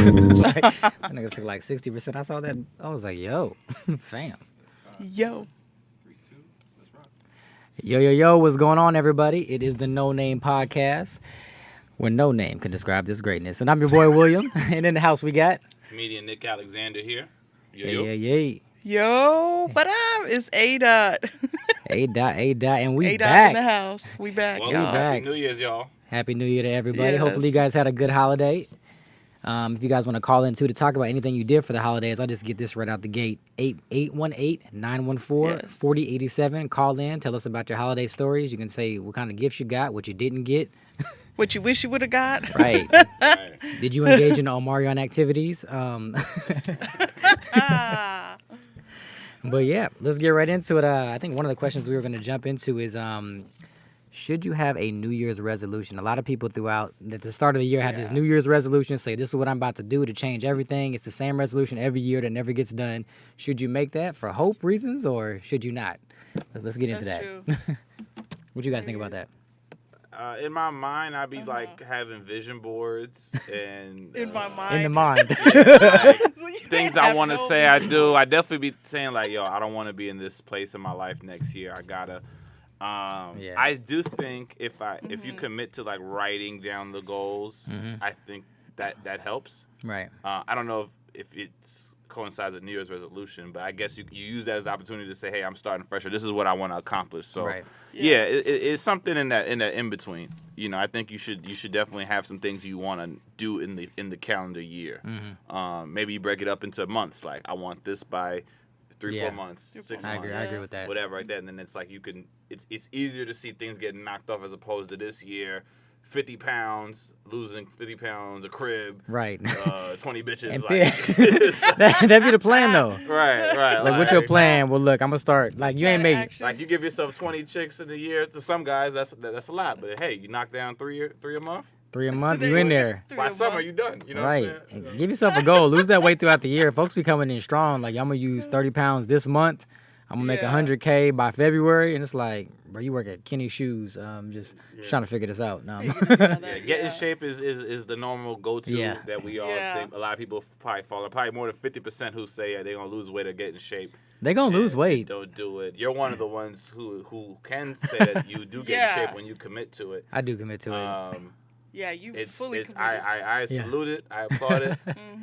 Like, that niggas took like 60%. I saw that. I was like, yo, fam. Yo. Yo, what's going on, everybody? It is the No Name Podcast, where no name can describe this greatness. And I'm your boy, William. And in the house, we got... Comedian Nick Alexander here. Yay. Yo, what up? It's A-Dot. A-Dot, and we A-Dot back. in the house. We back, Well, y'all. back. Happy New Year's, y'all. Happy New Year to everybody. Yes. Hopefully you guys had a good holiday. If you guys want to call in, too, to talk about anything you did for the holidays, I'll just get this right out the gate. 818-914-4087. Call in. Tell us about your holiday stories. You can say what kind of gifts you got, what you didn't get. What you wish you would have got. Right. Right. Did you engage in Omarion activities? But yeah, let's get right into it. I think one of the questions we were going to jump into is, should you have a New Year's resolution? A lot of people throughout at the start of the year have this New Year's resolution, say this is what I'm about to do to change everything. It's the same resolution every year that never gets done. Should you make that for hope reasons or should you not? Let's get into that. True. What do you guys think about that? In my mind, I'd be like having vision boards and In my mind. In the mind. things I want to say I do. I definitely be saying like, yo, I don't want to be in this place in my life next year. I gotta. I do think if you commit to like writing down the goals, I think that helps. Right. I don't know if it's coincides with New Year's resolution, but I guess you use that as an opportunity to say, hey, I'm starting fresh, or this is what I want to accomplish. So Right. it's something in that in between. You know, I think you should definitely have some things you want to do in the calendar year. Maybe you break it up into months. Like I want this by 4 months, 6 I months. agree with that. Whatever like that. And then it's like it's easier to see things getting knocked off as opposed to this year. 50 pounds, losing 50 pounds, a crib, Right. 20 bitches. And Like, that'd be the plan, though. right. Like, what's your plan? Well, look, I'm going to start. Like, you ain't make... Like, you give yourself 20 chicks in a year. To some guys, that's a lot. But, hey, you knock down three a month. 3 a month, you in there. By summer, you done. You know Right. what I'm saying? And give yourself a goal. Lose that weight throughout the year. Folks be coming in strong. Like, I'm going to use 30 pounds this month. I'm going to make 100K by February. And it's like, bro, you work at Kenny Shoes. Just trying to figure this out. No. Get in shape is the normal go-to that we all think. A lot of people probably follow. Probably more than 50% who say they're going to lose weight or get in shape. They're going to lose weight. Don't do it. You're one of the ones who can say that you do get in shape when you commit to it. I do commit to it. Yeah, you fully committed. I salute it. I applaud it.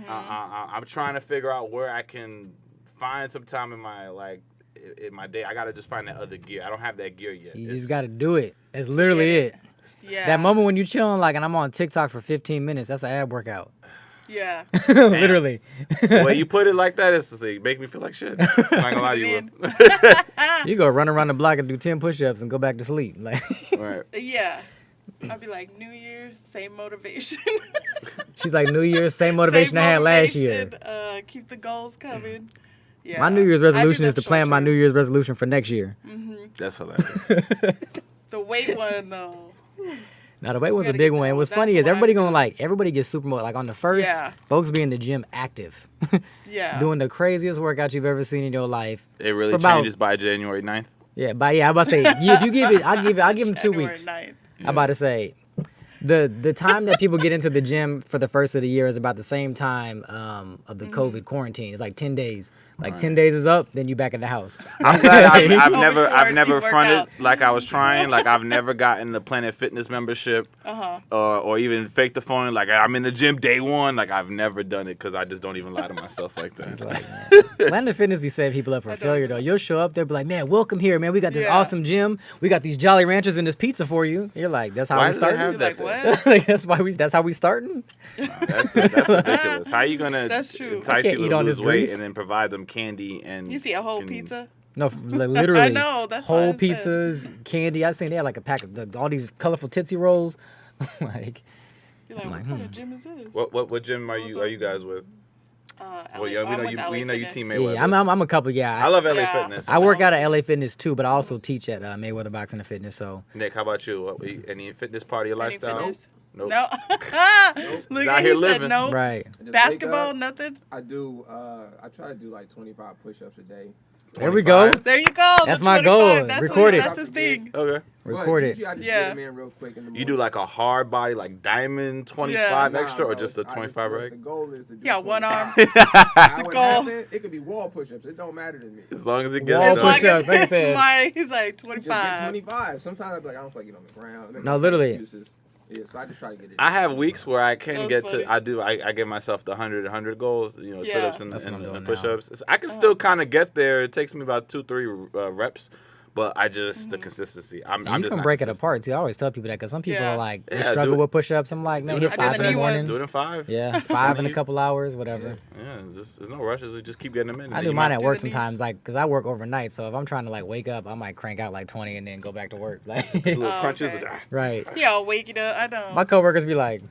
I'm trying to figure out where I can find some time in my day. I gotta just find that other gear. I don't have that gear yet. You just gotta do it. That's literally it. Yeah. That moment when you chilling, like, and I'm on TikTok for 15 minutes, that's an ab workout. Yeah. Literally. The way you put it like that is to say, make me feel like shit. I'm not gonna lie to you. You go run around the block and do 10 push-ups and go back to sleep. Like, Right. Yeah. I'd be like, New Year's, same motivation. she's like, New Year's, same motivation I had last year. Keep the goals coming. Yeah. My New Year's resolution is to plan my New Year's resolution for next year. That's hilarious. The weight one, though. Now, the weight was a gotta big get one. that What's one. funny That's is everybody what I going everybody gets super motivated. Like on the first, folks be in the gym active. Yeah. Doing the craziest workout you've ever seen in your life. It really changes by January 9th. Yeah, I'm about to say, if you give it, I'll give them 2 weeks. 9th. I'm about to say, the time that people get into the gym for the first of the year is about the same time of the COVID quarantine. It's like 10 days. Like 10 days is up, then you back in the house. I'm glad I've Before never you work fronted out. like I was trying. Like I've never gotten the Planet Fitness membership, or even fake the phone. Like I'm in the gym day one. Like I've never done it because I just don't even lie to myself like that. It's like, Planet Fitness be setting people up for failure though. You'll show up there, be like, man, welcome here, man. We got this awesome gym. We got these Jolly Ranchers and this pizza for you. You're like, that's how Why we do they starting. have that Like, there? what? Like, that's how we starting. That's ridiculous. How are you gonna That's true. entice Can't people eat to on lose this weight grease. and then provide them candy and You see a whole pizza? No, like, literally. I know, that's why whole I said. pizzas, candy. I seen they had like a pack of all these colorful Tootsie Rolls. Like, You're like, what kind of gym is this? What gym are you guys with? Well, yeah, we know you team Mayweather. yeah, I'm a couple. Yeah, I love LA Yeah. Fitness. I work out at LA Fitness too, but I also teach at Mayweather Boxing and Fitness. So Nick, how about you? Any fitness part of your Any lifestyle? fitness? Nope. No. He's Look out at here he living. said no. right. I just Basketball, wake up, nothing. I do. I try to do like 25 push-ups a day. There we go. There you go. That's my goal. Record it. That's his thing. Okay. Record it. I just Yeah. get him in real quick in the morning. You do like a hard body, like diamond 25 Nah, extra, or bro. just a 25 The reg? goal is to do Yeah, one 25. arm. Now, what goal. happen, it could be wall push-ups. It don't matter to me. As long as it Wall gets As long push-ups, done. as like I it's said. he's like Just get 25. 25. Sometimes I'm like, I don't feel like get on the ground. Make No, up literally. excuses. Yeah, so I just try to get it. I have weeks where I can That's get funny. to. I give myself the 100 goals. You know, Yeah. sit-ups and, That's what I'm and doing push-ups. I can still kind of get there. It takes me about 2-3 reps, but I just the consistency. I'm You just can not break it consistent. apart too. I always tell people that because some people Yeah. are like they Yeah, struggle do it. with push-ups. I'm like, man, Do it hit in 5 in the 5. morning. Do it in 5. Yeah, 5 in a you- couple hours, whatever. Yeah, there's no rushes. Just keep getting them in. I Then do you mine might- at work Do the knee. sometimes, like, because I work overnight. So if I'm trying to like wake up, I might crank out like 20 and then go back to work. Like, little Oh, crunches. okay. right. Yeah, I'll wake it up. I don't. My coworkers be like,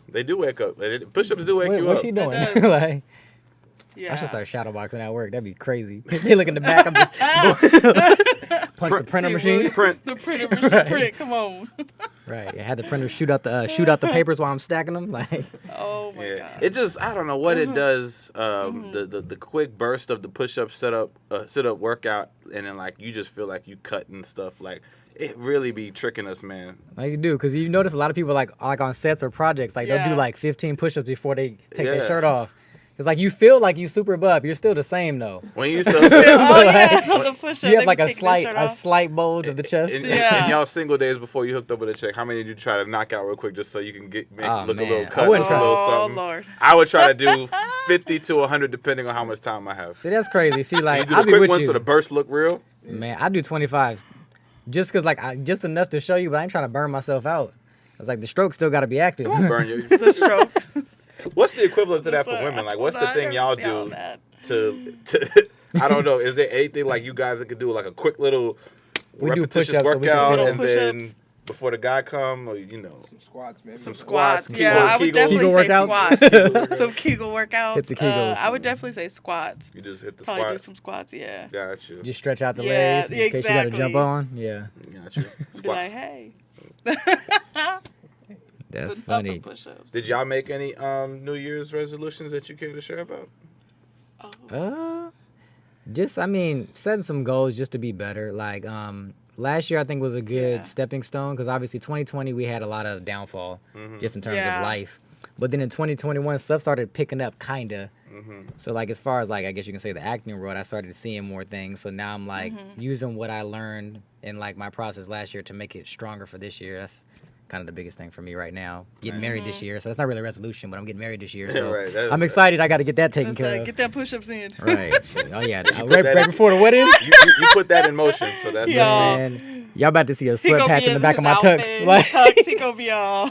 They do wake up. Push-ups do wake you what's up. she doing? It does. Like, yeah. I should start shadowboxing at work. That'd be crazy. They look in the back. I'm just punch the printer See, machine. Will, Print. The printer machine. Right. Print. Come on. Right. I had the printer shoot out the papers while I'm stacking them. Like, Oh my Yeah, god. it just I don't know what it does. The quick burst of the push-up sit-up workout, and then like you just feel like you cut and stuff. Like it really be tricking us, man. like you do, because you notice a lot of people like on sets or projects, like they'll do Yeah. like 15 push-ups before they take their Yeah. shirt off. It's like you feel like you super buff. You're still the same though. When you used to Oh yeah, the push-up. You they have like be a taking their shirt a off. slight bulge of the chest. in, Yeah. in y'all single days before you hooked up with a chick, how many did you try to knock out real quick just so you can look Oh, a little man. I cut, wouldn't a try- little Oh something? Lord. I would try to do 50 to 100 depending on how much time I have. See, that's crazy. See, You like do I'll the be quick with ones you, so the bursts look real. man. I do 25s, just cause like just enough to show you, but I ain't trying to burn myself out. It's like the stroke still got to be active. Burn you. The stroke. What's the equivalent to that for That's what- women? Like, what's I the thing never y'all see all do that. to I don't know. Is there anything like you guys that could do like a quick little We do repetitious push-ups so we can workout feel and then push-ups. before the guy come, or you know, Some squats, man. some Squats. squats, Yeah, I would Kegels. definitely Kegel say workouts? squats. Some Kegel workouts. Hit the Kegels. I would definitely say squats. You just hit the Probably do squat. some squats. Yeah. Got you. Just stretch out the Yeah, legs in case you got to jump exactly. on. Yeah, Got you. Be Squat. like, hey. that's Enough of funny. push-ups. Did y'all make any New Year's resolutions that you care to share about? Oh. Just I mean, setting some goals just to be better. Like last year I think was a good Yeah. stepping stone because obviously 2020 we had a lot of downfall just in terms Yeah. of life. But then in 2021 stuff started picking up kinda. So like as far as like I guess you can say the acting world, I started seeing more things. So now I'm like using what I learned in like my process last year to make it stronger for this year. That's kind of the biggest thing for me right now. Getting married this year, so that's not really a resolution, but I'm getting married this year. So Right, that's- I'm excited. I got to get that taken That's care like, of. get that push-ups in. Right. Oh yeah. put Right, that right in- before the wedding. You put that in motion, so that's Yeah. Man, y'all about to see a He sweat gonna patch be in the back of his my tux. outfit, Like, his tux, he gonna be all.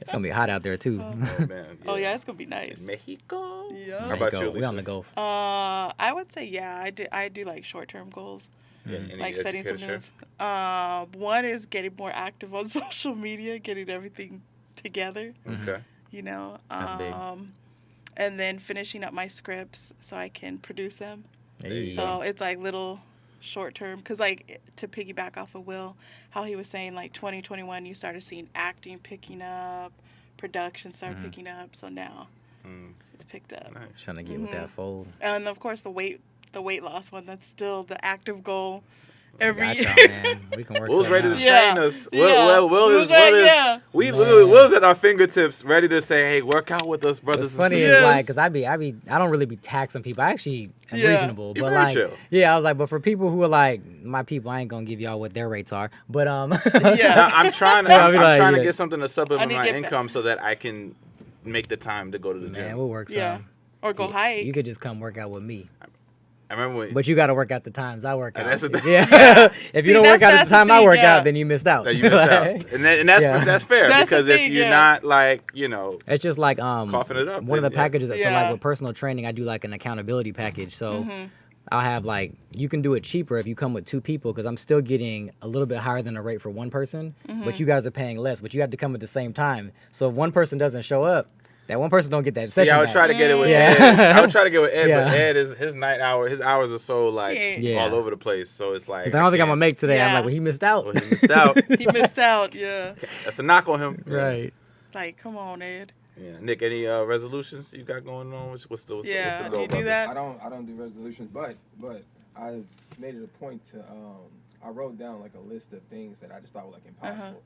it's gonna be hot out there too. Oh, man, Oh yeah, it's gonna be nice. Mexico. Yeah. How about you, We on the Alicia? Gulf. I would say yeah. I do like short-term goals, Yeah, any like that setting you care some to share? goals. One is getting more active on social media, getting everything together. Okay. You know. That's big. And then finishing up my scripts so I can produce them. Hey. So it's like little short term, because like to piggyback off of Will, how he was saying like 2021 you started seeing acting picking up, production started picking up, so now it's picked up. Nice. Trying to get with that fold. And of course the weight loss one, that's still the active goal every Gotcha, year. man. We can work Will's something ready to out. Yeah. train us. Yeah. Will is Yeah. Will's at our fingertips, ready to say, "Hey, work out with us, brothers What's and funny sisters." is Yes. like, cause I don't really be taxing people. I actually am Yeah. reasonable, You're but very like, chill. yeah, I was like, but for people who are like my people, I ain't gonna give y'all what their rates are, but Yeah. Now, I'm trying to. Yeah, I'll I'm be like, trying to yeah. get something to supplement I need my to get income so that I can make the time to go to the man, gym. we'll work some. Yeah. Or go hike. You could just come work out with me, I remember when but you got to work out the times I work out. And that's the thing. Yeah, if See, you don't work out at that's the time the I thing, work yeah. out, then you missed out. that you missed out, and that's Yeah. that's fair That's the because if thing, you're yeah. not like you know It's just like coughing it up, one of the then, yeah. packages. So like Yeah. with personal training, I do like an accountability package. So I'll have like you can do it cheaper if you come with 2 people because I'm still getting a little bit higher than the rate for one person, but you guys are paying less. But you have to come at the same time. So if one person doesn't show up, that one person don't get that See, session. I would back. try to get it with Yeah. Ed. I would try to get with Ed, Yeah. but Ed is his hours are so like Yeah. all over the place. So it's like If I don't think I'm gonna can't- make today, I'm Yeah. like, well, he missed out. Well, he missed out. He missed out. Yeah. That's a knock on him. Right. Like, come on, Ed. Yeah. Nick, any resolutions you got going on? What's the Yeah, goal, do you do brother? that? I don't do resolutions, but I made it a point to I wrote down like a list of things that I just thought were like impossible.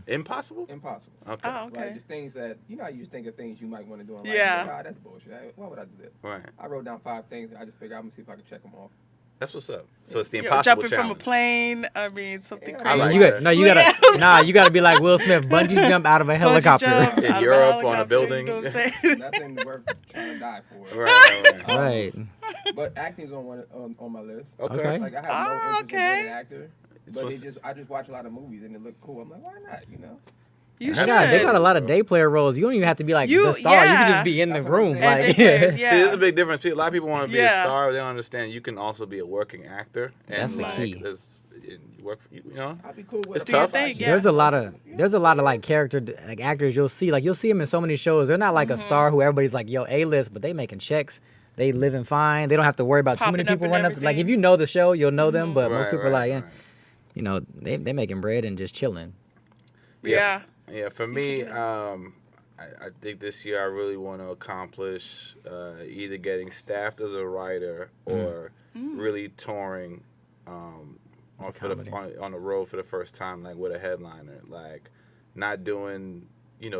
Impossible? Impossible. Okay. Oh, okay. Like just things that you know how you just think of things you might want to do in life. Yeah. Like, that's bullshit. Why would I do that? Right. I wrote down 5 things and I just figured I'm gonna see if I can check them off. That's what's up. So it's the Yo, impossible jumping challenge. from a plane. I mean, something Yeah, I crazy. like You got, no, you gotta, nah, you gotta be like Will Smith, bungee jump out of a Bungee helicopter. jump In out of Europe on a helicopter, building. You know what I'm saying? Nothing worth trying to die for. Right. Right. But acting's on my list. Okay. Like I have no interest in being an actor. But what's- I just watch a lot of movies and it look cool. I'm like, why not? You know. You They should. got a lot of day player roles. You don't even have to be like the star. You can just be in the That's what I'm room. saying. And Like, day players, See, yeah. there's a big difference. A lot of people want to be a Yeah. star, but they don't understand you can also be a working actor. And That's the like, key. You work for, you know. I'd be cool with It's it. Do you tough. think? Yeah. there's a lot of like character like actors you'll see them in so many shows. They're not like a star who everybody's like yo A-list, but they making checks. They living fine. They don't have to worry about too many Popping up people and running up. Like if everything. you know the show, you'll know them. But most Right, people are right, like, right. you know, they making bread and just chilling. Yeah. Yeah, for me, I think this year I really want to accomplish either getting staffed as a writer or really touring on the road for the first time, like with a headliner, like not doing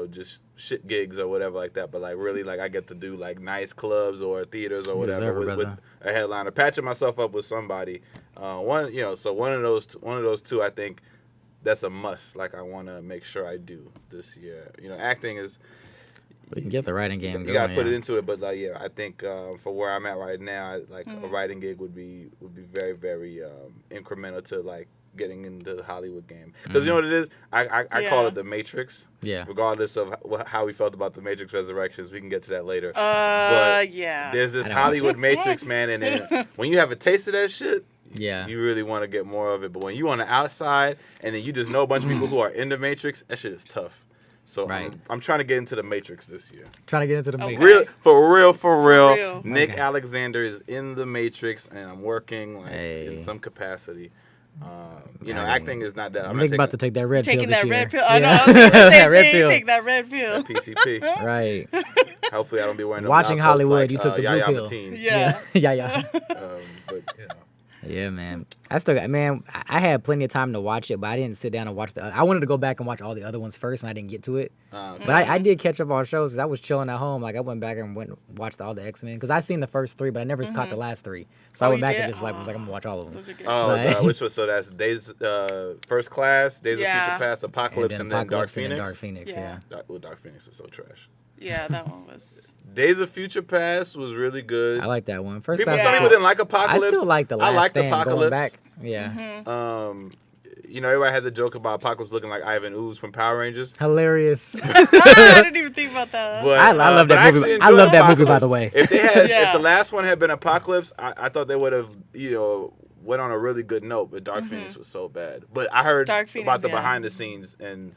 just shit gigs or whatever like that, but like really like I get to do like nice clubs or theaters or You whatever deserve it, with brother. a headliner, patching myself up with somebody. So one of those two, I think. That's a must. Like I want to make sure I do this year. Acting is We can get the writing game you going. gotta put yeah. it into it. But like I think for where I'm at right now, like a writing gig would be very very incremental to like getting into the Hollywood game. Because you know what it is, I call Yeah. it the Matrix. Yeah. Regardless of how we felt about the Matrix Resurrections, we can get to that later. Yeah. There's this I don't Hollywood Matrix, man, and then when you have a taste of that shit. Yeah. You really want to get more of it. But when you on the outside and then you just know a bunch of people who are in the Matrix, that shit is tough. So Right. I'm trying to get into the Matrix this year. Trying to get into the Okay. Matrix. For real. real. Nick Okay. Alexander is in the Matrix and I'm working like Hey. in some capacity. Man. Acting is not that. I'm thinking about to take that red pill Taking this that year. red pill. I know. Yeah. I was gonna say that same red thing. pill. Take that red pill. PCP. Right. Hopefully I don't be wearing no Watching Narcos Hollywood, like, you took the blue Yahya pill. Mateen. Yeah. Yeah. But Yeah, man. I had plenty of time to watch it, but I didn't sit down and watch I wanted to go back and watch all the other ones first, and I didn't get to it. But I did catch up on shows 'cause I was chilling at home. Like I went back and watched all the X-Men because I seen the first 3, but I never caught the last 3. So I Oh, went you back and did? just was like I'm gonna watch all of them. Those are good. Right. which was so that's Days First Class, Days Yeah. of Future Past, Apocalypse, and then Dark Apocalypse and then Phoenix. Dark Phoenix, Yeah. yeah. Dark Phoenix is so trash. Yeah, that one was. Days of Future Past was really good. I like that one. First Some class. people didn't like I Apocalypse. still like the last I liked stand going Apocalypse. back. Yeah. Everybody had the joke about Apocalypse looking like Ivan Ooze from Power Rangers. Hilarious. I didn't even think about that. But, I love but that movie. actually I love enjoyed that movie, by the Apocalypse. way. If they had, Yeah. if the last one had been Apocalypse, I thought they would have, went on a really good note. But Dark Phoenix was so bad. But I heard Dark Phoenix, about the yeah. behind the scenes and.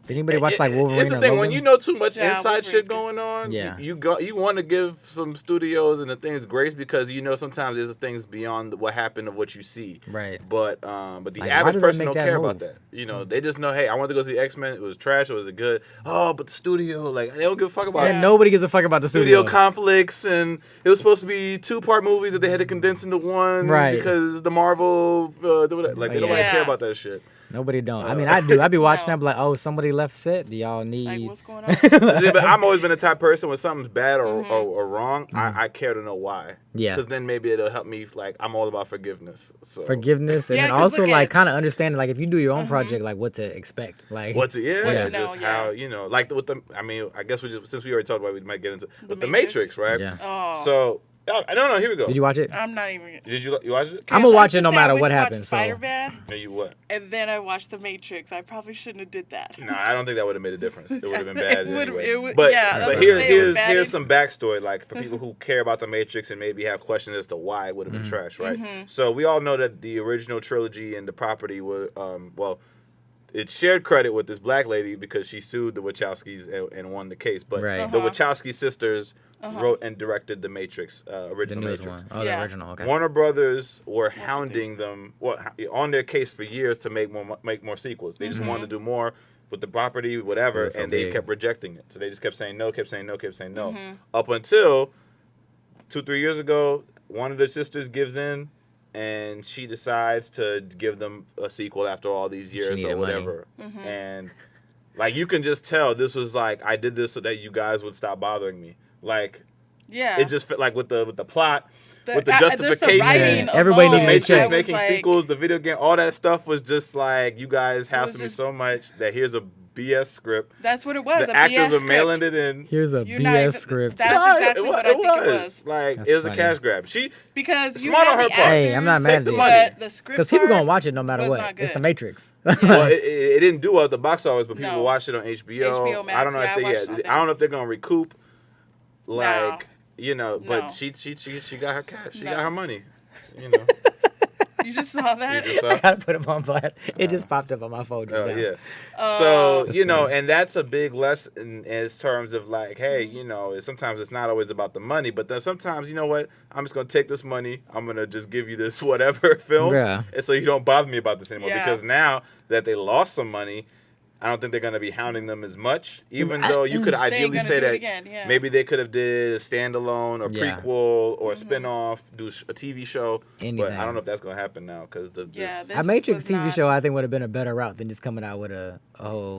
Did anybody watch like Wolverine It's the or thing Logan? when you know too much Yeah, inside shit Wolverine's good. going on. Yeah. You want to give some studios and the things grace because sometimes there's things beyond what happened of what you see. Right. But the Like, why average do they person make don't that care move? about that. They just know, hey, I want to go see X-Men. It was trash or was it good? Oh, but the studio, like they don't give a fuck about Yeah, nobody gives a fuck about the studio studio. conflicts, and it was supposed to be 2-part movies that they had to condense into one, Right. Because the Marvel, they nobody Yeah. care about that shit. Nobody don't. I mean, I do. I be watching No. that, be like, oh, somebody left set. Do y'all need? Like, what's going on? See, but I've always been the type of person when something's bad or wrong, I care to know why. Yeah. Because then maybe it'll help me. Like I'm all about forgiveness. So Forgiveness, and Yeah, then 'cause also look like at- kind of understanding like if you do your own project, like what to expect. Like What to Yeah. just know, how yeah. like with the. I mean, I guess since we already talked about it, we might get into with the Matrix? Matrix, right? Yeah. Oh. So no, here we go. Did you watch it? I'm not even. Did you watch it? I'm gonna watch Let's it no just say I matter went what to watch happens. So Spider-Man, No, you what? and then I watched The Matrix. I probably shouldn't have did that. No, I don't think that would have made a difference. It would have been It bad would- anyway. it would- but yeah, that's what I'm here's saying, it was bad here's in- some backstory, like for people who care about the Matrix and maybe have questions as to why it would have been trash, right? So we all know that the original trilogy and the property were it shared credit with this black lady because she sued the Wachowskis and won the case. But Right. the Wachowski sisters wrote and directed the Matrix, the original newest Matrix. one. Oh, Yeah. the original. Okay. Warner Brothers were hounding them, on their case for years to make more sequels. They just wanted to do more with the property, whatever, It was so and they big. kept rejecting it. So they just kept saying no, kept saying no. Up until 2-3 years ago, one of the sisters gives in, and she decides to give them a sequel after all these years or whatever. And like you can just tell this was like I did this so that you guys would stop bothering me. Like it just fit like with the plot. With the justification, everybody needed Matrix making sequels, the video game, all that stuff was just like you guys hassle me so much that here's a BS script. That's what it was. The actors are mailing it in. Here's a BS script. That's exactly what I think it was. Like it was a cash grab. Because you smart had on her the part. Hey, I'm not mad at you. But the script because people gonna watch it no matter what. not It's the good. Matrix. Well, it didn't do well at the box office, but people No. watched it on HBO. HBO Max, I don't know if I don't know if they're gonna recoup. Like you know, but she got her cash. She got her money. You know. You just saw that? You just saw? I gotta put them on blast. It just popped up on my phone just now. Yeah. So, That's you know, funny. and that's a big lesson in terms of like, hey, you know, sometimes it's not always about the money, but then sometimes, you know what, I'm just going to take this money. I'm going to just give you this whatever film. Yeah. And so you don't bother me about this anymore. Yeah. Because now that they lost some money, I don't think they're going to be hounding them as much, even though you could ideally say that maybe they could have did a standalone or prequel or a spinoff, do a TV show. Anything. But I don't know if that's going to happen now because a Matrix TV show I think would have been a better route than just coming out with a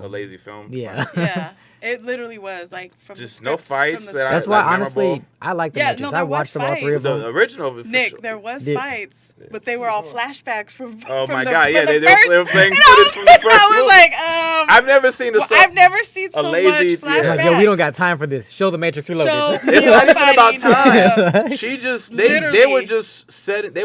lazy film. Yeah. Yeah. It literally was like from just the no script, fights. from the that That's I, why, like, honestly, memorable. I like the Yeah, Matrix. no, I there watched was them all three of them. The original. Nick, there was fights, but they were all flashbacks from. Oh from my the, God! Yeah, from they the were first, playing and footage from the first I was movie. like, I've never seen I've never seen so lazy- much flashbacks. Like, yo, we don't got time for this. Show the Matrix Reloaded. It's Neo not even about fighting. time. She just they were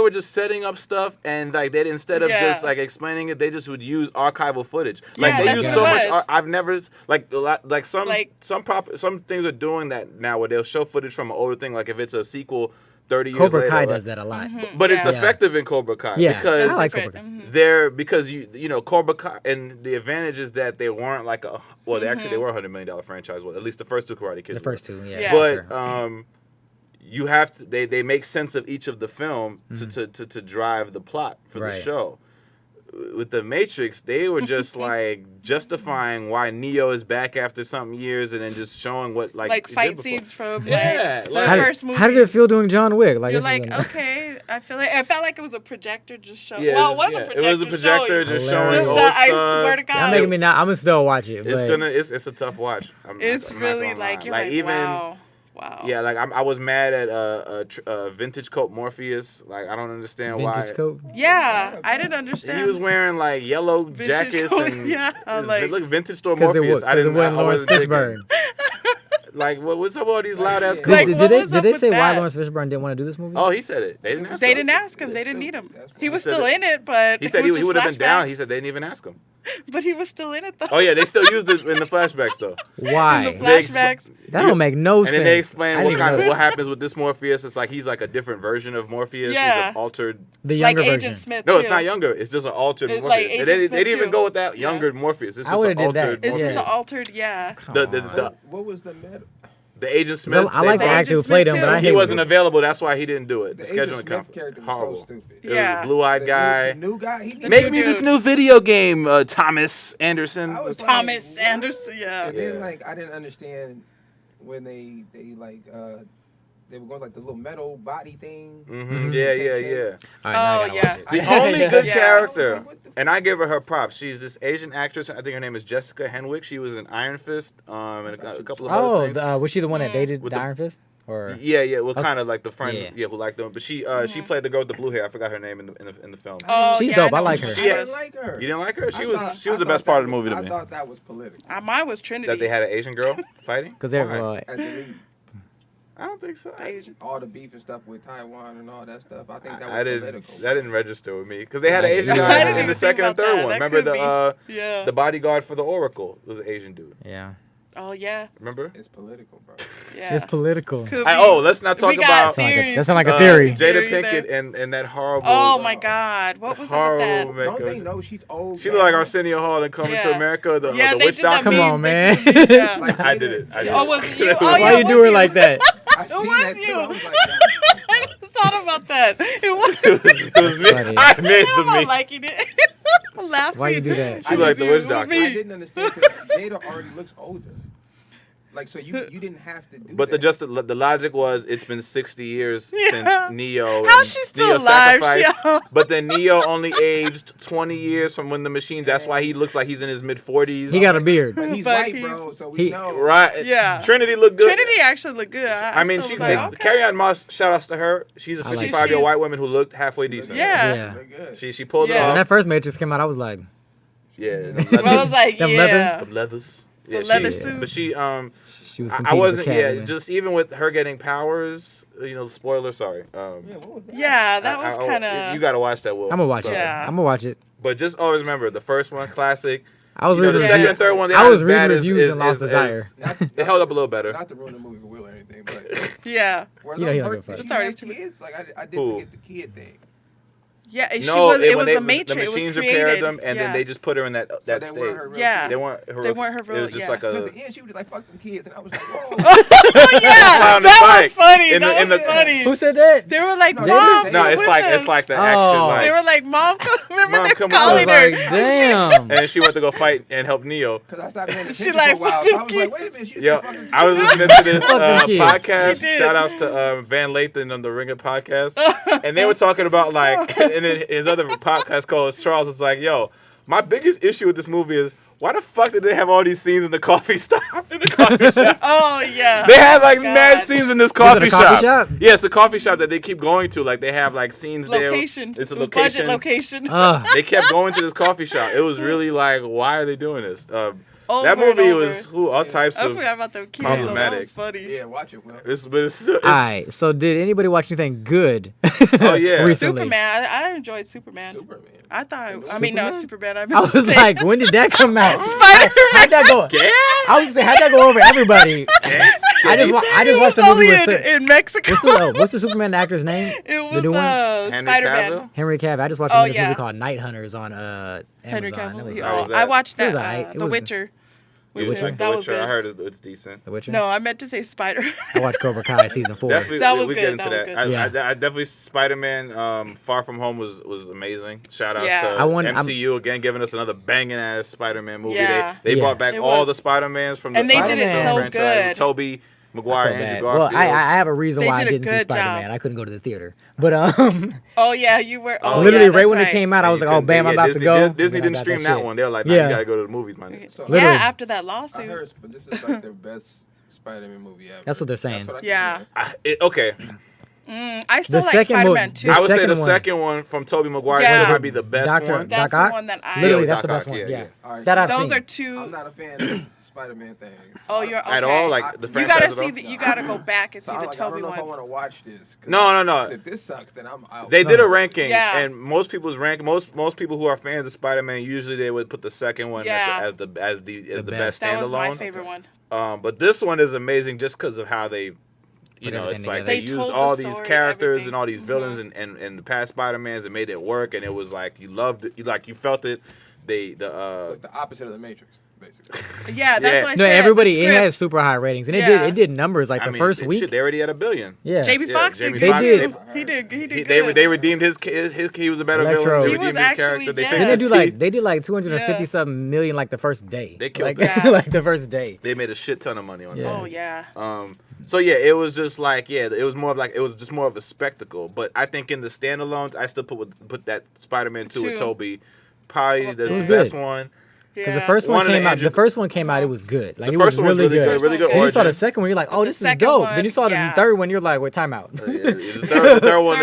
just setting up stuff and like they instead of just like explaining it, they just would use archival footage. Like they that's use what so it much. was. I've never like some things are doing that now where they'll show footage from an older thing. Like if it's a sequel 30 years Cobra later. Kai like- does that a lot. But it's Yeah. effective in Cobra Kai Yeah, because I like Cobra Kai. because you know Cobra Kai and the advantage is that they weren't like they were $100 million franchise. Well, at least the first two Karate Kids. The first two, yeah. Yeah. But sure. you have to they make sense of each of the film to drive the plot for the Right. show. With the Matrix, they were just like justifying why Neo is back after some years, and then just showing what like it did fight before. scenes from Yeah, the like- first movie. How did it feel doing John Wick? Like, You're this is like, a- okay, I felt like it was a projector just showing. Yeah, Well, it was a projector. It was a projector showing. just Hilarious. showing old I stuff. swear to God. Y'all making me not. I'm gonna still watch it. It's but it's a tough watch. It's I'm not really gonna like lie. you're like, even. wow. Yeah, like I was mad at vintage coat Morpheus. Like I don't understand vintage why. coat. Yeah, I didn't understand. He was wearing like yellow Vintage jackets coat, and yeah, I'm like- look vintage store Because Morpheus. it wasn't Lawrence Fishburne. Like what's up with all these loud ass Did, coats? Like, did what they, was did up they with say why that? Lawrence Fishburne didn't want to do this movie? Oh, he said it. They didn't ask They him. didn't ask him. They didn't need him. That's He why. was said still it- in it, but He said it was he would have just been down. flashbacks. He said they didn't even ask him. But he was still in it though. Oh yeah, they still used it in the flashbacks though. Why? In the flashbacks. That don't make no And sense. then they explain I what didn't kind know of that. what happens with this Morpheus. It's like he's like a different version of Morpheus. Yeah. He's an altered. The Like younger Agent version. Smith. No, it's too. not younger. It's just an altered It's Morpheus. like They Agent didn't Smith, even too. go with that Yeah. younger Morpheus. It's I just an would've did that. altered It's Morpheus. just an altered, yeah. What was the meta? The Agent Smith. I like the they- actor who Agent played Smith him, but I too. hate He wasn't him. available. That's why he didn't do it. The The Agent scheduling Smith conflict. character was Horrible. so stupid. It was Yeah. a blue-eyed guy. The new guy. He Make new me this dude. new video game, Thomas Anderson. I was like, Thomas what? Anderson, yeah. And then Yeah. like I didn't understand when they were going like the little metal body thing. Yeah. All right, now I Oh, gotta yeah. watch The it. only good Yeah. character, What the and I give her props. She's this Asian actress. I think her name is Jessica Henwick. She was in Iron Fist, and a couple of other Oh, things. was she the one that dated With the the- Iron Fist? Or Yeah. Well, kind of like the friend, Yeah. who liked them. But she played the girl with the blue hair. I forgot her name in the film. Oh, She's yeah, dope. I know like who her. she She I is. didn't like her. You didn't like her? She I was thought- she was I the best thought part of the that movie to I me. thought that was political. Mine was Trinity. That they had an Asian girl fighting. because they're Why? As the lead. I don't think so. Asian. All the beef and stuff with Taiwan and all that stuff. I think that was I didn't. political. That didn't register with me because they had an I Asian didn't guy even in the think second and about third that. one. That Remember could be. Yeah. the bodyguard for the Oracle was an Asian dude. Yeah. Oh yeah. Remember? It's political, bro. Yeah. It's political. Could be. Let's not talk We got about theories. That sound like a theory. Jada Theory Pinkett there. and that horrible. Oh my God! What was up with that? horrible makeup. Don't they know she's old? She looked like Arsenio Hall in Coming to Yeah. America, the Yeah, they witch did that doctor. Come meme. on, They man. did the- yeah. Like, I did it. I did Oh, it. was it you? Oh, Why yeah, you it do was her you. like that? I seen was that you. too. I was like, I just thought about that. It was. It was me. funny. I made I'm the not me. liking it. I'm laughing. Why you do that? She like the witch It was doctor. me. I didn't understand because Jada already looks older. Like, so you didn't have to do But that. the logic was it's been 60 years since Neo. How's and she still Neo alive, sacrificed. yo? But then Neo only aged 20 years from when the machine. That's why he looks like he's in his mid 40s. He got a beard. But he's But white, he's- bro, so we he- know. right. Yeah. Trinity looked good. Trinity actually looked good. I mean, still she's was like, like, okay. Carrie Ann Moss. Shout outs to her. She's a I like 55-year-old her. white woman who looked halfway decent. Yeah. Yeah. They're good. She pulled Yeah. it When off. that first Matrix came out, I was like, Yeah. Well, I was like, Them yeah. The leathers. The Yeah, leather she, suit. But she she was I competing wasn't. with Yeah, Catwoman. just even with her getting powers. Spoiler. Sorry. Yeah, what was that? Yeah, that was kind You of. gotta watch that. Will. I'm gonna watch it. Yeah. I'm gonna watch it. But just always remember the first one, classic. I was You know, reading the second reviews. and third one, they I not was as reading bad as- reviews as- and Lost as- Desire. They held up a little better. Not to ruin the movie for Will or anything, but Yeah. were You know he those don't her- give a fuck. did It's she already have too- kids? Like I did Who? forget the kid thing. Yeah, No, it was when the Matrix. The machines it was created. repaired them, and yeah. then they just put her in that So they state. weren't her real Yeah. kids. They weren't her. They weren't her It real- was just yeah. like But a. at the end, she was just like, "Fuck them kids," and I was like, "Whoa." Oh yeah, Fly on the that bike. was funny. In the- That in was the- funny. Who said that? They were like, No, Mom. No, come it's with like us." it's like the Oh. action. They Like, were like, Mom, remember Mom, they come were on. I was calling her. like, damn. and then she went to go fight and help Neo. Because I stopped paying She attention like, for a while. fuck So I them was like, kids. "Wait a minute, she's Yo, fucking." I was listening to this Fuck them kids. podcast. She did. Shout outs to Van Lathan on the Ringer podcast, and they were talking about like, and then his other podcast co-host Charles was like, "Yo, my biggest issue with this movie is why the fuck did they have all these scenes in the coffee stop in the coffee shop?" Oh yeah. They had like God. mad scenes in this Was it coffee a coffee shop? Yeah, it's a coffee shop that they keep going to. Like they have like scenes Location. there. It's a Budget location. location. They kept going to this coffee shop. It was really like, why are they doing this? That Over and movie over. was all types I of. forgot about the kids. Though. That problematic. was funny. Yeah, watch it, Will. But it's still, All right. So did anybody watch anything good? Oh, yeah. recently? Superman. I enjoyed Superman. Superman. I thought. Superman? I mean, no, Superman. I, I meant was to say like, when did that come out? Spider-Man. How'd that go? Yeah. I was saying, how'd that go over everybody? I just watched the movie only with in Mexico. what's the Superman actor's name? It The new was one? Henry Spider-Man. Cavill? Henry Cavill. I just watched Oh, this yeah. movie called Night Hunters on Henry Amazon. It Cavill. was Yeah. How was I that? watched It was that. alright. It The was- Witcher. You Witcher? like That The was Witcher? I good. heard it's decent. The Witcher. No, I meant to say Spider. I watched Cobra Kai season 4. Definitely, That was we good, get into that was that. good. I definitely Spider-Man. Far From Home was amazing. Shout outs Yeah. to I want- MCU again, giving us another banging ass Spider-Man movie. Yeah. They Yeah. brought back It all was. the Spider-Mans from the And they did it Spider-Man so franchise. good. Tobey Maguire, I felt Andrew bad. Garfield. Well, I have a reason They why I did a didn't see good job. Spider-Man. I couldn't go to the theater. But Oh yeah, you were. Oh, literally yeah, right that's when right. it came out, I was And like, you oh couldn't- bam, I'm about Disney, to go. Disney And then didn't I got stream that that shit. one. They were like, nah, Yeah. you gotta go to the movies, man. So, Yeah, Literally. after that I lawsuit. heard, but this is like their best Spider-Man movie ever. That's what they're saying. I keep Yeah. hearing. Okay, I still The like second Spider-Man mo- too. the I would say second the one- second one from Tobey Maguire Yeah. might be the best Doctor- one. That's Doc Ock? the one that I. Literally, Yeah, that's the Doc best Ock, one. yeah, Yeah. yeah. All right. That I've Those seen. are two. I'm not a fan of Spider-Man things. Oh, you're okay. At all, like the You franchise gotta at all? see that. You gotta go back and see So I'm the like, I Toby don't know if I ones. want to watch this. 'cause No. If this sucks, then I'm out. They did a ranking, Yeah. and most people's rank, most people who are fans of Spider-Man, usually they would put the second one Yeah. as the best That was my standalone. favorite one. But this one is amazing just because of how they, Put it's everything like together. they They used told the all these story, characters everything. and all these villains and the past Spider-Mans and made it work, and it was like you loved it, you felt it. So it's the opposite of the Matrix, basically. Yeah, that's Yeah. what I No, said. everybody the it script. has super high ratings, and Yeah. it did numbers like I the mean, first shit, week. they already had $1 billion. Yeah, Jamie Yeah, Foxx Jamie did Foxx good. did. He did They good. redeemed his he was a better Electro. villain. They He was redeemed his actually, character. They yeah. fixed Didn't his they do like teeth. they did like 250 something million like the first day. They killed like, that. Yeah. like the first day. They made a shit ton of money on Yeah. that. Oh yeah. So yeah, it was just like it was more of like it was just more of a spectacle. But I think in the standalones, I still put that Spider-Man 2 with Two. Toby, probably the It was best good. one. Yeah. Because the first One one of the came out. Andrew- The first one came out. It was good. Like The it first was one was really really good, really good Okay. Then you saw origin. the second one, you're like, oh, The this is second dope. one, Then you saw the yeah. third one, you're like, wait, time out. The third one,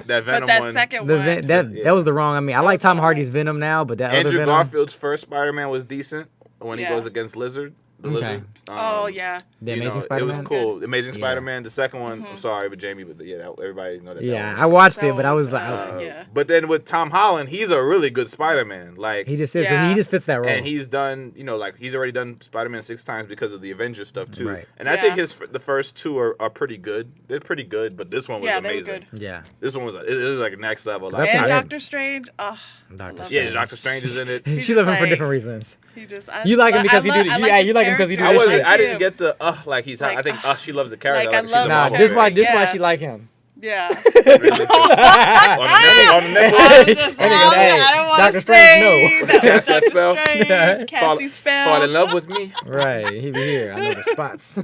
that Venom that one. second The one. Ven- that was the wrong. I mean, I like was Tom the Hardy's Venom now, but that other Andrew Venom. Garfield's first Spider-Man was decent when he Yeah. goes against Lizard. The Okay. Lizard. Oh yeah. The you know, Amazing It Spider-Man. was cool. Amazing Yeah. Spider-Man. The second one, I'm sorry for Jamie, but everybody know that. Yeah, that I one. watched That it, but I was was, like, yeah. But then with Tom Holland, he's a really good Spider-Man. Like he just is. Yeah. He just fits that role. and he's done, like he's already done Spider-Man 6 times because of the Avengers stuff too. Right. And I think Yeah. the first two are pretty good. They're pretty good, but this one was Yeah, they were amazing. good. yeah. This one was it was like next level. I Like, think And I- Doctor Strange. Oh, Doctor love yeah, him. Doctor Strange is in it. He's She love him for like- different reasons. he just. You like him because he do. I Yeah, his you like him because he do character. this I shit. didn't get the like he's hot. Like, I think she loves the character. like, I she's love a Nah, his mom. this why character. this why Yeah. she like him. Yeah. Really? On the necklace. I was just Hey, I don't want Dr. to Strange, say no. that Cast that Dr. spell. Strange, cast these spells. Fall in love with me. Right, he be here. I know the spots.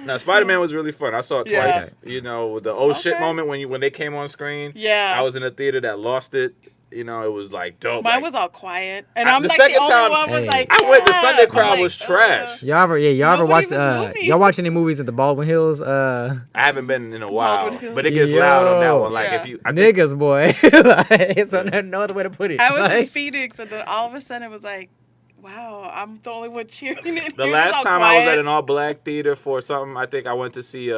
Now, Spider-Man was really fun. I saw it Yeah. twice. You know, the oh shit Okay. moment when they came on screen. Yeah. I was in a theater that lost it. You know, it was like dope. Mine like, was all quiet, and I- I'm the like second the only time- one was Hey. like. I went. The yeah. Sunday I'm crowd like, was trash. y'all ever Nobody watched was moving. y'all watch any movies at the Baldwin Hills? I haven't been in a while, Baldwin Hills. but it gets loud on that Yo. one. Like Yeah. if you, I think, Niggas, boy. Like, so there's no other way to put it. I was in Like, Phoenix, and then all of a sudden it was like, wow, I'm the only one cheering. It the was last all time I was quiet. at an all-black theater for something, I think I went to see.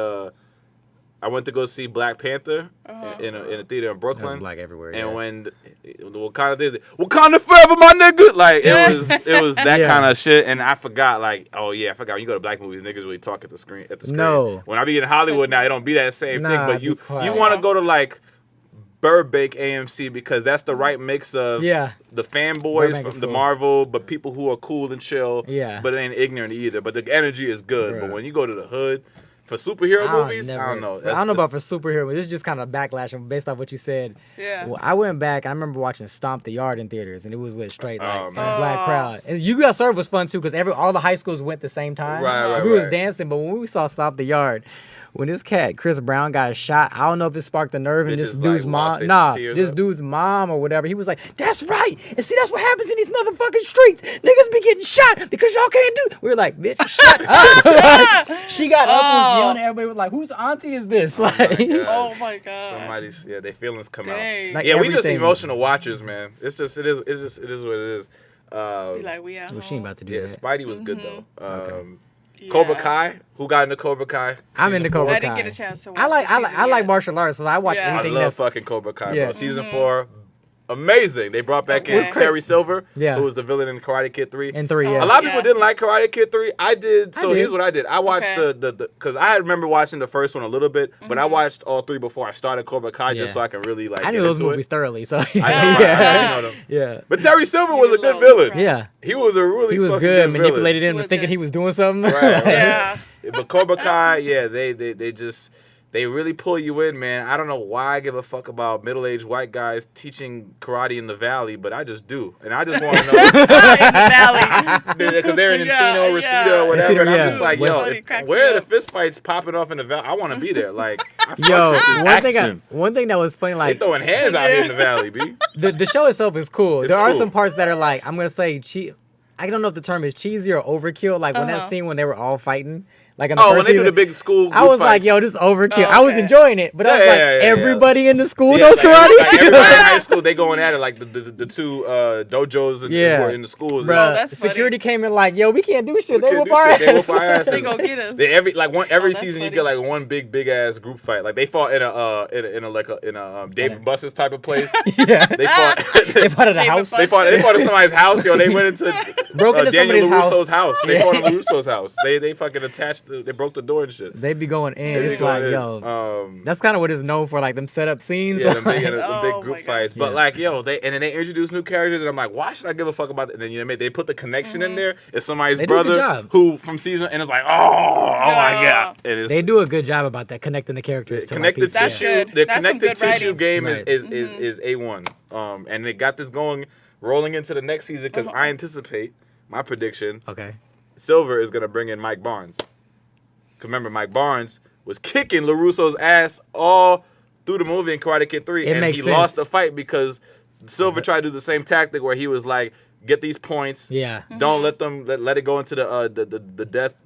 I went to go see Black Panther in a theater in There's Brooklyn. black everywhere. And yeah. when the Wakanda did it, Wakanda forever, my nigga. Like it was that Yeah. kind of shit. And I forgot, like, oh yeah, I forgot. When you go to black movies, niggas really talk at the screen. No. When I be in Hollywood now, it don't be that same thing. Nah, But be you quiet. want to go to like Burbank AMC because that's the right mix of Yeah. the fanboys Burbank is from the cool. Marvel, but people who are cool and chill. Yeah. But it ain't ignorant either. But the energy is good. Bruh. But when you go to the hood for superhero movies, I don't know. I don't know about for superhero. This is just kind of backlash based off what you said. Yeah. Well, I went back. I remember watching Stomp the Yard in theaters, and it was with straight like Oh, a man. black crowd. And You Got Served was fun too because all the high schools went the same time. Right, We was right. dancing, but when we saw Stomp the Yard, when this cat Chris Brown got shot, I don't know if it sparked the nerve in this Bitches, dude's like, lost mom. their Nah, tears this up. dude's mom or whatever. He was like, "That's right." And see, that's what happens in these motherfucking streets. Niggas be getting shot because y'all can't do. We were like, "Bitch, shut up!" Like, she got up and was yelling. Everybody was like, "Whose auntie is this?" Like, God. Oh my god. Somebody's their feelings come Dang. out. Like, Yeah, we just everything. emotional watchers, man. It is what it is. Be like, we out. well, she ain't about to do Yeah, that. Spidey was good though. Yeah. Cobra Kai, who got into Cobra Kai? I'm into Cobra Kai. I didn't get a chance to watch. I like the season I like yet. martial arts, so I watch Yeah. I anything love that's fucking Cobra Kai, Yeah. bro. Season 4, amazing. They brought back in Okay. Terry Silver, Yeah. who was the villain in Karate Kid 3. in 3. Yeah. A lot of Yeah. people didn't like Karate Kid 3. I did. So did. here's what I did. I watched Okay. the because I remember watching the first one a little bit, but I watched all 3 before I started Cobra Kai Yeah. just so I can really like. I knew get those into movies It. thoroughly, so I know, yeah. right, I know them. Yeah. But Terry Silver was a good Low, villain. right. Yeah. He was a really He was fucking good, villain. manipulated him He and was thinking good. he was doing something. Right. Yeah. But Cobra Kai, yeah, they just they really pull you in, man. I don't know why I give a fuck about middle-aged white guys teaching karate in the valley, but I just do, and I just want to know In the valley. because they're in Yeah, Encino, Reseda, yeah. or whatever. And Yeah. I'm just like, West- yo, Funny, cracks where are me the up. fist fights popping off in the valley? I want to be there. Like, I fucks Yo, with this one thing that was funny, they like throwing hands out here in the valley, b. the show itself is cool. It's There are cool. some parts that are like I'm gonna say I don't know if the term is cheesy or overkill. Like when that scene when they were all fighting, like in the Oh, first when they do season, the big school. I group was like, fights. yo, this is overkill. Oh, I was okay. enjoying it, but I was Yeah, like, yeah, yeah, everybody in the school Yeah, knows karate. Like everybody in high school, they going at it like the 2 dojos and Yeah. who are in the schools. Bruh, that's security came in like, yo, we can't do shit. We They can't whoop do our shit. They ass. whoop our asses. They gonna get us. They every that's season you funny. get like one big ass group fight. Like they fought in a David Buster's type of place. Yeah. They fought. They fought at a David house. Buster. They fought at somebody's house. Yo, they went into Broke into Daniel somebody's LaRusso's house. They Yeah. fought in LaRusso's house. They fucking they broke the door and shit. They be going in. They It's going like, in. yo, that's kind of what it's known for, like them setup scenes. Yeah, the Like, big Oh group my God. fights. But Yeah. like, yo, then they introduce new characters, and I'm like, why should I give a fuck about that? And then they put the connection in there. It's somebody's They do a good brother job. who from season, and it's like, oh my god, and it's they do a good job about that, connecting the characters to like, connected pieces. That's tissue. good. The That's some connected good tissue writing. game Right. is A1. And they got this rolling into the next season because I anticipate my prediction. Okay. Silver is gonna bring in Mike Barnes. 'Cause remember, Mike Barnes was kicking LaRusso's ass all through the movie in Karate Kid 3, It and makes he sense. lost the fight because Silver tried to do the same tactic where he was like, get these points. Yeah. Don't let them let it go into the death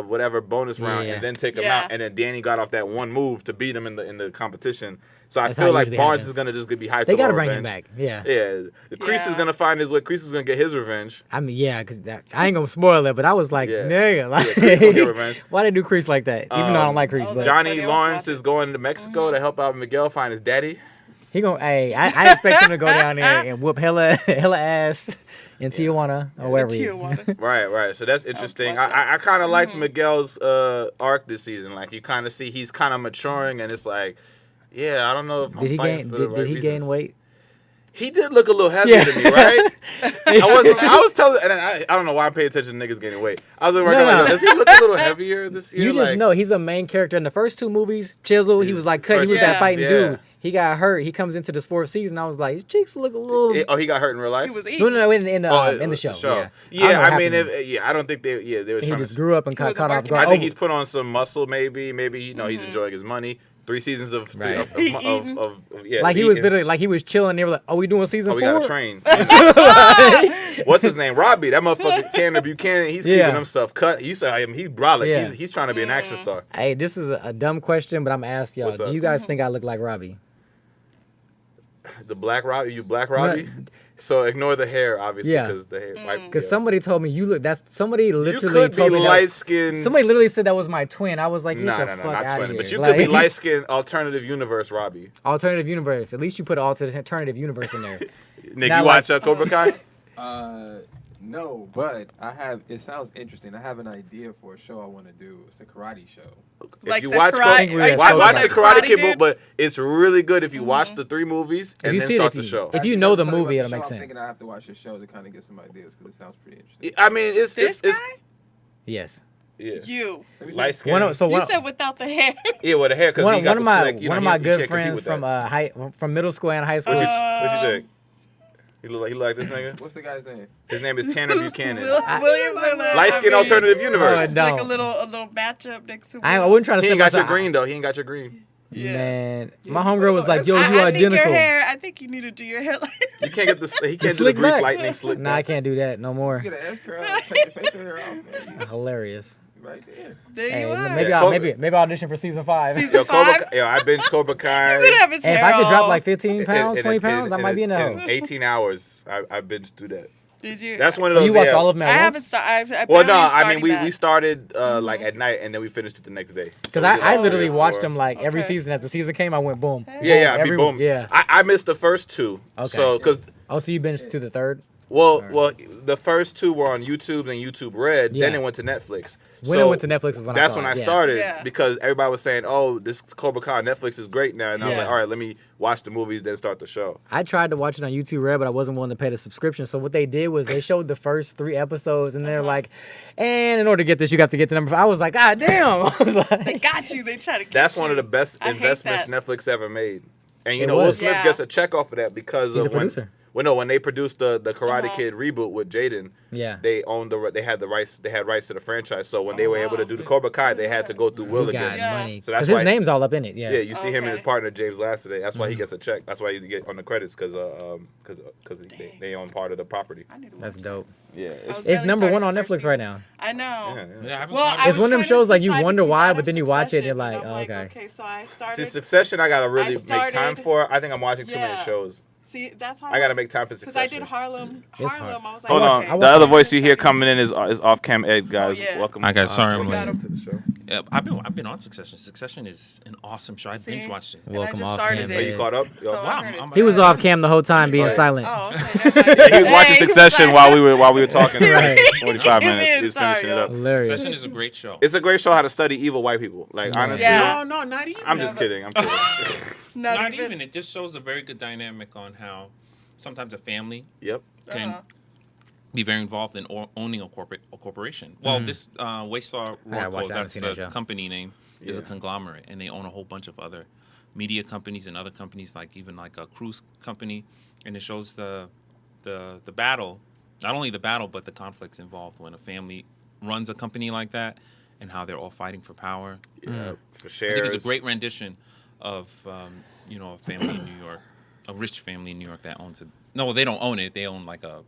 whatever bonus round Yeah. and then take him Yeah. out. And then Danny got off that one move to beat him in the competition. So I That's how feel it like usually Barnes happens. is gonna just be hyped. They got gotta to bring him back. Yeah. Yeah, the Kreese is Yeah. gonna find his way. Kreese is gonna get his revenge. I mean, yeah, because I ain't gonna spoil it, but I was like, Yeah. nigga, like, Kreese gonna get revenge. why they do Kreese like that? Even though I don't like Kreese, Oh, but Johnny funny. Lawrence I'll is going to Mexico to help out Miguel find his daddy. he gonna. Hey, I expect him to go down there and whoop hella ass in Tijuana or wherever he is. Tijuana. Right. So that's interesting. watch I kind of liked Miguel's arc this season. Like you kind of see he's kind of maturing, and it's like, yeah, I don't know if Did I'm he fighting gain? for the Did right he gain reasons. weight? He did look a little heavier to me, right? I was telling, and I don't know why I'm paying attention to niggas gaining weight. I was like, does he look a little heavier this year? You just know he's a main character in the first 2 movies. Chisel, he was like cut. He was that fighting dude. He got hurt. He comes into this 4th season. I was like, his cheeks look a little. He got hurt in real life. He was eating. No, in the show. I mean, I don't think they were. He just grew up and caught off guard. I think he's put on some muscle. Maybe he's enjoying his money. 3 seasons of like he was literally like he was chilling. They were like, "Are we doing season 4? We gotta train." What's his name? Robbie. That motherfucker Tanner Buchanan. He's keeping himself cut. He's brolic. Yeah. He's trying to be an action star. Hey, this is a dumb question, but I'm gonna ask y'all. Do you guys think I look like Robbie? The Black Robbie? You Black Robbie? So ignore the hair, obviously, because the hair. Because somebody told me you look. Somebody literally you could told be me light skinned. Somebody literally said that was my twin. I was like, get the fuck not out twin. of here. But you could be light skinned alternative universe Robbie. Alternative universe. At least you put alternative universe in there. Nick, you watch Cobra Kai? No, but it sounds interesting. I have an idea for a show I want to do. It's a karate show. Like if you the watch watch the Karate Kid, but it's really good if you watch the 3 movies and then start the show. If you know the movie, it'll make sense. I'm thinking I have to watch the show to kind of get some ideas because it sounds pretty interesting. I mean, it's Yes. Yeah. You. Light skin. You said without the hair. Yeah, with the hair. One of my good friends from middle school and high school. What you think? He look like this nigga? What's the guy's name? His name is Tanner Buchanan. William Miller. Light skin alternative universe. Like a little matchup next to. I wasn't trying to say. He ain't got your green though. He ain't got your green. Yeah. Man, my homegirl was like, "Yo, you identical." I think your hair. I think you need to do your hair like. You can't get the. He can't do the grease lightning slick. Nah, I can't do that no more. Get an S curl, take your facial hair off, man. Hilarious. Right there. There you are. Maybe audition for season 5. Season 5? I binge Cobra Kai. If I could drop like 15 pounds, 20 pounds, I might be in the in 18 hours, I binged through that. Did you? That's one of those. You watched all of them at once? I haven't started. Well, no, I mean we started like at night and then we finished it the next day. Because I literally watched them like every season. As the season came, I went boom. Yeah, boom. Yeah. I missed the first 2. Okay. So so you binged to the 3rd? Well, the first 2 were on YouTube and YouTube Red. Yeah. Then it went to Netflix. When it went to Netflix is when that's when I started Yeah. because everybody was saying, "Oh, this Cobra Kai on Netflix is great now," and I was like, "All right, let me watch the movies, then start the show." I tried to watch it on YouTube Red, but I wasn't willing to pay the subscription. So what they did was they showed the first 3 episodes, and they're like, "And in order to get this, you got to get the number 5." I was like, "God damn!" I was like, "They got you. They try to." That's one of the best investments Netflix ever made, and It Will was. Smith gets a check off of that because He's of a producer. when they produced the Karate Kid reboot with Jaden, they had the rights. They had rights to the franchise. So when they were able to do the Cobra Kai, they had to go through Will again. Money. So that's his why name's all up in it. Yeah. Yeah, you see him and his partner James Lassiter. That's why he gets a check. That's why he get on the credits because they own part of the property. That's dope. Yeah, it's number 1 on Netflix right now. I know. Well, it's one of them shows like you wonder why, but then you watch it and you're like, oh, okay. Okay, so I started. See, Succession, I gotta really make time for. I think I'm watching too many shows. See, that's how I gotta make time for Succession. Because I did Harlem. I was like, hold on. The other voice you hear coming in is off cam Ed, guys. Welcome. Hi guys, sorry I'm late. To the show. Yeah, I've been on Succession. Succession is an awesome show. I binge watched it. Welcome off cam. Are you caught up? So wow, he was off cam the whole time, being silent. Oh, okay. He was watching Succession while we were talking. Right. 45 minutes. He's finishing it up. Hilarious. Succession is a great show. It's a great show how to study evil white people. Like honestly. Yeah. No, not even. I'm just kidding. I'm kidding. Not even. It just shows a very good dynamic on how sometimes a family can be very involved in owning a corporation. Well, this Waystar Royco, that's the company name, is a conglomerate, and they own a whole bunch of other media companies and other companies, like even like a cruise company, and it shows the battle, not only the battle, but the conflicts involved when a family runs a company like that, and how they're all fighting for power. Yeah, for shares. I think it's a great rendition of a family in New York. A rich family in New York that owns it. No, they don't own it. They own like a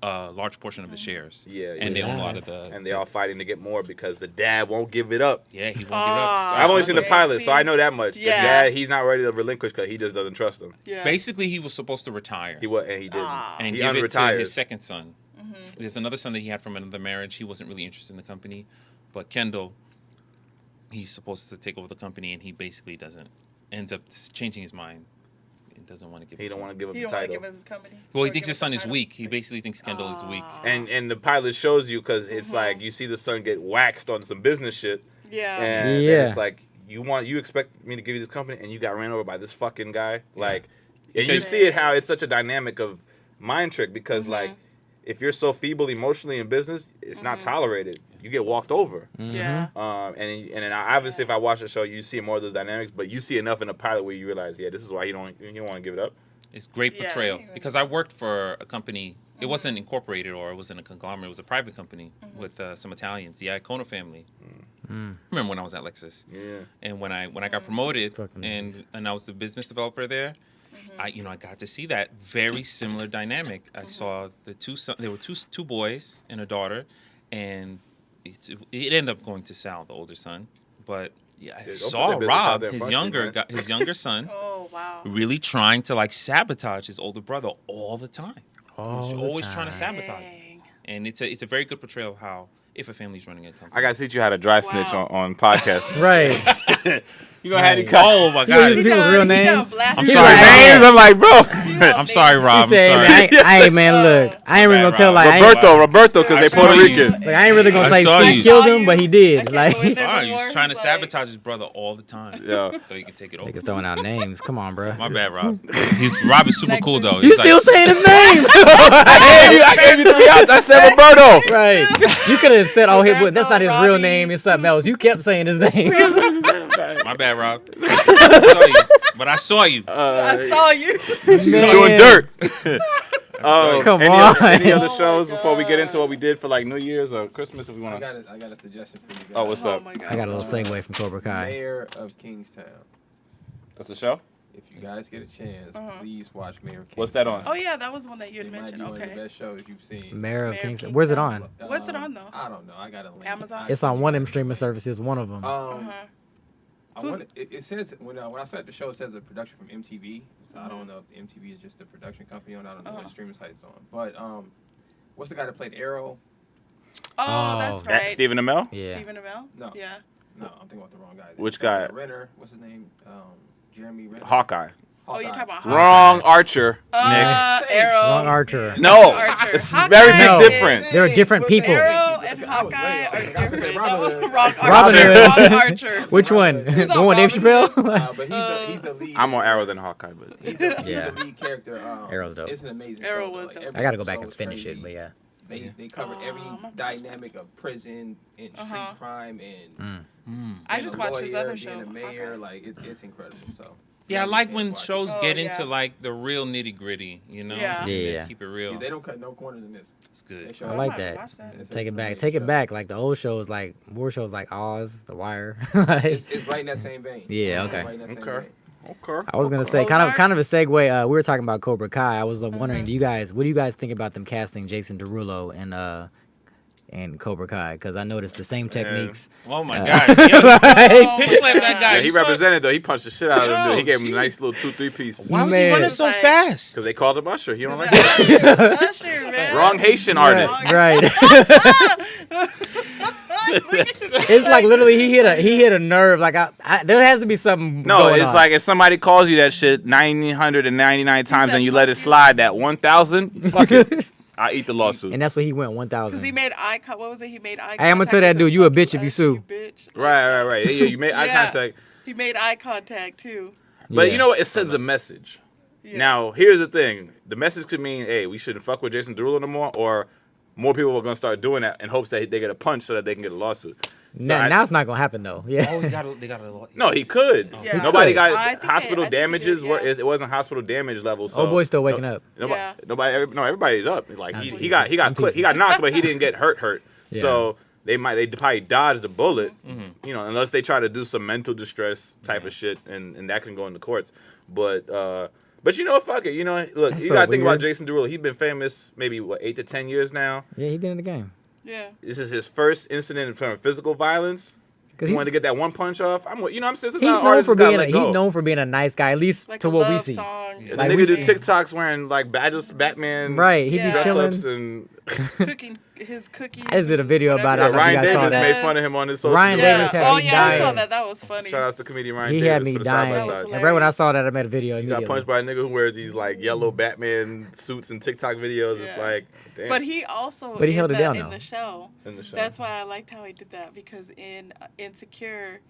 large portion of the shares. Yeah, and they own a lot of the. And they're all fighting to get more because the dad won't give it up. Yeah, he won't give it up. I've only seen the pilot, so I know that much. Yeah. The dad, he's not ready to relinquish because he just doesn't trust him. Yeah. Basically, he was supposed to retire. He was, and he didn't. And he give it to unretired. his second son. There's another son that he had from another marriage. He wasn't really interested in the company, but Kendall, he's supposed to take over the company, and he basically ends up changing his mind. Doesn't want to give. He don't want to give up the title. Give him his company. Well, he thinks his son is weak. He basically thinks Kendall is weak. And the pilot shows you because it's like you see the son get waxed on some business shit. Yeah. And it's like you expect me to give you this company and you got ran over by this fucking guy. Like And you see it how it's such a dynamic of mind trick because like if you're so feeble emotionally in business, it's not tolerated. You get walked over. Yeah. And then obviously if I watch the show, you see more of those dynamics, but you see enough in the pilot where you realize, this is why you don't want to give it up. It's great portrayal because I worked for a company. It wasn't incorporated or it wasn't a conglomerate. It was a private company with some Italians, the Iacono family. Remember when I was at Lexus? Yeah. And when I got promoted and I was the business developer there, I got to see that very similar dynamic. I saw there were two boys and a daughter, and it ended up going to Sal, the older son, but. Yeah, I saw Rob, his younger son, really trying to like sabotage his older brother all the time. He's always trying to sabotage him. And it's a very good portrayal of how if a family's running a company. I gotta teach you how to dry snitch on podcast. Right. You gonna have to cut. Oh my God. People's real names. I'm sorry. Names. I'm like, bro. I'm sorry, Rob. I'm sorry. I ain't, man, look. I ain't really gonna tell like Roberto, because they Puerto Rican. Like, I ain't really gonna say Steve killed him, but he did. Like, he was trying to sabotage his brother all the time. Yeah. So he could take it over. Niggas throwing out names. Come on, bro. My bad, Rob. Rob is super cool though. You still saying his name? I gave you 3 outs. I said Roberto. Right. You could have said, oh, that's not his real name. It's something else. You kept saying his name. My bad, Rob. I saw you. I saw you. Doing dirt. Come on. Any other shows before we get into what we did for like New Year's or Christmas? If we want to. I got a suggestion for you guys. Oh, what's up? I got a little segue from Cobra Kai. Mayor of Kingstown. That's a show. If you guys get a chance, please watch Mayor of Kingstown. What's that on? Oh yeah, that was one that you had It mentioned. might be one of the best shows you've seen. Mayor of Kingstown. Where's it on? What's it on though? I don't know. I got a link. Amazon. It's on one of them streaming services. One of them. It says when I started the show, it says a production from MTV. So I don't know if MTV is just a production company on. I don't know what streaming site it's on. But what's the guy that played Arrow? Oh, that's right. Stephen Amell? Yeah. Stephen Amell? No. Yeah. No, I'm thinking about the wrong guy. Which guy? Renner. What's his name? Jeremy Renner. Hawkeye. Oh, you're talking about Hawkeye. Wrong Archer, Nick. Arrow. Wrong Archer. No, Archer. it's Hawkeye very big difference. They're different people. Arrow and Hawkeye are different. That was the wrong Robin Archer. Hood. Wrong Archer. Which one? The one Dave Chappelle? But he's the lead. I'm more Arrow than Hawkeye, but He's the lead character. Arrow's dope. It's an amazing Arrow show. was Like, dope. I gotta go back and finish it, but yeah. They cover every dynamic of prison and street crime and I just watched his other show. Being a mayor, like it's incredible. So yeah, I like when shows get into like the real nitty gritty, you know? Yeah. Keep it real. Yeah, they don't cut no corners in this. It's good. I like that. Take it back. Take it back. Like the old shows, like war shows, like Oz, The Wire. It's right in that same vein. Yeah. Okay. Right in that same vein. Okay. I was gonna say kind of a segue. We were talking about Cobra Kai. I was wondering, what do you guys think about them casting Jason Derulo and Cobra Kai? Because I noticed the same techniques. Oh my God! Pitch slap that guy. Yeah, he represented though. He punched the shit out of him. Dude. He gave him a nice little 2-3 piece. Why was he running so fast? Because they called him Usher. He don't like that. Usher, man. Wrong Haitian artist. Right. It's like literally he hit a nerve. Like there has to be something. No, going it's on. like if somebody calls you that shit 999 times and you let it slide that 1,000, fuck it. I eat the lawsuit. And that's what he went 1,000. Because he made eye contact. What was it? He made eye contact. Hey, I'm gonna tell that dude, you a bitch if you sue. Right. Yeah, you made eye contact. He made eye contact too. But you know what? It sends a message. Yeah. Now, here's the thing. The message could mean, hey, we shouldn't fuck with Jason Derulo no more, or more people are going to start doing that in hopes that they get a punch so that they can get a lawsuit. So now it's not going to happen, though. Yeah. Oh, they got a No, he could. Yeah. Nobody I got think hospital damages. yeah. It wasn't hospital damage level. So Oh, boy's still waking up. Everybody's up. Like he got knocked, but he didn't get hurt. Yeah. So they probably dodged the bullet, you know, unless they try to do some mental distress type of shit, and that can go in the courts. But you know, fuck it. You know, look, That's you so gotta think weird. about Jason Derulo. He's been famous maybe 8 to 10 years now. Yeah, he been in the game. Yeah. This is his first incident of physical violence. He wanted to get that one punch off. I'm saying, he's known for being a nice guy, at least like to what we see. Yeah, like the nigga do TikToks wearing like Batman. Right, he be chilling. Dress-ups and cooking his cookies. I just did a video about it. Ryan Davis made fun of him on his social media. Ryan Davis had me dying. I saw that. That was funny. Shout out to comedian Ryan He Davis. had me dying. And right when I saw that, I made a video. He got punched by a nigga who wears these like yellow Batman suits and TikTok videos. It's like, damn. But he also held it down in the show. That's why I liked how he did that, because in Insecure,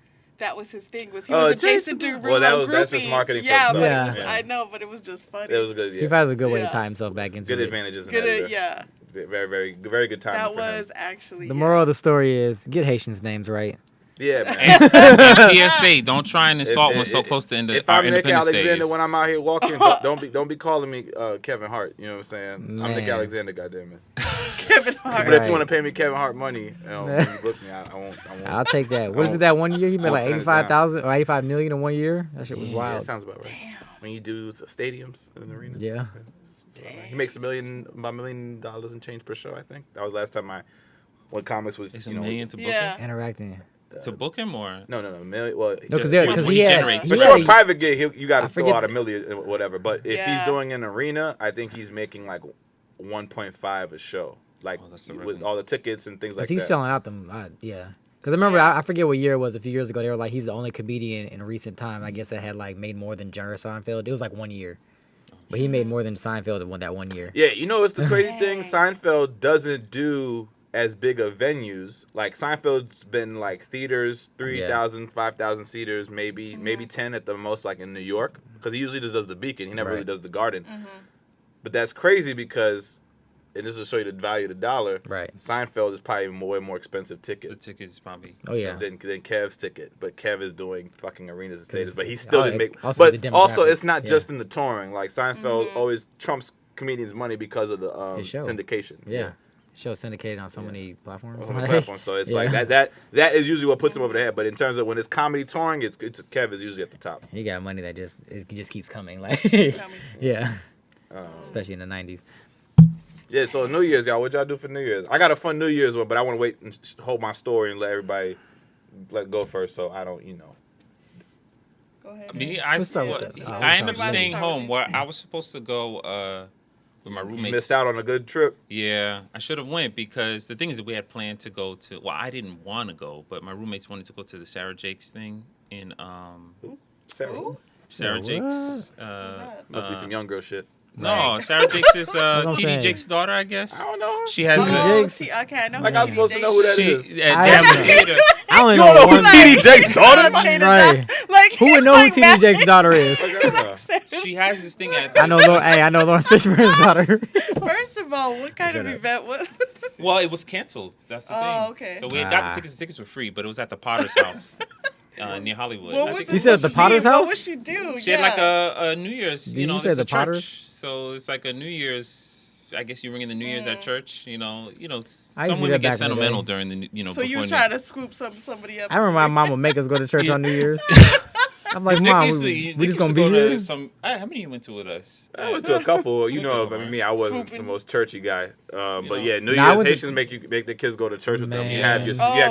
that was his thing. Was he was Jason Derulo that's just marketing. Yeah, for but himself. it was, I know, but it was just funny. It was good. Yeah. He finds a good way to tie himself back into good it. Advantages. Yeah. Very, very, very good time. That was actually. The moral of the story is get Haitians' names right. Yeah, man. And PSA, don't try and insult one so close to if our I'm Nick Independence Alexander Day. when I'm out here walking, don't be calling me Kevin Hart. You know what I'm saying? I'm Nick Alexander, goddamn it. Kevin Hart. But if you want to pay me Kevin Hart money, when you book me, I won't. I'll take that. What is it that 1 year? He made like 85,000 or 85 million in 1 year. That shit was wild. Yeah, that sounds about right. Damn. When you do stadiums and arenas. Yeah. He makes about $1 million and change per show. I think that was last time when comics was. It's $1 million to book him. Yeah. Interacting. To book him or no million. Well, no, because he generates. For sure, private gig, you got to throw out $1 million or whatever. But if he's doing an arena, I think he's making like 1.5 a show, like with all the tickets and things like that. He's selling out them, yeah. Because I remember, I forget what year it was. A few years ago, they were like, he's the only comedian in recent time, I guess, that had like made more than Jerry Seinfeld. It was like 1 year, but he made more than Seinfeld in that 1 year. Yeah, you know, it's the crazy thing. Seinfeld doesn't do as big of venues. Like Seinfeld's been like theaters, 3,000, 5,000 seaters, maybe 10 at the most, like in New York, because he usually just does the Beacon. He never really does the Garden. But that's crazy because, and this will show you the value of the dollar. Right. Seinfeld is probably a way more expensive ticket. the ticket is probably Than Kev's ticket, but Kev is doing fucking arenas and stadiums, but he still didn't make. Also but also, it's not just in the touring. Like Seinfeld always trumps comedians' money because of the syndication. Yeah. Show syndicated on so many platforms. On the platform, so it's like that is usually what puts him over the head. But in terms of when it's comedy touring, it's Kev is usually at the top. He got money that just keeps coming. Like, yeah, especially in the 90s. Yeah, so New Year's, y'all, what y'all do for New Year's? I got a fun New Year's one, but I want to wait and hold my story and let everybody go first, so I don't, Go ahead. Me, I ended up staying home. Where I was supposed to go with my roommates. You missed out on a good trip. Yeah, I should have went because the thing is that we had planned to go to. Well, I didn't want to go, but my roommates wanted to go to the Sarah Jakes thing in Sarah Jakes. Must be some young girl shit. No, Sarah Jakes is T.D. Jakes' daughter, I guess. I don't know. She has Okay, I know. Like I was supposed to know who that is. I only know one. T.D. Jakes' daughter? Right. Like, who would know who T.D. Jakes' daughter is? She has this thing at. I know Lawrence Fishburne's daughter. First of all, what kind of event was? Well, it was canceled. That's the thing. Oh, okay. So we had got the tickets. The tickets were free, but it was at the Potter's house. Near Hollywood. You said at the Potter's house? What would she do? She had like a New Year's. You said the Potter's? So it's like a New Year's. I guess you ring in the New Year's at church. Someone to get sentimental during the So you were trying to scoop somebody up. I remember my mom would make us go to church on New Year's. I'm like, Mom, we just gonna be here. How many you went to with us? I went to a couple. I wasn't the most churchy guy. But yeah, New Year's Haitians make the kids go to church with them. You have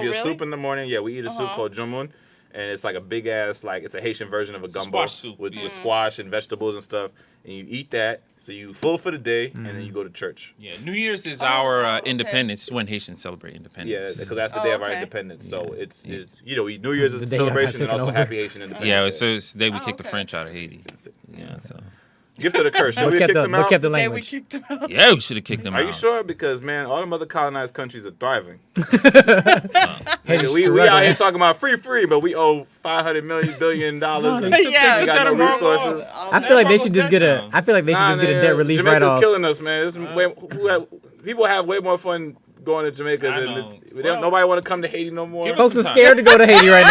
your soup in the morning. Yeah, we eat a soup called jumun. And it's like a big ass, like it's a Haitian version of a gumbo with squash and vegetables and stuff. And you eat that, so you full for the day, and then you go to church. Yeah, New Year's is our independence when Haitians celebrate independence. Yeah, because that's the day of our independence. So it's New Year's is a celebration and also Happy Haitian Independence. Yeah, so it's the day we kicked the French out of Haiti. Yeah, so. Gift of the curse. Should we kick them out? Kept the language. We kicked them out. Yeah, we should have kicked them out. Are you sure? Because, man, all them other colonized countries are thriving. Hey, we out here talking about free, but we owe $500 billion. We got no resources. I feel like they should just get a debt relief Jamaica's write-off. killing us, man. People have way more fun going to Jamaica than nobody want to come to Haiti no more. Folks are scared to go to Haiti right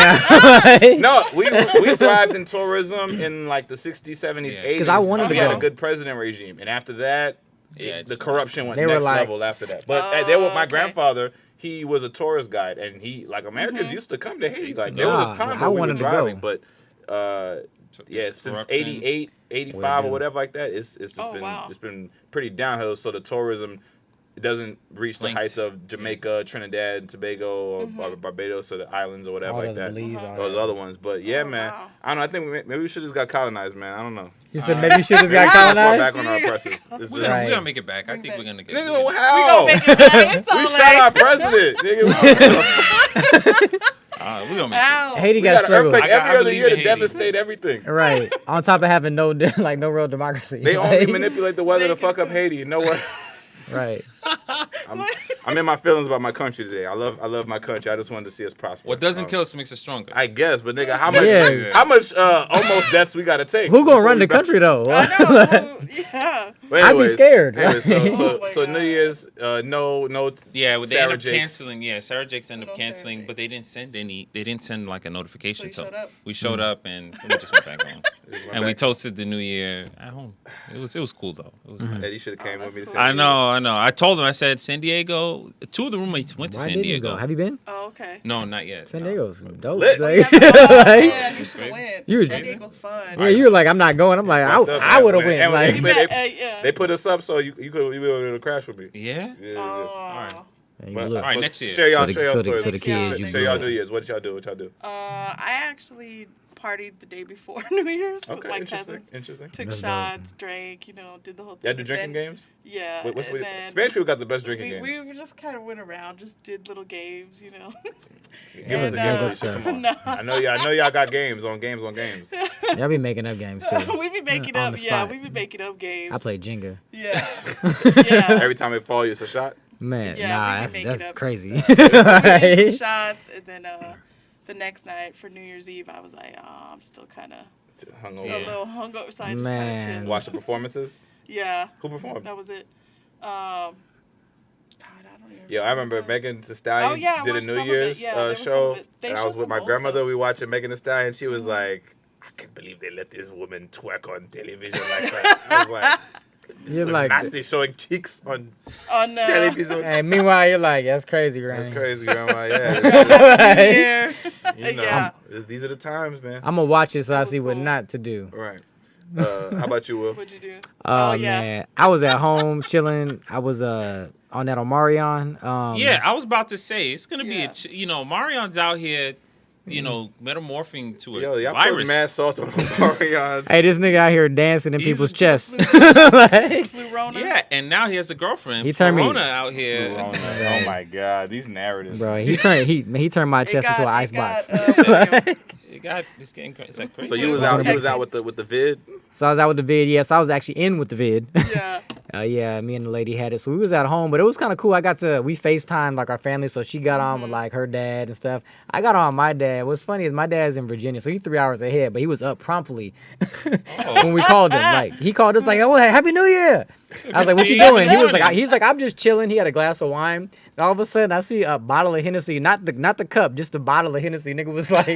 now. No, we thrived in tourism in like the 60s, 70s, 80s. Because I wanted to We had go. a good president regime, and after that, the corruption went They were next like- level after that. But my grandfather. He was a tourist guide, and Americans used to come to Haiti. Like there was a time when we were driving, but since 88, 85 or whatever like that, it's been pretty downhill. So the tourism doesn't reach the heights of Jamaica, Trinidad and Tobago, or Barbados, or the islands or whatever like that, or the other ones. But yeah, man, I don't know. I think maybe we should just got colonized, man. I don't know. You said maybe you should have got colonized? Back on our oppressions. We're gonna make it back. I think we're gonna get it. Nigga, how? We gonna make it back. It's all We shot our president. Nigga, We're gonna make it. Haiti we got got an struggled. earthquake every other year to Haiti. devastate everything. Right. On top of having no real democracy. They only manipulate the weather to fuck up Haiti. You know what? Right. I'm in my feelings about my country today. I love my country. I just wanted to see us prosper. What doesn't kill us makes us stronger. I guess, but nigga, how much almost deaths we gotta take? Who gonna run the country though? I know. Yeah. But I'd be scared. Anyways, Oh so New Year's, no. Yeah, well, they Sarah ended up Jakes. canceling. Yeah, Sarah Jakes ended up No canceling, Sarah but they didn't send any. They didn't send like a notification. So you showed up? we showed up and we just went back home. And we toasted the New Year at home. It was cool though. It was fun. Eddie should have came with me. To that's San cool. I Diego. know. I told them. I said San Diego. 2 of the roommates went to Why San didn't you Diego. go? Have you been? Oh, okay. No, not yet. San no. Diego's dope. Lit. Like, Yeah, you should have went. You- San Diego's fun. yeah, you were like, I'm not going. I'm like, I would have went. And Like, Yeah. they put us up so you would be able to crash with me. Yeah. Yeah. Oh. you But, look. All right, next year. Share y'all So the stories. kids, you Share y'all good. New Year's. What did y'all do? I actually partied the day before New Year's with my cousins. Interesting. Took That's shots, drank, did the whole thing. Y'all do And drinking then- games? Yeah. What's and then Spanish people got the best drinking games. we just kind of went around, just did little games, Give us a game. stuff. Come on. No. I know y'all got games on games. Y'all be making up games too. we be making On up, the yeah, spot. we be making up games. I play Jenga. Yeah. Yeah. Every time they fall you, it's a shot. Man, Yeah, we be making that's up crazy. We did some shots, and then the next night for New Year's Eve, I was like, I'm still kind of Hungover. a little hungover, so I just Man. kind of Watch the performances. Yeah, Who performed? that was it. God, I don't even. Yeah, I remember Megan Thee Stallion Oh, yeah, I did a watched New some of it. Year's Yeah, there was some show, of it. They and I showed was with some my old grandmother. stuff. We watching Megan Thee Stallion. She was like, "I can't believe they let this woman twerk on television like that." I was like, You're "This like- nasty showing cheeks on On television." And meanwhile, you're like, that's crazy, right? That's crazy, grandma. Yeah, here. you know, Yeah. these are the times, man. I'm gonna watch it so I was see what cool. not to do. Right. How about you, Will? What'd you do? Oh, yeah. man, I was at home chilling. I was on that Omarion. Yeah, I was about to say it's gonna be Yeah. Marion's out here, metamorphing to a Yo, y'all virus. put mad salt on Marion's. Hey, this nigga out here dancing in He's people's a- chests. Like, Flu Rona. Yeah, and now he has a girlfriend. He turned me- Corona out here. Oh my God, these narratives. bro, he turned my chest into an ice box. It's getting crazy. Is that crazy? So you was out with the vid. So I was out with the vid. Yes, I was actually in with the vid. Yeah. Yeah, me and the lady had it. So we was at home, but it was kind of cool. We FaceTimed like our family. So she got on with like her dad and stuff. I got on with my dad. What's funny is my dad's in Virginia, so he's 3 hours ahead, but he was up promptly when we called him. Like he called us like, "Oh, Happy New Year." I was like, "What you doing?" He's like, "I'm just chilling." He had a glass of wine. And all of a sudden, I see a bottle of Hennessy, not the cup, just a bottle of Hennessy. Nigga was like,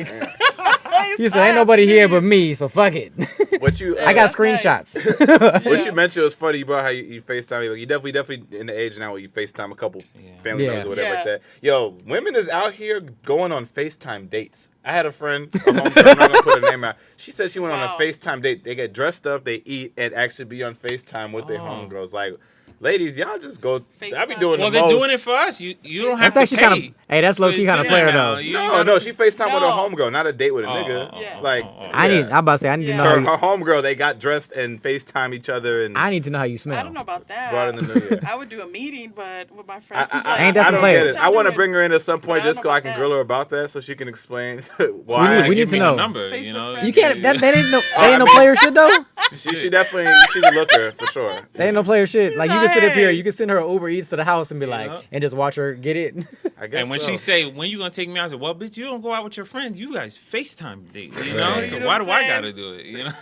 he said, "Ain't nobody here but me, so fuck it." What you? I got That's nice. screenshots. What you mentioned was funny. You brought how you FaceTime. You definitely in the age now where you FaceTime a couple family members or whatever like Yeah. that. Yo, women is out here going on FaceTime dates. I had a friend, a homegirl, I'm not gonna put her name out. She said she went on a Wow. FaceTime date. They get dressed up, they eat, and actually be on FaceTime with their homegirls. Like, ladies, y'all just go. I be doing Well, the they're most. doing it for us. You don't have That's to actually pay. kind of. Hey, that's low key kind of player though. No, she FaceTime with her No. homegirl, not a date with a Oh, nigga. oh, Yeah. Like, I'm about to say I need to know. How her you, homegirl, they got dressed and FaceTime each other and I need to know how you smell. I don't know about that. brought in the New Year. I would do a meeting, but with my friends. Ain't that some don't player? get it. I want to bring her in at some point I don't just know so I about can that. grill her about that so she can explain why. We need Give to me know. the number. Facebook You know, friends. You can't. That ain't no. That ain't no I mean- player shit though. She definitely she's a looker for sure. That ain't no player shit. Like you can sit up here. Hey. You can send her Uber Eats to the house and be like, Yeah. and just watch her get it. I guess. And when so. she say, "When you gonna take me out?" I said, "Well, bitch, you don't go out with your friends. You guys FaceTime date. You know, Right. so You know why what do I'm I saying? gotta do it? You know."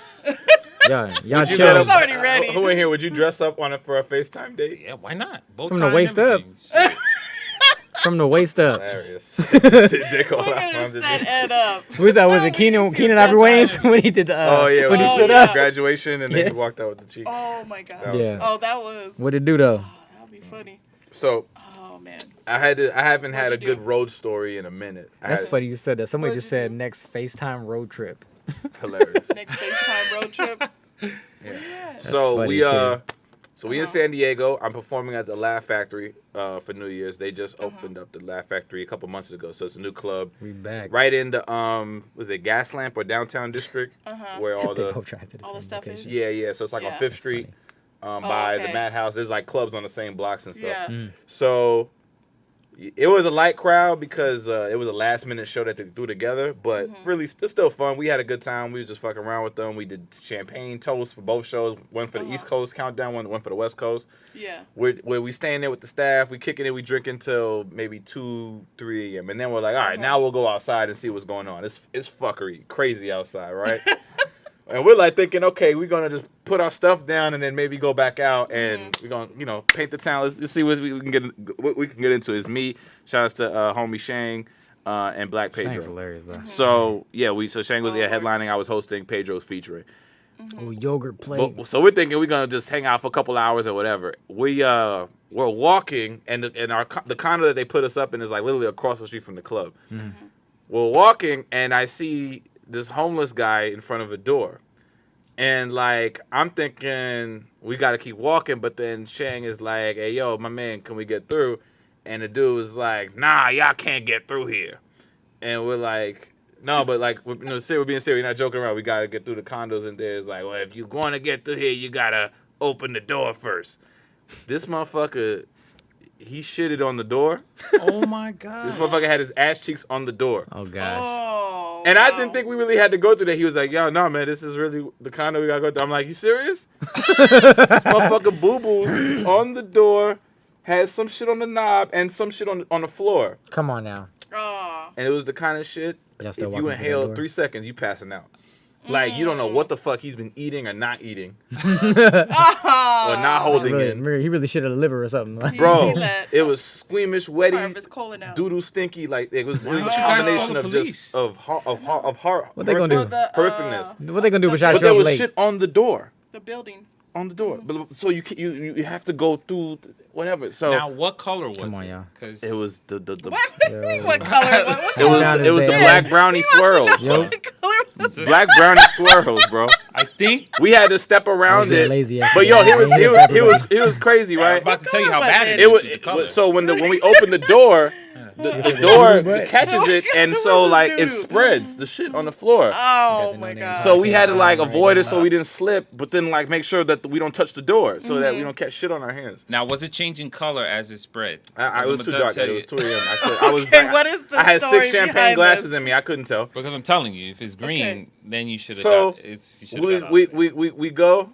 y'all Would you chill. let It's already ready. Who in here would you dress up for a FaceTime date? Yeah, why not? Both From the time waist up. everything. Shit. From the waist up. Hilarious. Dick all We're out. gonna I'm just- set Ed up. Was that? Was Oh, it we Keenan can see Ivory what Wayans that's when he did the? Oh yeah, when he when stood yeah. up. graduation and then Yes. he walked out with the cheek. Oh my god. Yeah. Oh, that was. What it do though? Oh, that would be funny. So Oh man. I haven't had a What'd you good do? road story in a minute. That's funny you said that. Somebody What'd just you said do? next FaceTime road trip. Hilarious. Next FaceTime road trip. So funny, we kid. So we in San Diego. I'm performing at the Laugh Factory for New Year's. They just opened up the Laugh Factory a couple months ago, so it's a new club We back. right in the was it Gaslamp or Downtown District where all They the both tried to the All the same stuff location. is- yeah. So it's like on Yeah. Fifth Street by the okay. Madhouse. There's like clubs on the same blocks and stuff. Yeah. So It was a light crowd because it was a last minute show that they threw together, but really it's still fun. We had a good time. We was just fucking around with them. We did champagne toast for both shows. One for the East Coast countdown, one for the West Coast. Yeah. Where we staying there with the staff, we kicking it, we drinking till maybe 2, 3 a.m. And then we're like, all right, now we'll go outside and see what's going on. It's fuckery, crazy outside, right? And we're like thinking, okay, we're gonna just put our stuff down and then maybe go back out and we're gonna, paint the town. Let's see what we can get into. It's me. Shout outs to homie Shang and Black Pedro. Shang's hilarious, bro. So so Shang was headlining. I was hosting. Pedro's featuring. Oh, yogurt plate. So we're thinking we're gonna just hang out for a couple hours or whatever. We're walking and the condo that they put us up in is like literally across the street from the club. We're walking and I see this homeless guy in front of a door. And like I'm thinking we gotta keep walking, but then Shang is like, "Hey yo, my man, can we get through?" And the dude was like, "Nah, y'all can't get through here." And we're like, "No, but like we're being serious. We're not joking around. We gotta get through the condos." And there's like, "Well, if you want to get through here, you gotta open the door first." This motherfucker, he shitted on the door. Oh my god! This motherfucker had his ass cheeks on the door. Oh gosh. Oh, And I didn't think we really had to go through that. He was like, "Yo, no, man, this is really the condo we gotta go through." I'm like, "You serious?" This motherfucker boo-boos on the door, has some shit on the knob and some shit on the floor. Come on now. Oh. And it was the kind of shit, if still you walking through that inhale door? 3 seconds, you passing out. Like, you don't know what the fuck he's been eating or not eating. Or not holding in. He really should have liver or something. Bro, He let it was squeamish, part of wetty, his colon out. doodle stinky. Like, it was a Why don't you guys call combination the of police? just, of heart. What they gonna do? Horrificness. What they gonna do besides But show there up was late? shit on the door. The building. On the door. So you have to go through whatever. So Now, what color was Come on, it? y'all. Because it was the What? What color? What it was the black brownie swirls. what color was it? Black brownie swirls, bro. I think We had to step around being it. lazy But yo, yesterday. he was crazy, I'm right? about to tell you how color bad was it it? is. The color. So when we open the door, the door catches it, and so like it spreads the shit on the floor. Oh my god. So we had to like avoid it so we didn't slip, but then like make sure that we don't touch the door so that we don't catch shit on our hands. Now, was it changing color as it spread? It was too I'm gonna dark. tell It you- was 2 a.m. I was Okay, like, what is the I had story 6 champagne behind glasses this? in me. I couldn't tell. Because I'm telling you, if it's green, Okay. then you should have So got it. You should have got out we of there. we go.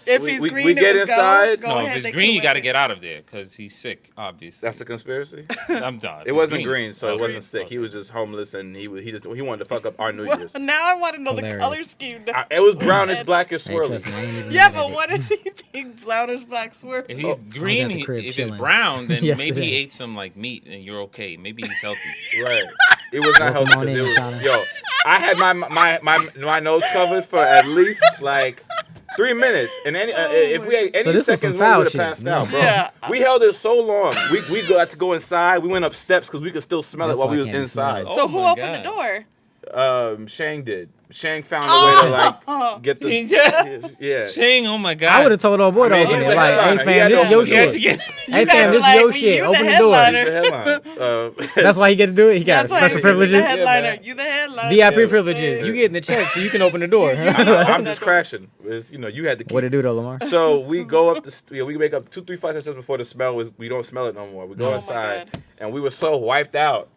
If we- he's we green, get it was inside. Go No, ahead, if it's they green, you collect got to it. get out of there because he's sick, obviously. That's a conspiracy. I'm done. It It's wasn't green, so it Okay. wasn't sick. He was just homeless, and he wanted to fuck up our New Well, Year's. now I want to know the Hilarious. color scheme. Now. It was brownish, blackish, Hey, swirly. trust me, I ain't even Yeah, mad but at it. what does he think? Brownish black swirl. If he's green, at the crib if chilling it's brown, then maybe yesterday. he ate some like meat and you're okay. Maybe he's healthy. Right. It was not Welcome healthy on because it in, was Connor. yo. I had my nose covered for at least like 3 minutes, and if we had So any this was some seconds, we foul would have shit. passed out, bro. Yeah. We held it so long. We got to go inside. We went up steps because we could still smell That's it while why we I was can't smell inside. it. So Oh who my opened the God. door? Shang did. Shang found a way to like get the yeah. Shang, oh my God. I would have told old boy to I mean, open he's it. the Like, headliner. hey He fam, had this to is your open You had to shit. get. Hey guys fam, were this is like, your well, shit. you Open the the door. headliner. The headline. That's why he get to do it. He got That's why special you're privileges. the headliner. man. You the headliner. VIP privileges. You getting the check so you can open the door. I'm just crashing. It's, you had to keep. What it do though, Lamar? So we go up we make up 2, 3 flights of steps before the smell we don't smell it no more. We go Oh my inside, God. and we were so wiped out.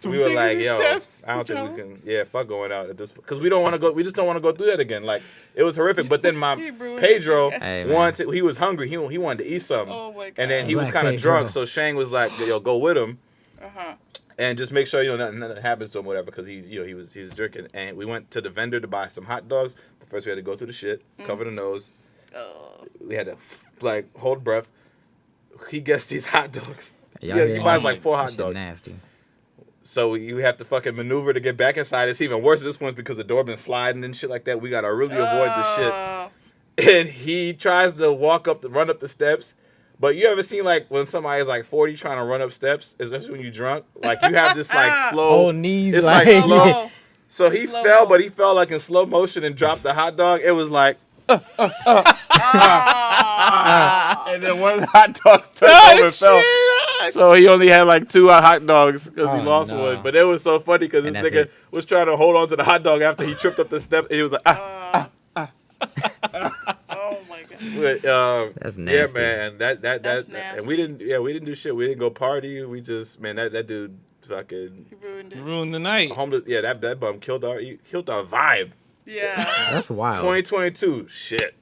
We were Taking like, the yo, steps, I don't think Joe. we can. Yeah, fuck going out at this because we don't want to go. We just don't want to go through that again. Like it was horrific. But then my He ruined Pedro it. Hey, man. wanted. He was hungry. He wanted to eat something. Oh my God. And then he was Black kind of Pedro. drunk. So Shang was like, yo, go with him. Uh-huh. And just make sure nothing happens to him, whatever, because he's he's drinking. And we went to the vendor to buy some hot dogs. But first we had to go through the shit, cover the nose. Oh. We had to like hold breath. He gets these hot dogs. Y'all Yeah, hear he me? buys like 4 That hot shit dogs. Nasty. So you have to fucking maneuver to get back inside. It's even worse at this point because the door been sliding and shit like that. We gotta really avoid the shit. Oh. And he tries to run up the steps. But you ever seen like when somebody is like 40 trying to run up steps, especially when you drunk? Like you have this like slow. Oh, knees. It's like, like slow. Oh. So he Slow fell, mo. but he fell like in slow motion and dropped the hot dog. It was like. And then one of the hot dogs took over and fell. So he only had like 2 hot dogs because he Oh, lost no. one. But it was so funny because this And that's nigga it. was trying to hold on to the hot dog after he tripped up the step. And he was like, Oh my God. But, That's yeah, nasty. man. That's And we didn't do shit. We didn't go party. We just, man, that dude fucking He ruined it. Ruined the night. homeless. Yeah, that bum killed our vibe. Yeah. That's wild. 2022, shit.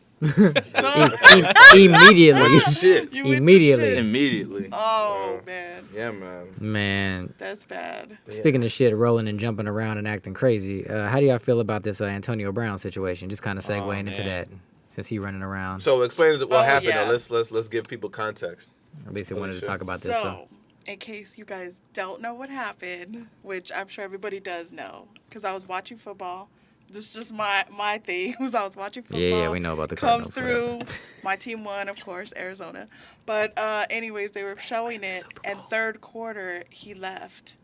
Immediately. Shit. You went to Immediately. shit. Immediately. Oh, man. Yeah, man. Man. That's bad. Speaking of shit, rolling and jumping around and acting crazy, how do y'all feel about this Antonio Brown situation? Just kind of segueing into that, since he running around. So explain what happened. Yeah. Let's give people context. At least they wanted to talk about this. So, in case you guys don't know what happened, which I'm sure everybody does know, because I was watching football. This is just my thing. Was I was watching football. Yeah, we know about the Cardinals. Comes through. My team won, of course, Arizona. But anyways, they were showing it, and third quarter he left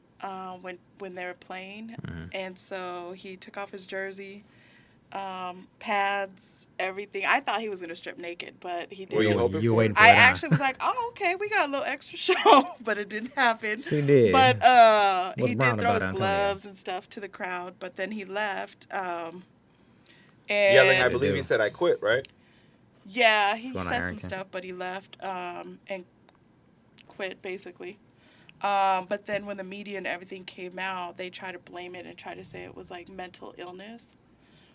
when they were playing, and so he took off his jersey, pads, everything. I thought he was gonna strip naked, but he didn't. Were you hoping You for waiting it? for I it, huh? actually was like, oh, okay, we got a little extra show, but it didn't happen. He did. But What's he brown did throw about his Antonio? gloves and stuff to the crowd, but then he left. And Yelling, I believe he said, I quit, right? yeah, he What's going on, said some Harrington? stuff, but he left and quit basically. But then when the media and everything came out, they tried to blame it and try to say it was like mental illness.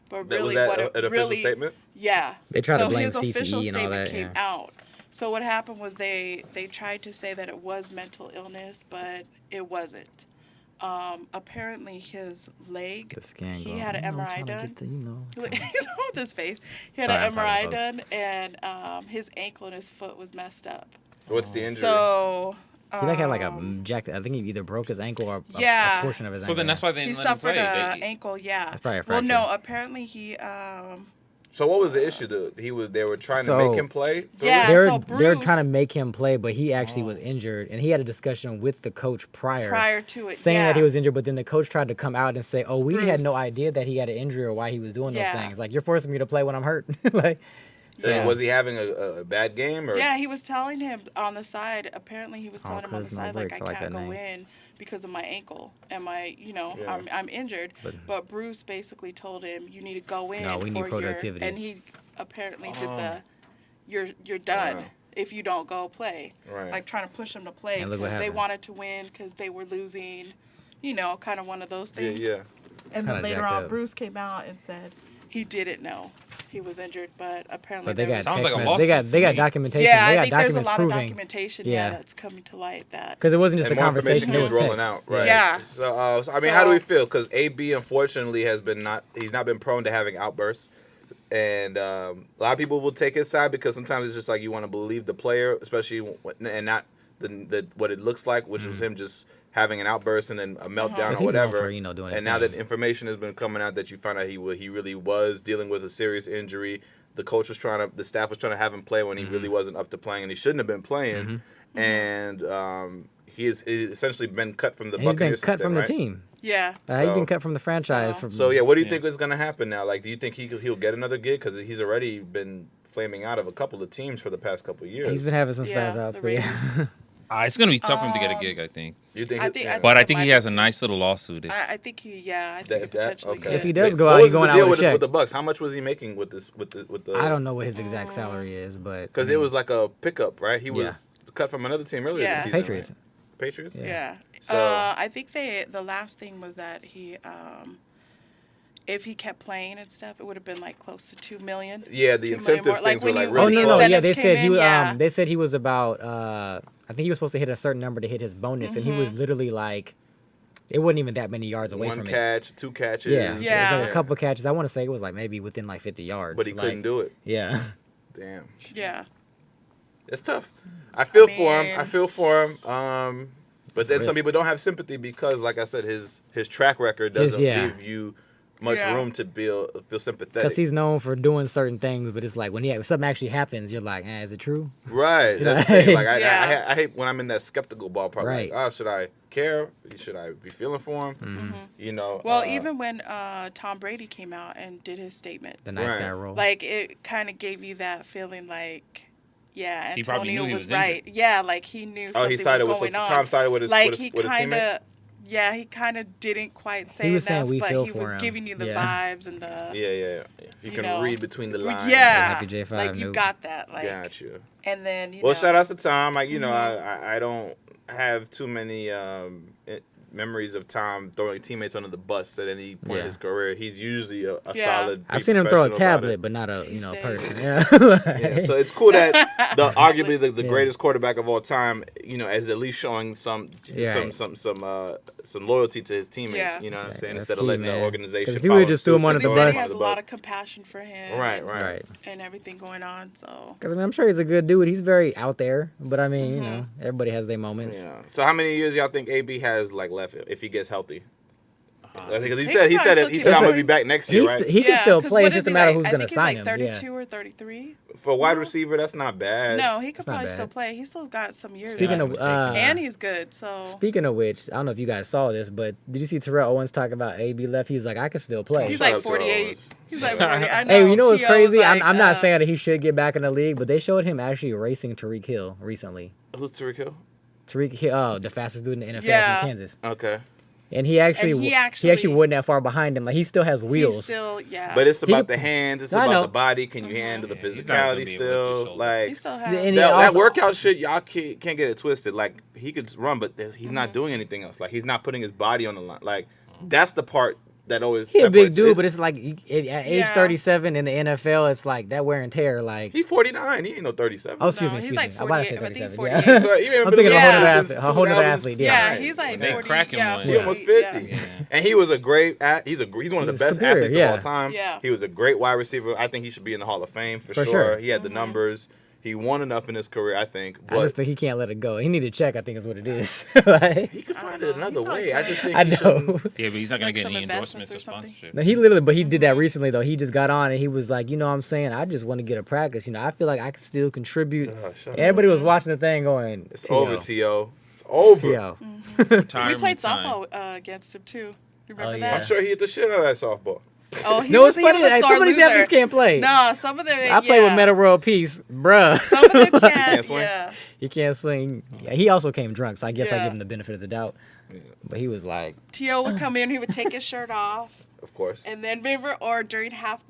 But really, was that what it an official really, statement? yeah. They tried to blame his official CTE and all statement that, came yeah. out. So what happened was they tried to say that it was mental illness, but it wasn't. Apparently his leg, The scan he going, had an I'm MRI trying to done. get to, He's with his face. He had Sorry, an I'm talking, MRI folks. done, and his ankle and his foot was messed up. What's the injury? So he like had like a jacked. I think he either broke his ankle or a Yeah. portion of his So ankle. then that's why they he didn't let him suffered play. an They- ankle, yeah. That's probably a Well, fracture. no, apparently he So what was the issue? They were trying to So- make him play? through Yeah. it? They're so they're Bruce- trying to make him play, but he actually was injured, and he had a discussion with the coach prior to it, saying yeah. that he was injured. But then the coach tried to come out and say, "Oh, we had Bruce. no idea that he had an injury or why he was doing those Yeah. things. Like you're forcing me to play when I'm hurt." Like, So was he having a bad game? Or? Yeah, he was telling him on the side. Apparently, he was Oh, telling him on the Chris, no side, like, breaks. I I like can't that go name. in because of my ankle and my, Yeah. I'm injured. But Bruce basically told him, you need to go in. No, we need for productivity. And he apparently did you're done Wow. if you don't go play. Right. Like trying to push him to play And look what because they happened. wanted to win because they were losing. Kind of one of those Yeah, things. yeah. And then Kinda later jacked on, up. Bruce came out and said he didn't know he was injured, but apparently but they there got was Sounds text like a mess- they got lawsuit they to got me. documentation. yeah, they I got think there's a documents lot proving of documentation, Yeah. that's coming to light that. because it wasn't just And a more information conversation. It keeps was rolling text. out, right? Yeah. So I mean, how do we feel? Because AB unfortunately he's not been prone to having outbursts, and a lot of people will take his side because sometimes it's just like you want to believe the player, especially and not the what it looks like, which was him just having an outburst and then a meltdown 'Cause or he's known whatever. for, doing his And now thing. that information has been coming out that you found out he really was dealing with a serious injury. The coach was the staff was trying to have him play when he really wasn't up to playing, and he shouldn't have been playing. And he's essentially been cut from the And he's been Buccaneers cut system, from right? the team. Yeah. He's So- been cut from the franchise. So yeah, what do you think is going to happen now? Like, do you think he'll get another gig? Because he's already been flaming out of a couple of teams for the past couple of years. he's been having some Yeah, spaz outs, the but yeah. It's going to be tough for him to get a gig, I think. You think? I think- I But I it think might he has be a too. nice little lawsuit. I think he That- could potentially okay. get If he does go What out, was he's going the out deal with a check. with the Bucks? How much was he making with this? With the? I don't know what his exact salary is, but Because it was like a pickup, right? He was cut from another team earlier Yeah. this season. Patriots. Right? Patriots. Yeah. Yeah. So- I think the last thing was that he, if he kept playing and stuff, it would have been like close to $2 million. Yeah, the 2 million incentives more. things were when like you- Oh really when no, the no, yeah, incentives they said came he in, was. yeah. They said he was about. I think he was supposed to hit a certain number to hit his bonus, and he was literally like, it wasn't even that many yards away One from catch, 2 catches. it. Yeah, it Yeah. was like a couple catches. I want to say it was like maybe within like 50 yards. But he couldn't do it. Yeah, Damn, Yeah. it's tough. I feel I for him. mean- I feel for him. But then some risk. people don't have sympathy because, like I said, his track record doesn't yeah. give you much Yeah. room to feel sympathetic. because he's known for doing certain things, but it's like when something actually happens, you're like, is it true? Right. That's the thing. Like Yeah. I hate when I'm in that skeptical ballpark. Right. Like, oh, should I care? Should I be feeling for him? Mm-hmm. You know. Well, even when Tom Brady came out and did his statement, The nice Right. guy role. like it kind of gave you that feeling like, yeah, He probably Antonio knew he was was right. injured. Yeah, like he knew Oh, something he sided was with going on. Tom sided with his like with he his, with his kind teammate. of, Yeah, he kind of didn't quite say He was saying enough, we but feel he for was him. giving you the Yeah. vibes and the You can read between the lines. yeah, Happy J5, like you nope. got that, like Got you. and then you Well, know, shout out to Tom. Like, you know, I don't have too many memories of Tom throwing teammates under the bus at any point in his career. He's usually a solid. I've seen him throw a professional about tablet, it. but not a He stays. person. Yeah. Yeah, so it's cool that arguably the greatest quarterback of all time, you know, is at least showing some loyalty to his teammate. Yeah. You know what I'm saying? That's Instead of key, letting man. the organization. 'Cause if he would've just threw him under he the said bus. he has a lot of compassion for him. Right. And everything going on. So Because I mean, I'm sure he's a good dude. He's very out there, but I mean, you know, everybody has their moments. Yeah. So how many years y'all think AB has like left if he gets healthy? Because he He said could probably I'm still gonna keep be back next year, right? He can still 'cause play. what It's is just a he matter like? who's I going to think sign he's him. like Yeah. 32 or 33. For a wide receiver, that's not bad. No, he could not probably bad. still play. He still got some years. Speaking left. of and he's good. So speaking of which, I don't know if you guys saw this, but did you see Terrell Owens talk about AB left? He was like, I can still play. he's Shout like out to 48. Owens. He's like 40. I know. Hey, you know what's T.O. was crazy? like, I'm not saying that he should get back in the league, but they showed him actually racing Tariq Hill recently. Who's Tariq Hill? Tariq Hill, the fastest dude in the NFL Yeah. from Kansas. Okay. And he actually he he actually wasn't that far behind him. Like he still has wheels. He's still, But it's He about could- the hands. It's I about know. the body. Can you handle the he's not gonna physicality be able to lift his still? shoulders. Like he still And has. he that also- workout shit, y'all can't get it twisted. Like he could run, but he's not doing anything else. Like he's not putting his body on the line. Like that's the part that always. He's a big separates dude, it. but it's like at age Yeah. 37 in the NFL, it's like that wear and tear. Like, He's 49. He ain't no 37. oh, excuse No, me, he's excuse like me. I'm about to say 48, I think 37. 48. Yeah. So he ain't I'm been thinking in of the a league whole since nother whole nother 2000s. athlete. Yeah, Yeah. he's like They 40. crack him yeah, one. He almost 50. Yeah. And he was a great he's one of the was best superior, athletes yeah. of all time. Yeah. He was a great wide receiver. I think he should be in the Hall of Fame for For sure. sure. He had the numbers. He won enough in his career, I think. I just But think he can't let it go. He need to check, I think is what it is. Like, he could find know. it another He probably way. I could. just think I he know. shouldn't. Yeah, but he's not gonna Like get some any investments endorsements or or something. sponsorship. No, he literally, but he did that recently though. He just got on and he was like, you know what I'm saying? I just want to get a practice. You know, I feel like I can still contribute. Shut up. Everybody was watching the thing going, It's T.O. over, T.O. It's over. T.O. We Retirement played time. softball against him too. You remember yeah. I'm that? sure he hit the shit out of that softball. Oh, he No, was, it's funny. He was a Hey, sore some of these loser. athletes can't play. No, some of them. I play with Meta World Peace, bruh. Some of them can't. can't swing? Yeah. He can't swing. Yeah, he also came drunk, so I guess I Yeah. give him the benefit of the doubt. But he was like, T.O. would come in, he would take his shirt off, Of course. and then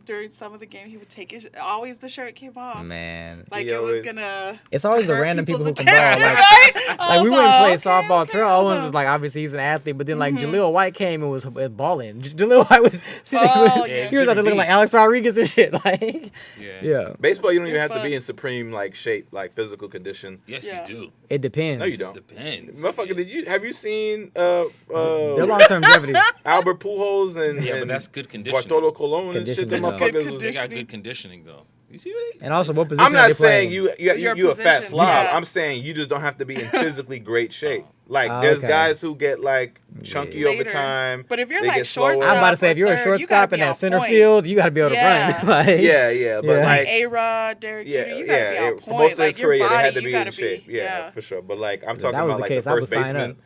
during some of the game, he would take his. Always the shirt came off. man, Like He it was always- gonna. it's always the hurt random people who people's can ball. attention, Like, right? I like we was wouldn't play okay, softball. okay, Terrell hold Owens on. was like, obviously he's an athlete, but then like Jaleel White came and was balling. Jaleel White was, Oh, he yeah. was out there looking like Beast. Alex Rodriguez and shit. Like, Yeah. yeah, Baseball, you don't even It's have to be fun. in supreme like shape, like physical condition. Yes, Yeah. you do. it depends. No, you don't. Depends. Motherfucker, have you seen Their long-term longevity. Albert Pujols and Yeah, but and that's good conditioning. Bartolo Colon and shit? Them Conditioning, though. motherfuckers Good was. They got good conditioning though. You see what they? And also, what position I'm are not they saying playing? you a fat position, slob. yeah. I'm saying you just don't have to be in physically great shape. Like Oh, there's okay. guys who get like chunky over Later. time. But if you're they like get slower. shortstop, I'm about to say, if you're a third, you gotta shortstop be in that on center point. field, you got to be able to Yeah. run. Like, Yeah, but Yeah. like A-Rod, Derek yeah, Jeter, you gotta be on for point. most of like his your career, body, they had to you be gotta in shape. be. Yeah, for sure. But like I'm that talking was about the like case. the I would first sign baseman,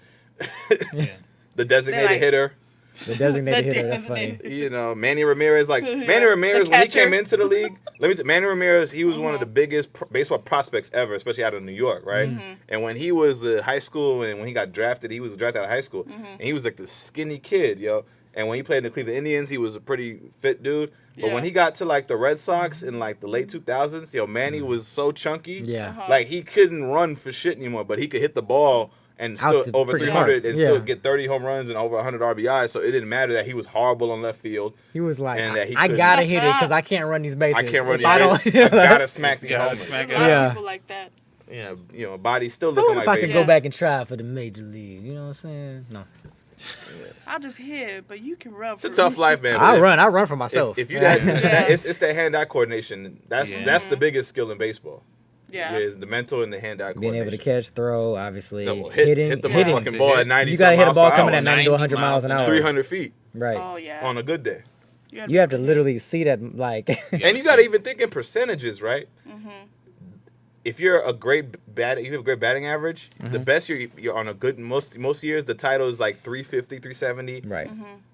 Yeah. the designated like- hitter. the designated The hitter. That's funny. designated- You know, Manny Ramirez. Like Yeah. Manny Ramirez, The when he catcher. came into the league, Manny Ramirez, he was one of the biggest baseball prospects ever, especially out of New York, right? And when he was high school and when he got drafted, he was drafted out of high school, and he was like this skinny kid, yo. And when he played in the Cleveland Indians, he was a pretty fit dude. But Yeah. when he got to like the Red Sox in like the late 2000s, yo, Manny was so chunky, Yeah. like he couldn't run for shit anymore, but he could hit the ball and Out still the over freaking 300 park. and Yeah. still get 30 home runs and over 100 RBIs. So it didn't matter that he was horrible on left field. He was like, And that he I couldn't- gotta hit it because I can't run these bases. I can't run If these I bases. don't, I gotta smack these Gotta homers. smack There's it a lot Yeah. of people like that. Yeah, you know, body's still I looking wonder if like I could baby. go back and try for the major league. You know what I'm saying? No, I'll just hit, but you can run. It's a tough life, man. I but run for myself. If you Yeah. it's that hand-eye coordination. That's the biggest skill in baseball. Yeah. Is the mental and the hand-eye being coordination. able to catch, throw, obviously No, hitting, hit the hitting. motherfucking ball at 90. You gotta hit a ball coming at at 90 to 100 miles an hour. 300 feet Right. Oh yeah. on a good day. You have to literally see that, like. And you got to even think in percentages, right? If you're a great you have a great batting average. The best you're on a good most years the title is like 350, 370. Right.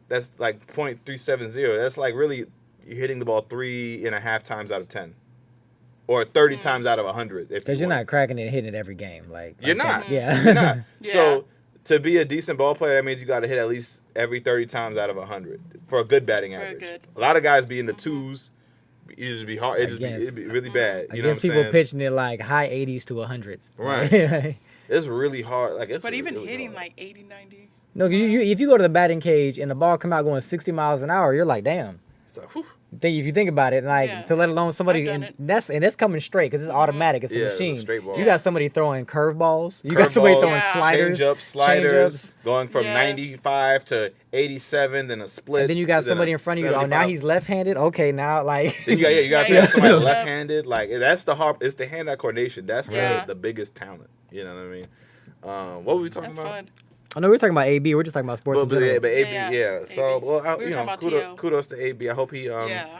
That's like .370. That's like really you're hitting the ball 3.5 times out of 10, or 30 times out of 100. Because you're not cracking it and hitting it every game. Like You're not. Yeah. You're not. Yeah. So to be a decent ball player, that means you got to hit at least every 30 times out of 100 for a good batting average. A lot of guys be in the twos. It just be hard. It'd be really bad. You know what I'm people saying? pitching it like high 80s to 100s. Right. It's really hard. But even really hitting hard. like 80, 90. No, if you go to the batting cage and the ball come out going 60 miles an hour, you're like, damn. So, whew. If you think about it, like to let alone somebody, and it's coming straight because it's automatic. It's a machine. It's a straight ball. You got somebody throwing curveballs. You got somebody throwing sliders, sliders, going from 95 to 87, then a split. And then you got somebody in front of you. Oh, now he's left-handed. Okay, now like. Then you got somebody left-handed. Like that's the hard. It's the hand-eye coordination. That's the biggest talent. You know what I mean? What were we talking about? Fun. Oh no, we're talking about AB. We're just talking about sports. But AB, So, well, kudos to AB. I hope he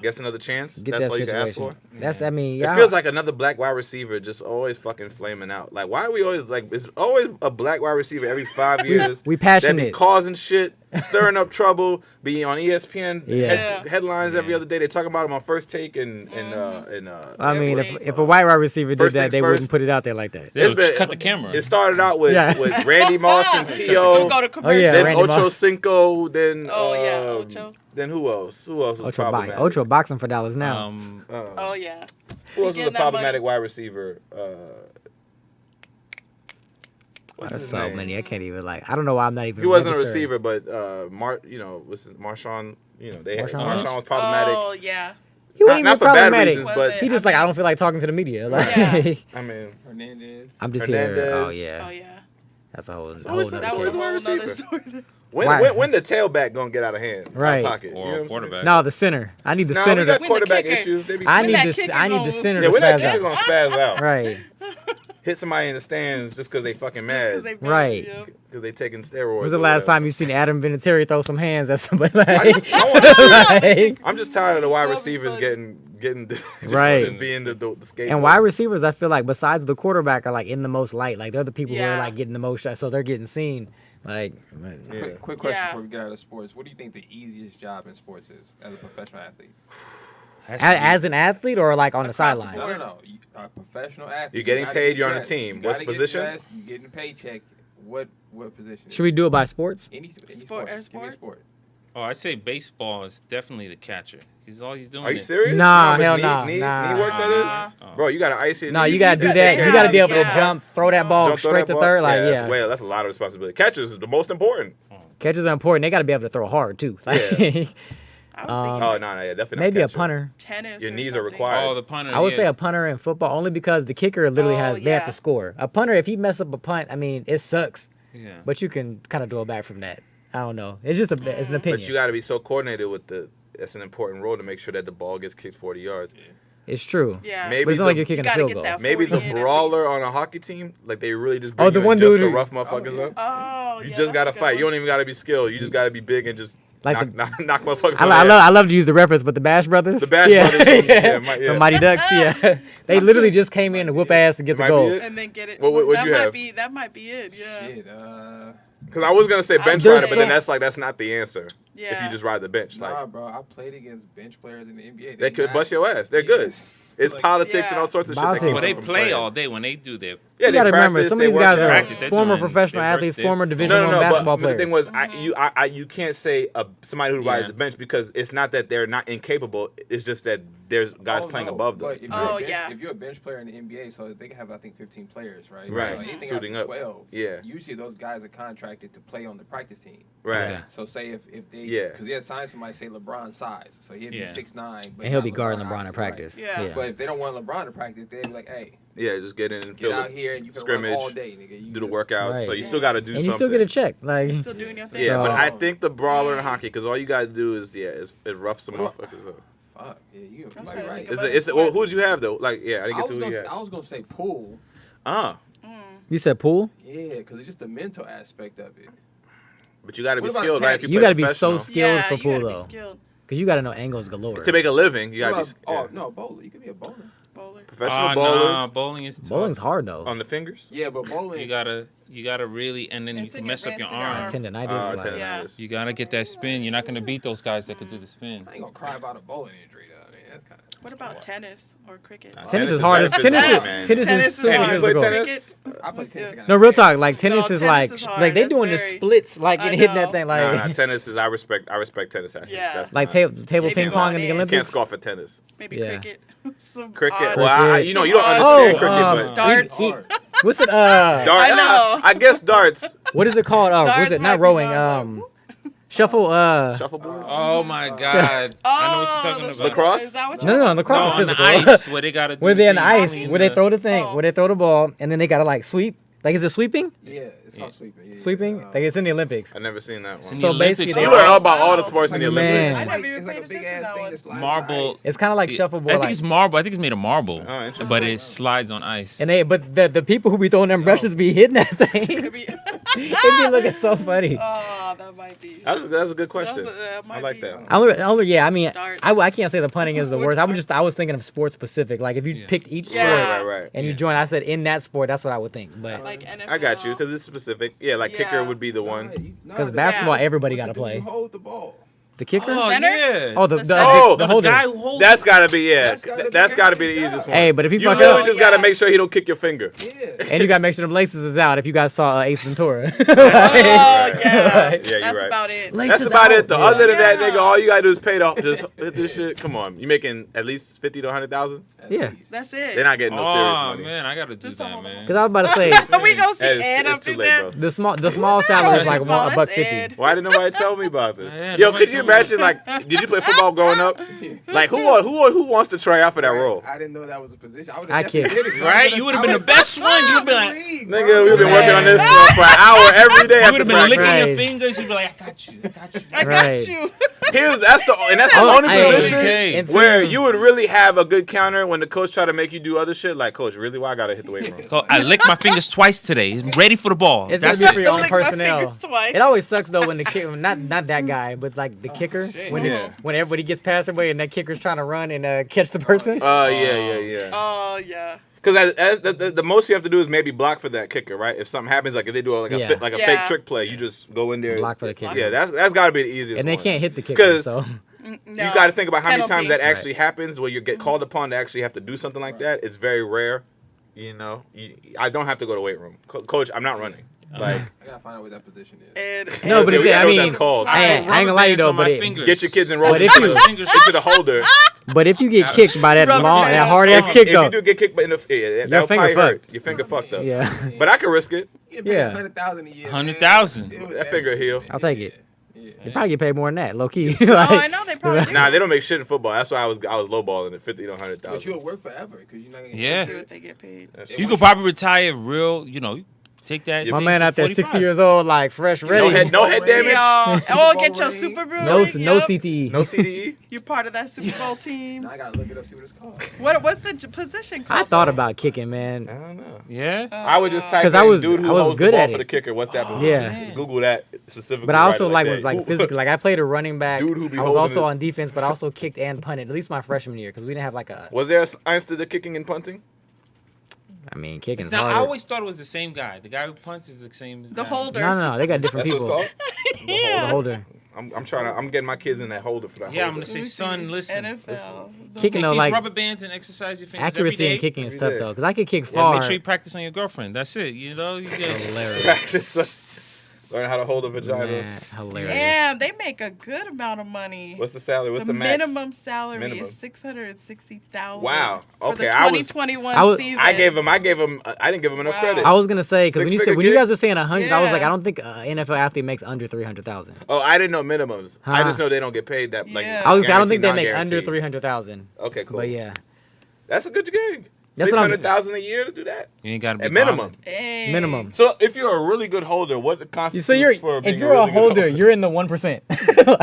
gets another chance. That's all you can ask for. It feels like another black wide receiver just always fucking flaming out. Like, why are we always like? It's always a black wide receiver every 5 years. We passionate. That be causing shit, stirring up trouble, be on ESPN headlines every other day. They talk about him on First Take and I mean, if a white wide receiver did that, they wouldn't put it out there like that. Cut the camera. It started out with Randy Moss and T.O. Then Ocho Cinco. Then Ocho. Then who else? Who else was problematic? Ocho boxing for dollars now. Who else was a problematic wide receiver? There's so many. I can't even I don't know why I'm not even. He wasn't a receiver, but Marshawn. They had Marshawn was problematic. Oh yeah. He wasn't even problematic. Reasons, but he just I don't feel like talking to the media. I mean, Hernandez. I'm just Hernandez. here. Oh yeah. That's a whole. That was wide receiver. When the tailback gonna get out of hand? Right. Pocket, or quarterback. No, the center. I need the center. We got quarterback issues. I need the center. Yeah, when that kicker gonna spaz out? Right. Hit somebody in the stands just because they fucking mad. Right. Because they taking steroids. When was the last time you seen Adam Vinatieri throw some hands at somebody? I'm just tired of the wide receivers getting right. Just being the scapegoat. And wide receivers, I feel like besides the quarterback, are in the most light. Like they're the people who are getting the most shots, so they're getting seen. Quick question before we get out of sports. What do you think the easiest job in sports is as a professional athlete? As an athlete or on the sidelines? No. A professional athlete. You're getting paid. You're on a team. What's the position? You're getting a paycheck. What position? Should we do it by sports? Any sport. Give me a sport. Oh, I'd say baseball is definitely the catcher. All he's doing. Are you serious? Nah, hell knee work that is? Bro, you gotta ice it. No, you gotta do that. You gotta be able to jump, throw that ball straight to third. That's a lot of responsibility. Catchers is the most important. Catchers are important. They gotta be able to throw hard too. Definitely. Maybe a punter. Tennis. Your knees are required. Oh, the punter. I would say a punter in football only because the kicker literally they have to score. A punter, if he mess up a punt, I mean, it sucks. Yeah. But you can kind of do it back from that. I don't know. It's just it's an opinion. But you got to be so coordinated with that's an important role to make sure that the ball gets kicked 40 yards. Yeah. It's true. Yeah. Maybe but it's not like you're kicking a field goal. Maybe the brawler on a hockey team, they really just bring the one dude to rough motherfuckers up. Oh, you just got to fight. You don't even got to be skilled. You just got to be big and just knock motherfuckers out. I love to use the reference, but the Bash Brothers. The Bash Brothers. From Mighty Ducks, They literally just came in to whoop ass to get the goal. And then get it. That might be it, yeah. Shit, because I was going to say bench rider, but then that's not the answer. Yeah. If you just ride the bench. Nah, bro. I played against bench players in the NBA. They could bust your ass. They're good. It's politics and all sorts of shit. But they play all day when they do their. Yeah, you gotta remember, some of these guys are former professional athletes, former Division I basketball players. The thing was, you can't say somebody who rides the bench because it's not that they're not incapable. It's just that there's guys playing above them. If you're a bench player in the NBA, so they can have 15 players, right? Right. So anything Shooting after up. 12. Yeah. Usually those guys are contracted to play on the practice team. Right. So say if they because they assign somebody say LeBron size, so he'd be 6'9", but and he'll be guarding LeBron in practice. Yeah. But if they don't want LeBron to practice, they'd be like, hey. Yeah, just get in and get out here and you can scrimmage run all day, nigga. Do the workouts. Right. So you still got to do something. And you still get a check. You're still doing your thing. Yeah, but I think the brawler in hockey, because all you got to do is rough some motherfuckers up. Fuck. Yeah, you might be right. Well, who did you have, though? I didn't get to who you had. I was going to say pool. You said pool? Yeah, because it's just the mental aspect of it. But you got to be skilled, right? You got to be so skilled for pool, though. Because you got to know angles galore. To make a living, you got to be. Oh, no, bowler. You could be a bowler. Professional bowlers. Bowling is tough. Bowling's hard, though. On the fingers? Yeah, but bowling. You gotta You gotta really, and then you can mess up your arm. Tendonitis. Tendonitis. You gotta get that spin. You're not gonna beat those guys that could do the spin. I ain't gonna cry about a bowling injury though. I mean, that's kind of. What about tennis or cricket? Tennis is hard. Tennis is super physical. I play tennis. No, real talk. Like tennis is like they That's doing the very- splits, like and hitting that thing, like Nah, tennis is I respect tennis athletes. Yeah. That's like not- table Maybe ping go pong on in the in. Can't Olympics. scoff at tennis. Maybe Yeah. cricket. Some Cricket. odd- Well, Cricket. you don't Oh, understand cricket, but darts. What's it? darts. I know. I guess darts. What is it called? Darts Was it might not be rowing? one, Shuffle. Shuffleboard. Oh my God! I know what you're talking about. Lacrosse? Is that what No, you're lacrosse No, is on the physical. ice where they gotta. Do Where they on the the ice, clean where they the- throw the thing, Oh. where they throw the ball, and then they gotta like sweep. Like, is it sweeping? Yeah, it's called sweeping. Yeah, Sweeping? Like it's in the Olympics. I never seen that one. in the So Olympics, basically, You they learn all about all the sports in the Man. Olympics. I never even It's like paid a big attention to ass that thing one. that's like marble. It's kind of like shuffleboard. I think like, it's marble. I think it's made of marble, Oh, interesting. but it slides on ice. and but the people who be throwing them brushes be hitting that thing. Could be- It be looking so funny. Oh, that might be. That's a good question. That I might like be- that. Yeah, I mean, Darts. I can't say the punting is the worst. I was thinking of sports specific. Like if you Yeah. picked each sport Yeah. Right. and you joined, I said in that sport, that's what I would think. But Like NFL. I got you because it's specific. Yeah, like kicker Yeah. would be the one. because basketball, everybody got to You play. hold the ball. The kicker. Oh Center? yeah. Oh, the Oh, the the holder. guy who holds. That's gotta be That's gotta be That's gotta be the good easiest job. one. Hey, but if you You fuck literally up, just gotta make sure he don't kick your finger. Yeah. and you gotta make sure them laces is out. If you guys saw Ace Ventura. Oh, yeah. Yeah, you're That's right. about it. That's about it though. Yeah. Other than that, Yeah. nigga, all you gotta do is pay off. Just hit this shit. Come on, you making at least 50 to 100,000? Yeah. That's it. They're not getting no serious Oh money. man, I gotta do Just that, hold on. man. Because I was about to say we gonna see Hey, Ed it's up too in late, there. bro. the small salary is like Basketball, a buck that's 50. Ed. Why didn't nobody tell me about this? Yeah, Yo, nobody could you told me. imagine? Like, did you play football growing up? Like, who wants to try out for that role? I didn't know that was a position. I would I have kicked. did it. Right? You would have been the best one. You'd be like, Nigga, we've been Man. working on this for an hour every day. you after would have been practice. licking Right. your fingers. You'd be like, I got you. I got Right. you. That's the Oh, only hey, position okay. and where two- you would really have a good counter when the coach try to make you do other shit. Like, coach, really? Why I gotta hit the weight room? Go, I licked my fingers twice today. I'm ready for the ball. It's That's gonna be for it. your own Lick my personnel. fingers twice. It always sucks though when the kicker, not that guy, but like the kicker, when Yeah. when everybody gets passed away and that kicker's trying to run and catch the person. Yeah. Oh, yeah. Because the most you have to do is maybe block for that kicker, right? If something happens, like if they do a Yeah. fake Yeah. trick play, you just go in there. Block for the kicker. Yeah, that's got to be the easiest. And they one. can't hit the kicker, 'Cause so No. You got to think about how many Penalty. times that actually happens where you get called upon to actually have to do something like that. It's very rare. You know, I don't have to go to weight room. Coach, I'm not running. Like, I gotta find out what that position is. And, no, but Yeah, if we I gotta know what mean, that's called. I ain't gonna lie to you though, but get your kids enrolled But if into you- the holder. but if you get kicked by that Rubber band. that hard ass If kick you though, do get kicked in the that'll finger probably hurt. fucked. Your finger fucked up. yeah, But I can risk it. You Yeah. 100,000 a year. 100,000. That finger heal. I'll take it. Yeah. You probably get paid more than that, low key. oh, I know they probably do. Nah, they don't make shit in football. That's why I was lowballing it, 50 to But 100,000. you'll work forever because you're not gonna Yeah. See what they get paid. You could probably retire real, take that. My My thing man to out there, 45. 60 years old, like fresh, ready. No head damage. Oh, get your Super Bowl. No ring, CTE. No CDE. You're part of that Super Bowl team. Now I gotta look it up, see what it's called. What's the position called? I thought though? about kicking, man. I don't know. Yeah. I would just type 'Cause in I was- dude who I was holds good the ball at for it. the kicker. What's that position? Yeah. Just Google that specifically. But I also write it was like that. physically, like I played a running back. Dude who be I was holding also it. on defense, but I also kicked and punted. At least my freshman year, because we didn't have like a. Was there a science to the kicking and punting? I mean, kicking's Now I harder. always thought it was the same guy. The guy who punts is the same. The guy. holder. No, they got different That's what people. it's called. The Yeah. holder. I'm getting my kids in that holder for that. Yeah, I'm holder. gonna say, son, listen. NFL. Kicking Take though, these like rubber bands and exercise your fingers accuracy every and day. kicking is Every tough day. though, because I could kick Yeah, far. make sure you practice on your girlfriend. That's it. You know, you just Hilarious. Learn how to hold a vagina. Man, hilarious. Damn, they make a good amount of money. What's the salary? What's the the max? minimum salary Minimum. is $660,000. Wow. For Okay, the I was- 2021 season. I gave him. I didn't give him enough Wow. credit. I was gonna say because when you Six-figure guys gig? were saying 100, I was like, Yeah. I don't think an NFL athlete makes under 300,000. Oh, I didn't know minimums. I Huh. just know they don't get paid that. Like, Yeah. I was, I don't think they guaranteed, make under non-guaranteed. 300,000. Okay, cool. But yeah, That's a good gig. That's what I'm- 600,000 a year to do that you ain't got to be at minimum. bothered. Hey. minimum. So if you're a really good holder, what constitutes So you're for being if you're a really good holder, you're in the 1%.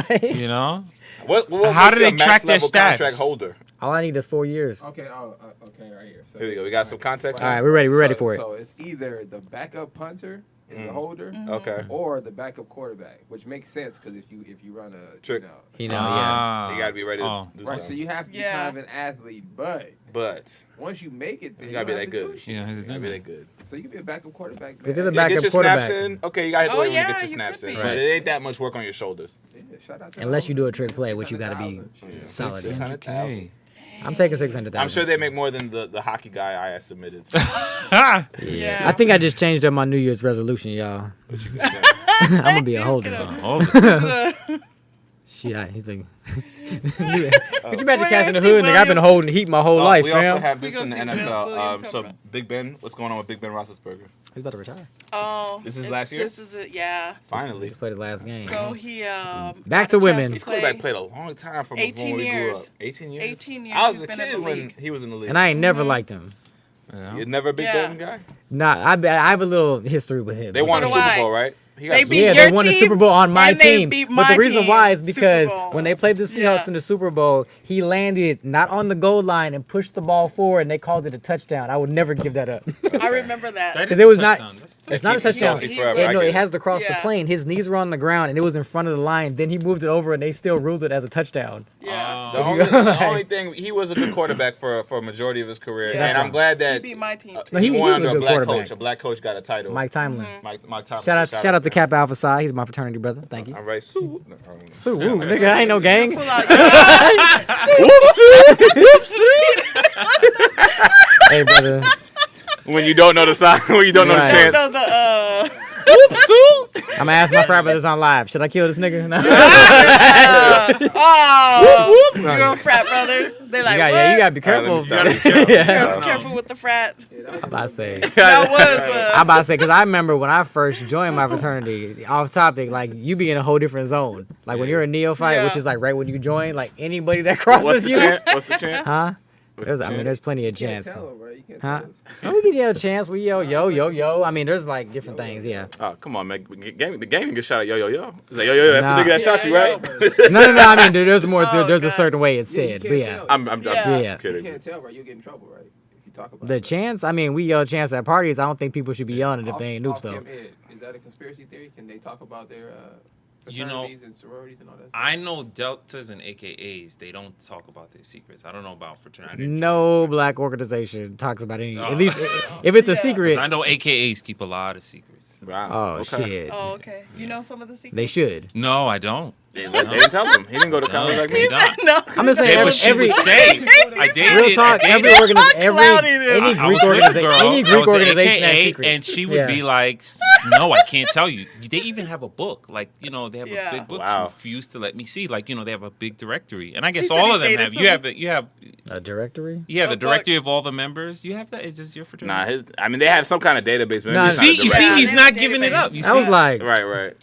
Like, You know, What How makes do you a they max track their level stats? Contract holder. all I need is 4 years. Okay, okay, right here. So Here we go. We got some context. All right, we're ready. We're ready for it. So it's either the backup punter is the holder, Okay. or the backup quarterback, which makes sense because if you run a trick, you gotta be ready to do right. something. So you have to be kind of an athlete, but once you make it, then you gotta be that good. You gotta be that good. So you can be a backup quarterback. If you're the Get backup your quarterback, snaps in. Okay, you gotta hit the weight when you get your you snaps could in. be. But it ain't that much work on your shoulders. Yeah, shout out to unless you do a trick play, which you got to be solid. in. 600,000. I'm taking 600,000. I'm sure they make more than the hockey guy I submitted. Yeah. I think I just changed up my New Year's resolution, y'all. What you gonna do? I'm gonna be a holder. Shit, he's like, could you imagine catching the hood? Nigga, I've been holding heat my whole life, we fam. also have this We in the gonna see NFL. William So come Big Ben, what's going on with Big Ben Roethlisberger? He's about to retire. Oh, This is last year? This is it. Yeah. Finally, Just played his last game. So he Back to women. this quarterback played a long time from 18 when we grew years. up. 18 years. 18 years. I was he's a been in kid the when league. he was in the league. And I ain't never liked him. You're never a Big Yeah. Ben guy. Nah, I have a little history with him. They won a do Super I. Bowl, right? He got They Super beat Yeah, Bowl. they your won the team, Super Bowl on my and they team. beat But my the reason team. why is Super because Bowl. when they played the Seahawks Yeah. in the Super Bowl, he landed not on the goal line and pushed the ball forward, and they called it a touchdown. I would never give that up. I remember that. Because it was not. It's not a Keeps you touchdown. salty He- forever. Yeah, I no, get it has to cross the Yeah. plane. His knees were on the ground, and it was in front of the line. Then he moved it over, and they still ruled it as a touchdown. Yeah. The only thing, he was a good quarterback for a majority of his career, that's and I'm right. glad He that beat my team. No, he won was a under a good black quarterback. coach. A black coach got a title. Mike Tomlin. Mike Tomlin. Shout out to Cap Alpha Psi. He's my fraternity brother. Thank you. All right, Sue. So, woo, nigga, I ain't no gang. Pull out Hey, brother. When you don't know the sign, when you don't know the Right. chance. I'm gonna ask my frat brothers on live. Should I kill this nigga? No. Oh, you're frat brothers. They like, what? Yeah, you gotta be All right, careful. let me stop. Yeah. Careful with the frat. I'm about to say. That was. I'm about to say because I remember when I first joined my fraternity. Off topic, like you be in a whole different zone. Like when you're a neophyte, Yeah. which is like right when you join, like anybody that crosses What's the you. chant? What's the chant? Huh? What's There's, the I mean, chant? there's plenty of You can't chants. tell 'em, right? You can't Huh? tell us. Oh, we can yell chants. We yell yo yo yo. I mean, there's like different things. Yeah. Oh, come on, man. The game can get shot at yo yo yo. It's like yo yo yo. That's Nah. the nigga that shot you, right? No. I mean, there's more. Oh, there's a God. certain way it's Yeah, you said. can't But yeah. tell. I'm Yeah. Yeah. You kidding. can't tell, right? You'll get in trouble, right? If you talk about The it. chants. I mean, we yell chants at parties. I don't think people should be yelling it if they ain't noobs Off though. cam ed, is that a conspiracy theory? Can they talk about their You know, fraternities and sororities and all that? I know deltas and AKAs. They don't talk about their secrets. I don't know about fraternity. No black organization talks about any. Oh. At least if it's a Yeah. secret. I know AKAs keep a lot of secrets. Wow. Oh okay. shit. Oh, okay. You know some of the secrets? They should. No, I don't. They didn't tell him. He didn't go to college like me. They don't. No. I'm just saying Yeah, every, but she every would say. I dated. real talk. I Every dated- organization. cloudy it is. Any I Greek was with a organization. girl Any that Greek was an organization has AKA, secrets. and she would Yeah. be like, "No, I can't tell you." They even have a book, like they have Yeah. a big book. Wow. She refused to let me see. Like they have a big directory, and I guess He said all he of them dated have. You have A directory. the A book. directory of all the members. You have that. Is this your fraternity? I mean, they have some kind of database. But Nah, maybe it's not See, a you direct- see, he's Yeah, not they have giving it up. You I was see? like, Right.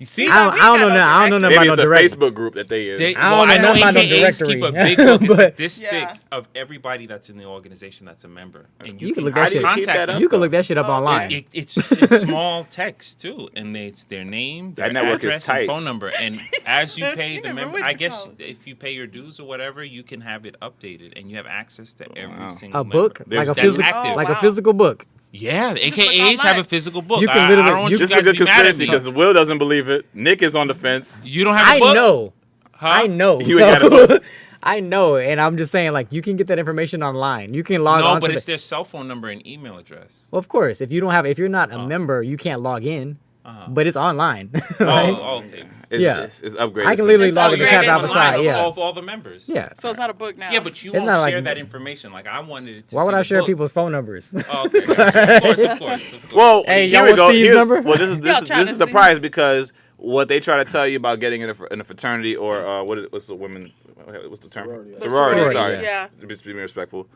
You see, I don't know now. I don't know nothing Maybe about it's no a directory. Facebook group that they use. They, I well, don't I know know about no AKAs keep a directory. big book. It's But- like this thick Yeah. of everybody that's in the organization that's a member, and You can look How that do you shit. keep that contact up? them. You can look that shit up Oh, online. It's small text too, and it's their name, their That network is address, tight. and phone number. And as you pay You the never member, went I to guess college. if you pay your dues or whatever, you can have it updated, and you have access to every Wow. single A book, member. like a That's physical, active. like Oh, a wow. physical book. Yeah, the look AKAs have online. a physical book. You can I literally- don't want you you This is guys a to good be mad at conspiracy me. because Will doesn't believe it. Nick is on the fence. You don't have a I book. know. Huh? I know. You ain't got a book. I know, and I'm just saying, like, you can get that information online. You can log on. No, but to it's the, their cell phone number and email address. well, of course, if you're not a member, you can't log in. But it's online. Right? Oh, okay. Yeah. It's upgraded. I can since- literally It's log into upgraded Cap online Alpha Psi. Of Yeah. all the members. Yeah. So it's not a book now. Yeah, but you It's won't not like- share that information. Like I wanted it to. Why would see I the share book. people's phone numbers? Oh, okay. Of course. Well, Hey, here y'all we want go. Steve's number? Well, this Y'all trying is to the see? prize because what they try to tell you about getting in a fraternity or what's the women? What's the term? Sorority. Sorority. Sorority, Sorry. yeah. Just to be respectful.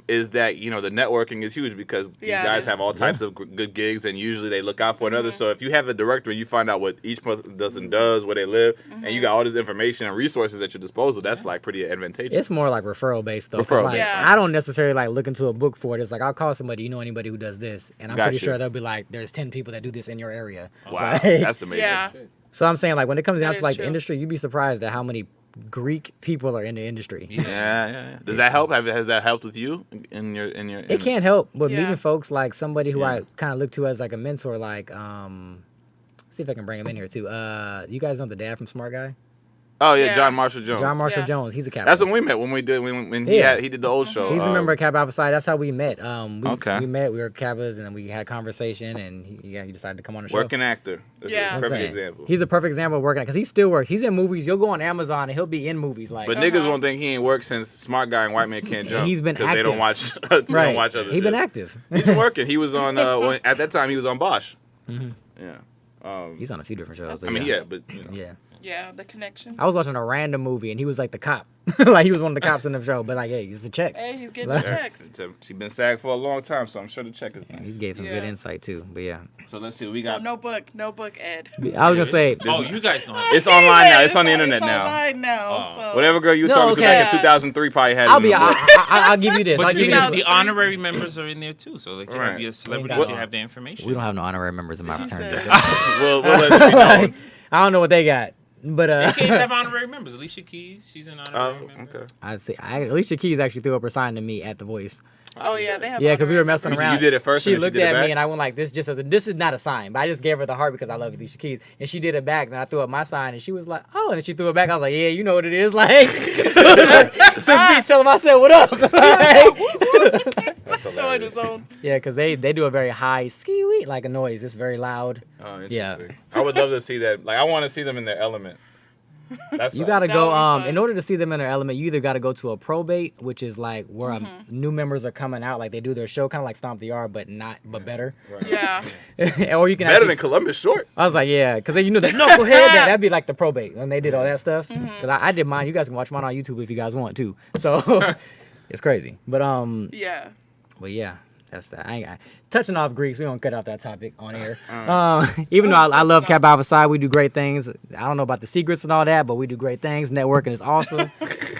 Is that the networking is huge because these Yeah, it guys is. have all types of good gigs and usually they look out for another. So if you have a directory, you find out what each person does, where they live, and you got all this information and resources at your disposal. That's like pretty advantageous. It's more like referral based though. 'cause, Referral. like, Yeah. I don't necessarily like look into a book for it. It's like I'll call somebody. You know anybody who does this, and I'm pretty Gotcha. sure they'll be like, "There's 10 people that do this in your area." Wow, Like, that's amazing. Yeah. so I'm saying like when it comes down That to like is the true. industry, you'd be surprised at how many Greek people are in the industry. Yeah. Does that help? Has that helped with you in your? It can't help but Yeah. meeting folks like somebody who I kind of look to as like a mentor. Like, see if I can bring him in here too. You guys know the dad from Smart Guy? Oh yeah, Yeah. John Marshall Jones. John Marshall Jones. He's a Kappa. That's when we met. When we did when he did the old show. He's a member of Kappa Alpha Psi. That's how we met. Okay. We met. We were Kappas, and then we had conversation, and he decided to come on the show. Working actor. That's Yeah. a perfect example. He's a perfect example of working because he still works. He's in movies. You'll go on Amazon and he'll be in movies. Like, But niggas won't think he ain't worked since Smart Guy and White Man Can't Jump. He's been because they don't watch. active. They right. don't watch other. He's been active. He's been working. He was on at that time he was on Bosch. Mm-hmm. Yeah. He's on a few different shows. I mean, yeah, but you know. Yeah. Yeah, the connection. I was watching a random movie and he was like the cop. Like he was one of the cops in the show. But like, hey, it's a check. Hey, he's getting checks. She's been SAG for a long time, so I'm sure the check is And nice. he gave some good insight too. But yeah. So let's see. We So got. no book, Ed. I was gonna say. Oh, you guys know. It's online now. It's on the internet It's now. online now. So. Whatever girl you were No, talking to okay. back in 2003 probably had. I'll it in be. the book. I'll give you this. I'll But give you the this. honorary members are in there too, so they can Right. be a celebrity. You have the information. We don't have no honorary members in my fraternity. we'll let it be known. I don't know what they got, but Kids have honorary members. Alicia Keys, she's an honorary member. Okay. I'd say Alicia Keys actually threw up her sign to me at The Voice. Oh yeah, they have. Yeah, because we were honorary messing You- around. you did it first She and then she looked did it at back? me and I went like this, just as this is not a sign, but I just gave her the heart because I love Alicia Keys, and she did it back. Then I threw up my sign, and she was like, "Oh," and then she threw it back. I was like, "Yeah, you know what it is." Like, since Beats tell him I said, "What up?" That's Throwing hilarious. his own. Yeah, because they do a very high ski like a noise. It's very loud. Oh, Yeah. interesting. I would love to see that. Like, I want to see them in their element. That's You all. gotta That go. would be fun. In order to see them in their element, you either gotta go to a probate, which is like where new members are coming out, like they do their show, kind of like Stomp the Yard, but better. Right. Yeah. Or you can Better actually, than Columbus Short. I was like, yeah, because you know the knucklehead. That'd be like the probate when they did all that stuff. Because I did mine. You guys can watch mine on YouTube if you guys want to. So it's crazy. But Yeah. yeah, that's that. Touching off Greeks, we don't cut off that topic on air. Even though I love Kappa Alpha Psi, we do great things. I don't know about the secrets and all that, but we do great things. Networking is awesome.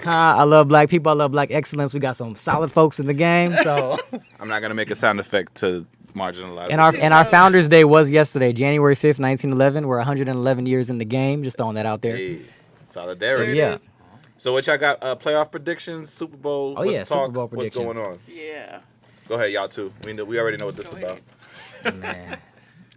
I love black people. I love black excellence. We got some solid folks in the game. So, I'm not gonna make a sound effect to marginalize. and our Founders Day was yesterday, January 5th, 1911. We're 111 years in the game. Just throwing that out there. Hey, solidarity. Yeah. So what y'all got? Playoff predictions, Super Bowl. Oh, yeah, Super Bowl What's predictions. going on? Yeah. Go ahead, y'all too. We already know what this Go is about. ahead. Man.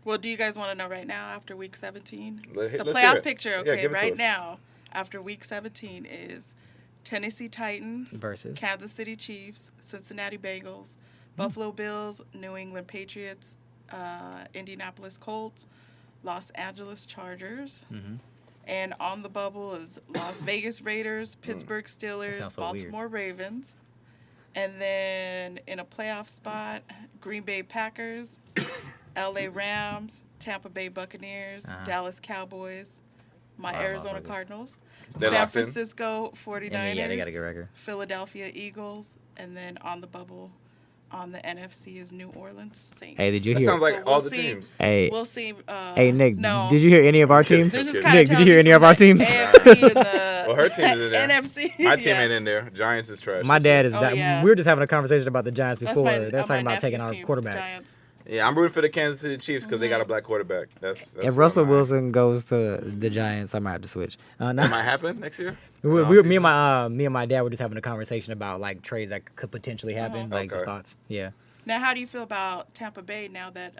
Well, do you guys want to know right now after week 17? Let's The hear playoff it. picture, Yeah, okay, give it to right us. now after week 17 is Tennessee Titans Versus. Kansas City Chiefs, Cincinnati Bengals, Buffalo Bills, New England Patriots, Indianapolis Colts, Los Angeles Chargers. And on the bubble is Las Vegas Raiders, Pittsburgh Steelers, sounds so weird. Baltimore Ravens. And then in a playoff spot, Green Bay Packers, LA Rams, Tampa Bay Buccaneers, Dallas Cowboys, my Arizona motherfuckers. Cardinals, They're San locked in? Francisco 49ers, Yeah, they got a good record. Philadelphia Eagles, and then on the bubble on the NFC is New Orleans Saints. Hey, did you That hear? sounds like So we'll all the see. teams. Hey, We'll see. hey, Nick. No. Did you hear any of our teams? This is Nick, kinda did you telling hear any of from our the teams? AFC and the Well, her team is in there. NFC. My team yeah. ain't in there. Giants is trash. My dad is. Oh, that, yeah. We were just having a conversation about the Giants That's before. my- They're my talking about taking nephew's our team, quarterback. Giants. Yeah, I'm rooting for the Kansas City Chiefs because they got a black quarterback. That's If where Russell I'm at. Wilson goes to the Giants, I might have to switch. No. That might happen next year. Me and my dad were just having a conversation about like trades that could potentially happen, like just Okay. thoughts. Yeah. Now, how do you feel about Tampa Bay now that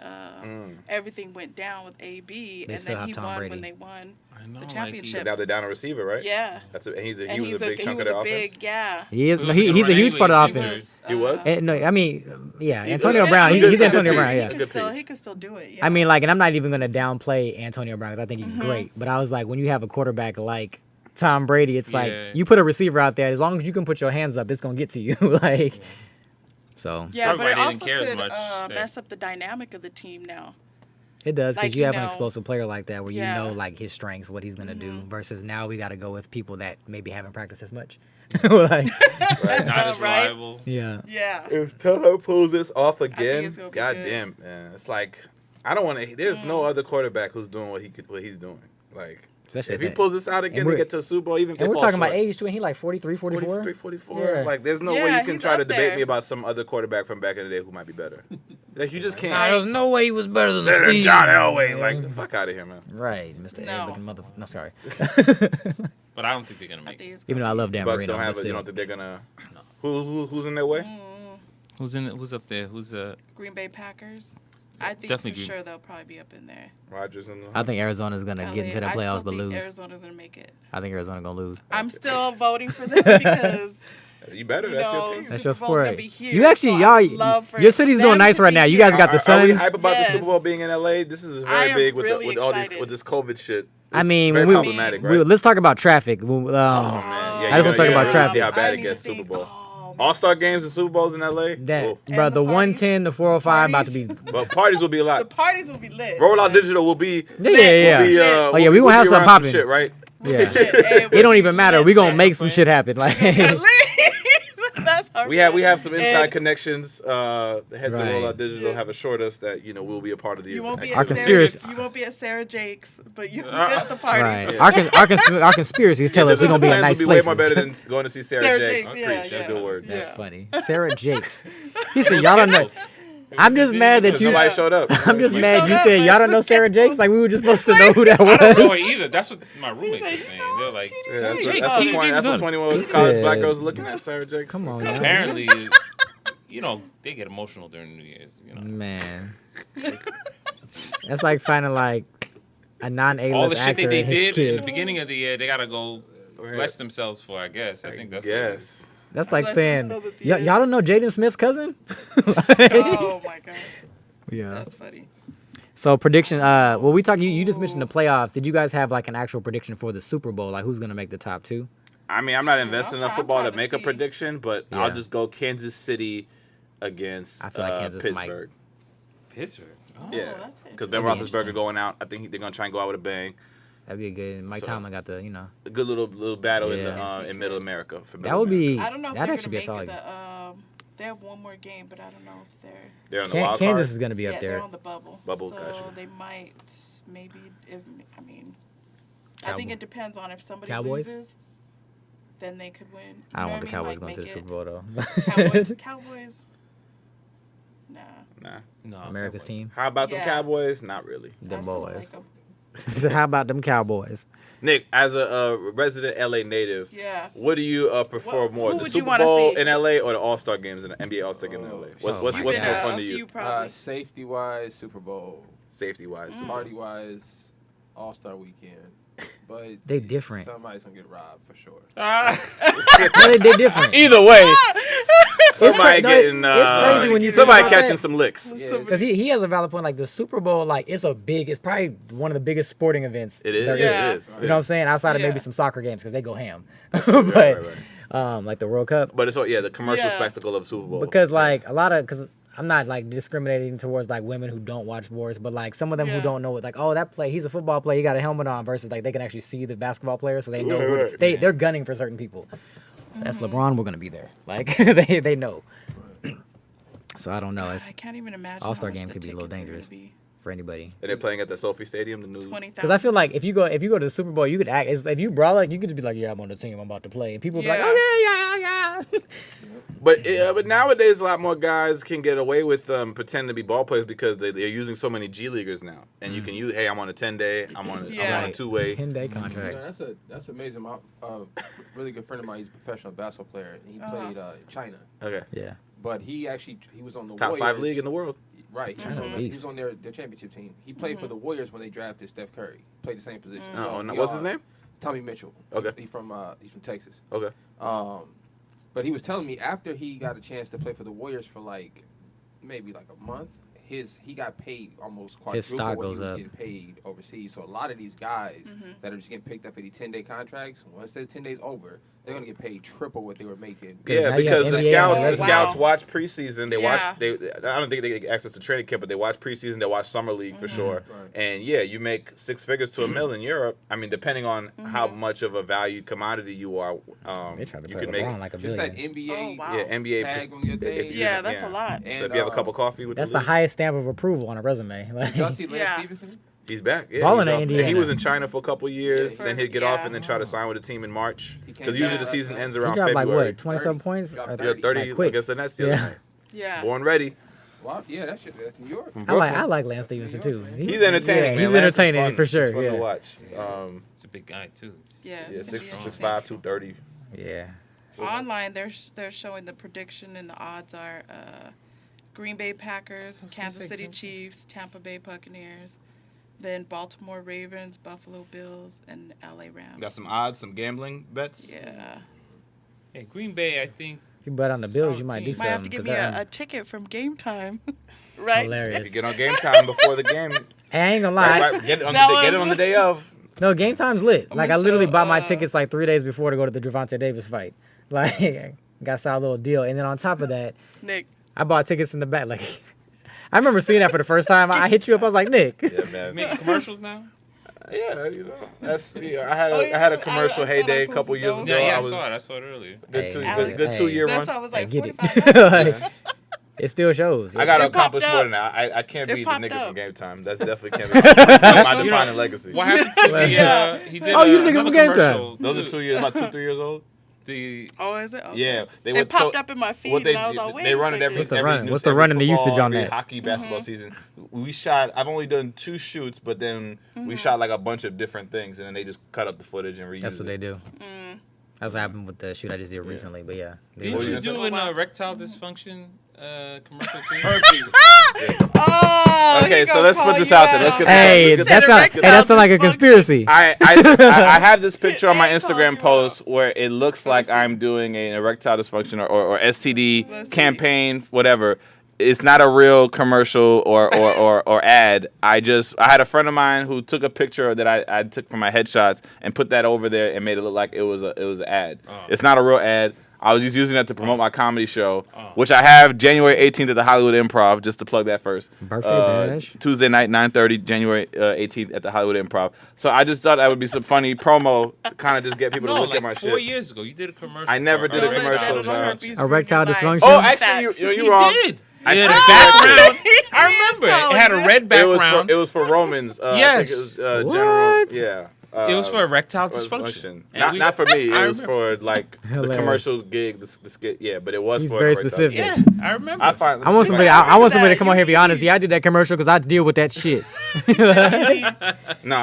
everything went down with AB They and still then have he Tom won Brady. when they won I know, the like, championship? Now they're down a receiver, right? Yeah. That's he was And a big chunk of their offense. yeah. He is. He was He's a gonna huge run part of the anyways, offense. He was? No, I mean, yeah, He- Antonio yeah, Brown. he- He's good Antonio piece. Brown. He Yeah. Good can still piece. he can still do it. Yeah. I mean, like, and I'm not even gonna downplay Antonio Brown because I think he's great. But I was like, when you have a quarterback like Tom Brady, it's like Yeah. you put a receiver out there. As long as you can put your hands up, it's gonna get to you. Like, so yeah, Probably but it why they also didn't care as could much. mess up the dynamic of the team now. it does because Like, you you have an know, explosive player like that where yeah. you know like his strengths, what he's gonna do. Versus now we got to go with people that maybe haven't practiced as much. Like, Not as Right? reliable. yeah. Yeah. If Tom pulls this off again, it's gonna be goddamn, man, it's like I don't want to. There's no other quarterback who's doing what he's doing. Like Especially if he that. pulls this out again And to we're- get to the Super Bowl, even if And they we're fall talking about short, age too. And he like 43, 44. 43, 44. Yeah. Like there's no Yeah, way you can he's try to up debate there. me about some other quarterback from back in the day who might be better. Like you just can't. There's no way he was better than Better than John Elway. Like the fuck out of here, man. Right, Mr. No. Ed looking mother. No, sorry. But I don't think they're gonna make it. Even though I love Dan Bucks Marino, don't have but it. You still. don't think they're gonna? Who's in their way? Who's up there? Who's Green Bay Packers. I think Definitely for Green- sure they'll probably be up in there. Rodgers in the. I think Arizona's gonna get into the I playoffs, still but think lose. Arizona's gonna make it. I think Arizona's gonna lose. I'm still voting for them because You better. you That's know, your team. That's Super your Bowl's sport. gonna be here, You actually, so I would love for your city's doing them nice to right be now. You here. guys got the Are we Suns. hype about the Yes. Super Bowl being in LA? This is I very am big with really with all these excited. with this COVID shit. I It's mean, very when problematic, right? let's talk about traffic. Oh man, yeah, I just wanna talk about See traffic. how bad I it need gets to Super think- Bowl. oh, All-Star games and Super Bowls in LA. That, Oh. bro, And the the parties. 110, the 405 about to be. Well, parties will be a The lot. parties will be lit. Rollout Digital will be. Yeah. Will be, Oh, yeah, we will gonna have be some around popping. shit, right? Yeah. It It don't even matter. We gonna make some shit happen. Like, That's our We have plan. some inside And connections. The heads Right. of Rollout Digital Yeah. have assured us that we'll be a part of the. You won't be Our at conspiracy- Sarah, you won't be at Sarah Jake's, but you'll be at the parties. right. Yeah. Our conspiracies tell us we're gonna be in Plans nice will be way places. more better than going to see Sarah, Sarah Jakes. Jakes, yeah, That's a yeah. good word. That's Yeah. funny. Sarah Jakes. He said, y'all don't know. I'm just mad that you. Nobody showed up. I'm just We mad showed you up, said but y'all don't know look Sarah at Jakes. those- Like we were just supposed to know who that I don't know was. it either. That's what my roommates were He's saying. like, They're like, Yeah, that's Jake, what, Jake, that's what Jake, 20. That's what Jake. 21 He college said- black girls are looking at Sarah Jakes. Come on, y'all. Apparently, they get emotional during New Year's. Man, that's like finding like a non-A-list All the shit actor that they and his did in kid. the beginning of the year, they gotta go bless themselves for. I guess. I think that's. Yes. That's like Bless saying, themselves at the y'all end. don't know Jaden Smith's cousin? Oh my god, Yeah. that's funny. So prediction. Well, we talked. You just mentioned the playoffs. Did you guys have like an actual prediction for the Super Bowl? Like who's gonna make the top two? I mean, I'm not invested enough I'm football to trying to make a see. prediction, but Yeah. I'll just go Kansas City against I feel like Kansas might. Pittsburgh. Pittsburgh. Oh, Yeah, that's it. because Ben That'd be Roethlisberger interesting. going out. I think they're gonna try and go out with a bang. That'd be a good. Mike So- Tomlin got the. A good little battle Yeah. in Middle America. For That Middle would be. I don't know if That'd they're actually gonna be a make solid. they have one more game, but I don't know if they're. They're on the wild Kansas card. is gonna be up They're there. on the bubble. Bubble, so gotcha. they might maybe. I Cowboy- think it depends on if somebody Cowboys? loses, then they could win. You I don't know want the what I mean? Cowboys going Like, to the make Super Bowl though. it- Cowboys. Nah. Nah. No. America's team. How about them Yeah. Cowboys? Not really. Them I still boys. like 'em. So how about them Cowboys? Nick, as a resident LA native, Yeah. what do you prefer What- more, who the would you Super wanna Bowl see? in LA or the All-Star games in the NBA All-Star game in LA? What's my more God. fun a to you, few probably. Safety wise, Super Bowl. safety wise? Party wise, All Star Weekend. But They different. Somebody's gonna get robbed for sure. No, they different. Either way, It's somebody cra- no, getting it's crazy when you think somebody about catching that. some licks. Yeah, Because he has a valid point. Like the Super Bowl, like it's probably one of the biggest sporting events. It is. there Yeah. It is. You know what I'm saying? Outside of Yeah. maybe some soccer games because they go ham. but right. like the World Cup. But it's the commercial Yeah. spectacle of Super Bowl. Because like a lot of I'm not like discriminating towards like women who don't watch sports, but like some of them who Yeah. don't know it, like he's a football player, he got a helmet on, versus like they can actually see the basketball player, so they know Right. they're gunning for certain people. That's LeBron, we're gonna be there. Like they know. So I don't know. It's I can't even imagine. All-Star how much game the could be a little tickets are gonna dangerous. be. for anybody. And they're playing at the Sophie Stadium, the new. 20,000. Because I feel like if you go to the Super Bowl, you could act. If you brawl it, you could just be like, "Yeah, I'm on the team. I'm about to play." And people would be like, Yeah. "Oh yeah, yeah." But nowadays, a lot more guys can get away with pretending to be ball players because they're using so many G leaguers now, and you can use, hey, I'm on a 10-day, I'm on a Yeah. 2-way. 10-day You contract. know, that's amazing. My really good friend of mine, he's a professional basketball player. And he played in China, Okay. Yeah. but he was on the Top Warriors. 5 league in the world. Right. China's a He beast. was on their championship team. He played for the Warriors when they drafted Steph Curry. Played the same position. Oh, So no. we What's all- his name? Tommy Mitchell. Okay. He's from Texas. Okay. But he was telling me after he got a chance to play for the Warriors for maybe a month, he got paid almost His quadruple stock what goes he was up. getting paid overseas. So a lot of these guys that are just getting picked up for these 10-day contracts, once their 10 days over, they're gonna get paid triple what they were making. Yeah, now you have because the NBA scouts, and the wow. scouts watch preseason. They Yeah. watch. I don't think they get access to training camp, but they watch preseason. They watch summer league for sure. Right. And yeah, you make 6 figures to $1 million in Europe. I mean, depending on how much of a valued commodity you are, They try to you pay can make. LeBron like a Just billion. that NBA. Oh, wow. Yeah, NBA. Tag on your thing. Yeah, that's a lot. So And, if you have a cup of coffee with That's the the league, highest stamp of approval on a resume. Like, Did y'all see Lance Yeah. Stevenson? he's back. Yeah, Balling he's at off. Indiana. He was in China for a couple of years. Yeah. Then he'd get Yeah. off and then try to sign with a team in March. He came Because usually back. the season ends he around dropped like February. what, 27 points? Dropped Or, 30 like, quick. against the Nets the other Yeah. night. Yeah. Born ready. Wow, yeah, that's New York. I like Lance Stevenson too. He's entertaining, man. He's entertaining for sure. It's fun to watch. He's a big guy too. Yeah, 6'5", 230. Yeah. Online, they're showing the prediction and the odds are Green Bay Packers, Kansas City Chiefs, Tampa Bay Buccaneers, then Baltimore Ravens, Buffalo Bills, and LA Rams. Got some odds, some gambling bets. Yeah. Hey, Green Bay, I think. If you bet on the Bills, you might do Might something. have to give me a ticket from Game Time, right? Hilarious. If you get on Game Time before the game, Hey, I ain't gonna lie. right, get it on the day of. No, Game Time's lit. Like I literally show, bought my tickets like 3 days before to go to the Gervonta Davis fight. Like got a solid little deal, and then on top of that, Nick. I bought tickets in the back. Like I remember seeing that for the first time. I hit you up. I was like, Nick. Yeah, man. You making commercials now? Yeah, that's I had a commercial heyday a couple years ago. Yeah, I saw it earlier. Good Hey, 2-year run. That's why I was like, Get it. 45. Like, it still shows. I got to It popped accomplish up. more than that. I can't It beat the popped nigga up. from Game Time. That's definitely can't be my defining legacy. What happened to the? Yeah. He did. Oh, you the nigga another from Game Time. commercial, Those are too. 2 years, about 2-3 years old. The Oh, is it? Okay. Yeah, It popped up in my feed, what they, and I was like, wait they a run it second. every. What's the every run? news- What's the every run and the football, usage on every that? Hockey, basketball season. We shot. I've only done 2 shoots, but then we shot like a bunch of different things, and then they just cut up the footage and reuse That's what it. they do. That's what happened with the shoot I just did recently. But yeah. Didn't What you you do gonna an erectile dysfunction commercial too? Oh, Okay, he so gonna let's put call this you out there. Let's get Hey, Let's get that's this- not. let's Hey, get that sounds like a erectile conspiracy. I have this picture on my They called Instagram you post out. where it looks like I'm doing an erectile dysfunction or STD Let's see. campaign, whatever. It's not a real commercial or ad. I had a friend of mine who took a picture that I took from my headshots and put that over there and made it look like it was an ad. It's not a real ad. I was just using that to promote my comedy show, which I have January 18th at the Hollywood Improv, just to plug that first. Birthday bash. Tuesday night, 9:30, January 18th at the Hollywood Improv. So I just thought that would be some funny promo to kind of just get people to No, look like at my 4 shit. years ago, you did a commercial. I never for did a erectile commercial, dysfunction. Erectile dysfunction? Oh, actually, you're wrong. He did. I It had said- a background. I remember. It had a red It was background. for Romans. I think Yes. it was general. What? Yeah. It was for erectile dysfunction. dysfunction. Not for me. It I was remember. for like the Hilarious. commercial gig, the skit. Yeah, but it was He's for very erectile specific. dysfunction. Yeah, I remember. I find. I want somebody. I want somebody to come on here and be honest. Yeah, I did that commercial because I deal with that shit. No,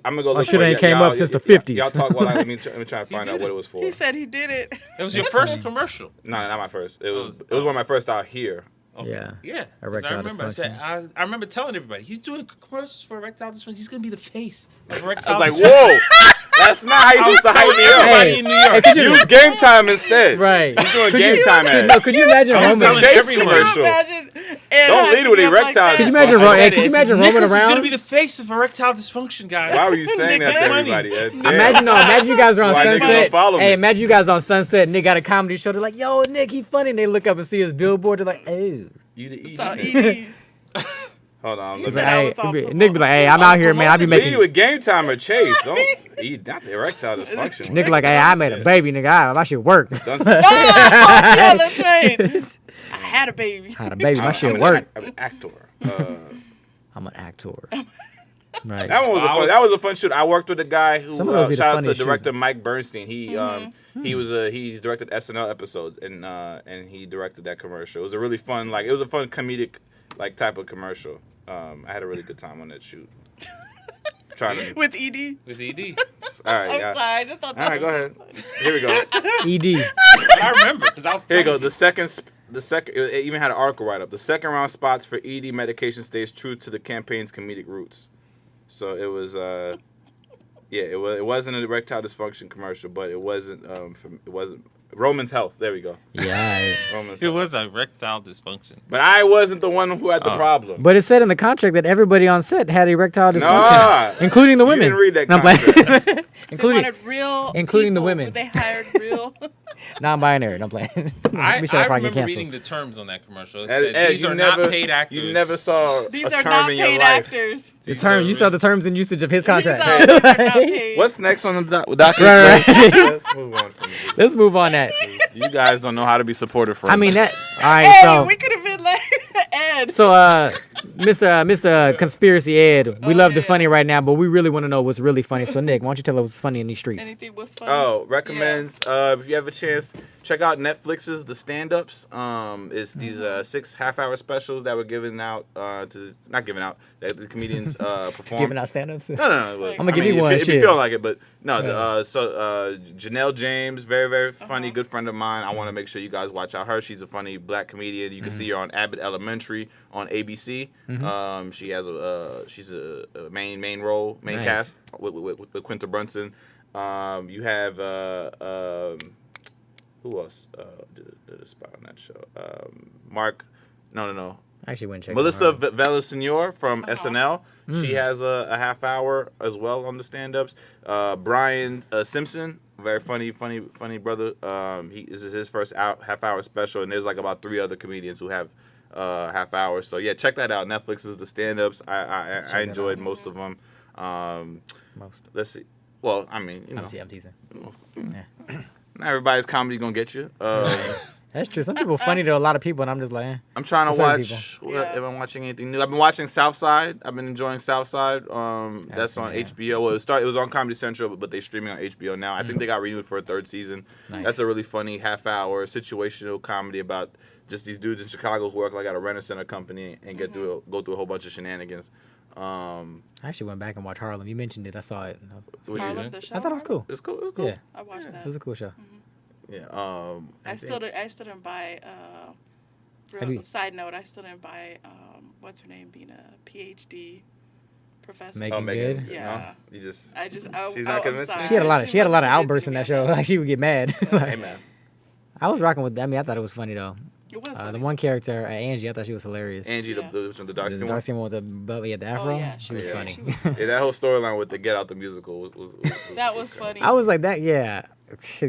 I'm gonna go look shit for it. ain't came up since the 50s. Y'all talk while let me try and find out what it was for. He said he did it. It was your first commercial. No, not my first. It was one of my first out here. Okay. Yeah. Yeah. 'Cause Erectile I remember. dysfunction. I remember telling everybody he's doing commercials for erectile dysfunction. He's gonna be the face of I erectile was like, dysfunction. whoa, that's not how you supposed to hype me up. Everybody Hey. in New York. Hey, could you, Use Game Time instead. right. He's doing Could Game you- Time No, ads. could you imagine I was Roman? telling Chase everyone. commercial. Don't lead with erectile Could you dysfunction. imagine? Hey, could you imagine Nicholas roaming is gonna around? be the face of erectile dysfunction, guys. Why were you saying that to Nick, everybody? Ed? Damn. Imagine you guys are on Why niggas don't Sunset. follow me? Hey, imagine you guys on Sunset. Nick got a comedy show. They're like, "Yo, Nick, he funny." And they look up and see his billboard. They're like, "Oh." You the So easy. ED. Hold on. You Look said at I Hey, was all Nick be like, "Hey, I'm out here, man. I be Lead making." with Game Time or Chase. Don't eat not the erectile dysfunction. Nick like, "Hey, I made a baby, nigga. My shit work. Done Oh, yeah, that's right. I had a baby. Had a baby. My shit I'm work. an actor. I'm an actor." Right. That one was a fun. That was a fun shoot. I worked with a guy who Some of those be the shout out to funniest director shoots. Mike Bernstein. He he directed SNL episodes and he directed that commercial. It was a really fun it was a fun comedic type of commercial. I had a really good time on that shoot. Trying to With ED. With ED. all right. I'm Yeah. sorry. I just thought that All right, go was ahead. Here we go. ED. But I remember because I was. Here you go. telling The second. It even had an article write up. The second round spots for ED medication stays true to the campaign's comedic roots. So it was. It wasn't an erectile dysfunction commercial, but it wasn't. It wasn't Roman's Health. There we go. Yeah. Roman's It Health. was erectile dysfunction. But I wasn't the one who had the problem. But it said in the contract that everybody on set had erectile dysfunction, Nah. including the You women. didn't read that No, I'm playing. They including wanted real including the people, women. but They hired real. non-binary. No, I'm playing. I We should have remember canceled. reading the terms on that commercial. It Ed, said, Ed, these you are never- not paid actors. You never saw These a are term not in your paid life. actors. The These term are you saw the terms and usage of his contract. These are not paid. What's next on the docket? Right, right. Let's move on from this. Let's move on that. You guys don't know how to be supportive for I mean that. All right, Hey, so we could have been like Ed. so Mr. Conspiracy Ed, we love the funny right now, but we really want to know what's really funny. So Nick, why don't you tell us what's funny in these streets? Anything was funny? Oh, recommends. If you have a chance, check out Netflix's The Stand-Ups. It's these 6 half-hour specials that were given out not given out, that the comedians perform. Just giving out stand-ups. No. I'm gonna give you one. If you feel like it, but no. Janelle James, very very funny, good friend of mine. I want to make sure you guys watch out her. She's a funny black comedian. You can see her on Abbott Elementary on ABC. She has she's a main role, main cast with Quinta Brunson. You have who else did a spot on that show? Mark, no. I actually went and checked Melissa it out. Villaseñor from SNL. She has a half hour as well on the stand-ups. Brian Simpson, very funny brother. This is his first half hour special, and there's like about 3 other comedians who have half hours. So yeah, check that out. Netflix is the stand-ups. I enjoyed most of them. Let's see. Well, I mean, I'm teasing. Yeah. Not everybody's comedy gonna get you. That's true. Some people funny to a lot of people, and I'm just like, eh. I'm trying to watch. Yeah. Am I watching anything new? I've been watching Southside. I've been enjoying Southside. That's on HBO. Well, it was on Comedy Central, but they're streaming on HBO now. I think they got renewed for a 3rd season. Nice. That's a really funny half-hour situational comedy about just these dudes in Chicago who work like at a rent-a-center company and go through a whole bunch of shenanigans. I actually went back and watched Harlem. You mentioned it. I saw it. Harlem, the show? I thought it was cool. It's cool. It's cool. Yeah, I watched that. it was a cool show. Yeah. I still didn't buy. Side note: I still didn't buy. What's her name? Being a PhD professor. Megan Megan. Good. Yeah. No? You just. She's not convinced? sorry. She had a lot of wasn't outbursts in that convincing show. me. Like she would get mad. Hey man. I was rocking with. I mean, I thought it was funny though. It was The funny. one character, Angie, I thought she was hilarious. Angie, Yeah. the dark The skin dark one. skin one with the afro. yeah, she was yeah. funny. She was- Yeah, that whole storyline with the Get Out the musical was That was funny. I was like that. Yeah,